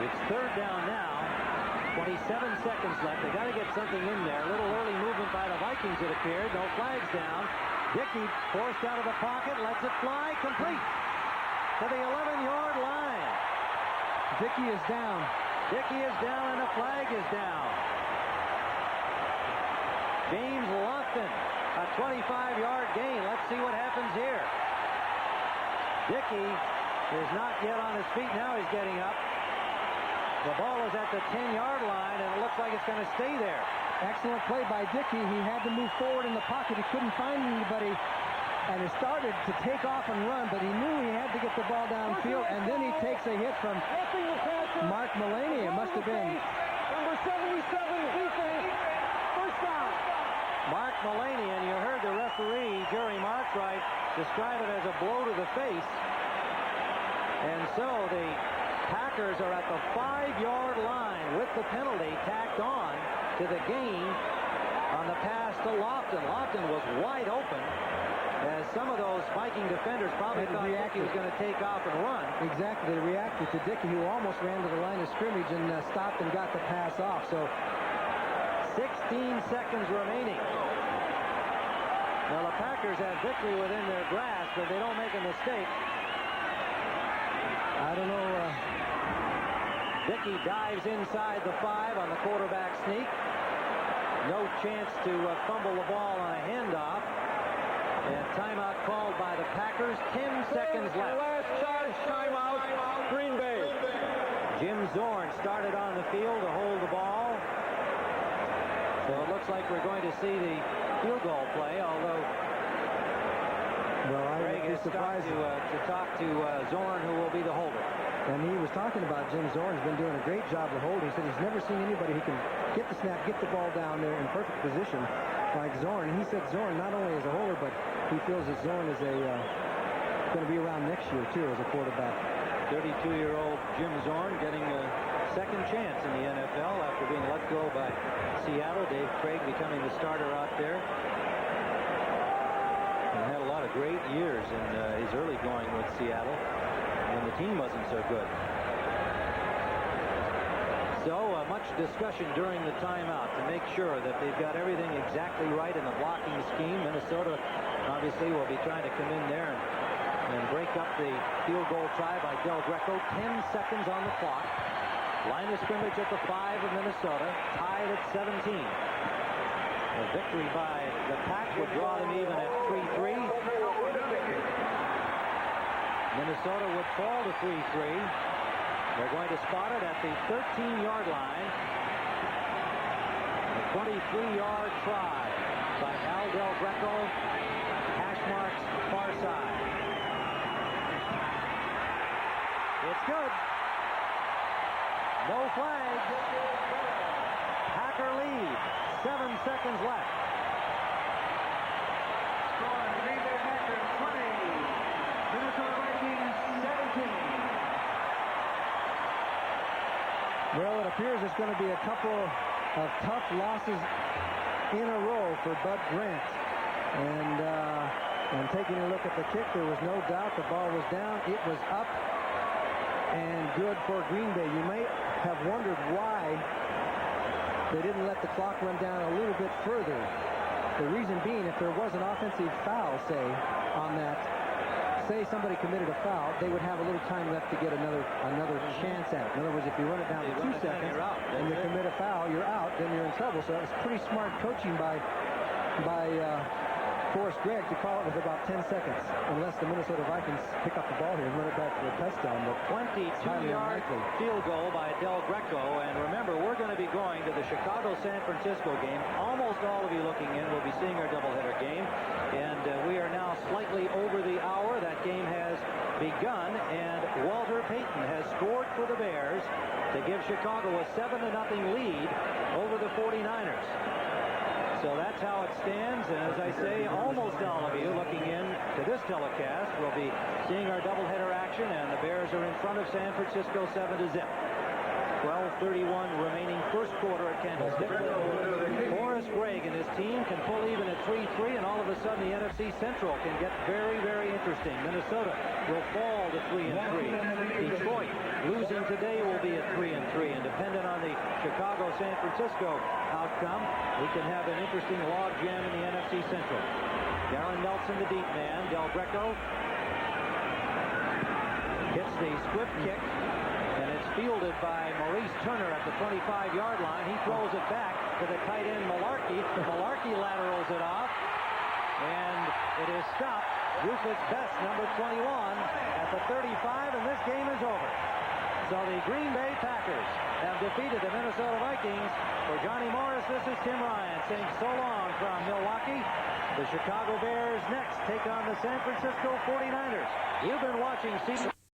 It's third down now. 27 seconds left. They got to get something in there. A little early movement by the Vikings, it appeared. No flags down. Dickey forced out of the pocket, lets it fly, complete to the 11-yard line. Dickey is down. Dickey is down and the flag is down. James Lofton, a 25-yard gain. Let's see what happens here. Dickey is not yet on his feet. Now he's getting up. The ball is at the 10-yard line, and it looks like it's going to stay there. Excellent play by Dickey. He had to move forward in the pocket. He couldn't find anybody. And he started to take off and run, but he knew he had to get the ball downfield. And then he takes a hit from Mark Mullaney. It must have been. Number 77, defense. First down. Mark Mullaney, and you heard the referee, Jerry Markwright, describe it as a blow to the face. And so the Packers are at the 5-yard line with the penalty tacked on to the gain on the pass to Lofton. Lofton was wide open, as some of those Viking defenders probably thought Dickey was going to take off and run. Exactly. They reacted to Dickey, who almost ran to the line of scrimmage and stopped and got the pass off. So 16 seconds remaining. Now the Packers have victory within their grasp if they don't make a mistake. I don't know. Dickey dives inside the 5 on the quarterback sneak. No chance to fumble the ball on a handoff. And timeout called by the Packers. 10 seconds left. Last charge timeout, Green Bay. Jim Zorn started on the field to hold the ball. So it looks like we're going to see the field goal play, although Greg I'd be is surprised. to talk to Zorn, who will be the holder. And he was talking about Jim Zorn's been doing a great job of holding. He said he's never seen anybody who can get the snap, get the ball down there in perfect position like Zorn. And he said Zorn not only is a holder, but he feels that Zorn is going to be around next year, too, as a quarterback. 32-year-old Jim Zorn getting a second chance in the NFL after being let go by Seattle. Dave Craig becoming the starter out there. And had a lot of great years in his early going with Seattle when the team wasn't so good. So much discussion during the timeout to make sure that they've got everything exactly right in the blocking scheme. Minnesota obviously will be trying to come in there and break up the field goal try by Del Greco. 10 seconds on the clock. Line of scrimmage at the 5 of Minnesota, tied at 17. A victory by the Pack would draw them even at 3-3. Minnesota would fall to 3-3. They're going to spot it at the 13-yard line. A 23-yard try by Al Del Greco. Hash marks far side. It's good. No flags. Packer lead. 7 seconds left. Score Green Bay Packers 20. Minnesota Vikings 17. Well, it appears it's going to be a couple of tough losses in a row for Bud Grant. And taking a look at the kick, there was no doubt the ball was down. It was up and good for Green Bay. You may have wondered why they didn't let the clock run down a little bit further. The reason being, if there was an offensive foul, say, on that, say somebody committed a foul, they would have a little time left to get another chance at it. In other words, if you run it down to 2 seconds and you commit a foul, you're out, then you're in trouble. So that was pretty smart coaching by Forrest Gregg to call it with about 10 seconds, unless the Minnesota Vikings pick up the ball here and run it back for a touchdown. But 22-yard field goal by Del Greco. And remember, we're going to be going to the Chicago-San Francisco game. Almost all of you looking in will be seeing our doubleheader game. And we are now slightly over the hour. That game has begun. And Payton has scored for the Bears to give Chicago a 7-0 lead over the 49ers. So that's how it stands, and as I say, almost all of you looking in to this telecast will be seeing our doubleheader action, and the Bears are in front of San Francisco 7-0. 12:31 remaining first quarter at Candlestick. Forrest Gregg and his team can pull even at 3-3, and all of a sudden the NFC Central can get very, very interesting. Minnesota will fall to 3-3. Detroit losing today will be at 3-3, and dependent on the Chicago-San Francisco outcome, we can have an interesting log jam in the NFC Central. Darren Nelson, the deep man. Del Greco hits the swift kick, and it's fielded by Maurice Turner at the 25-yard line. He throws it back to the tight end Malarkey. Malarkey laterals it off, and it is stopped. Rufus Best, number 21, at the 35, and this game is over. So the Green Bay Packers have defeated the Minnesota Vikings. For Johnny Morris, this is Tim Ryan saying so long from Milwaukee. The Chicago Bears next take on the San Francisco 49ers. You've been watching CBS.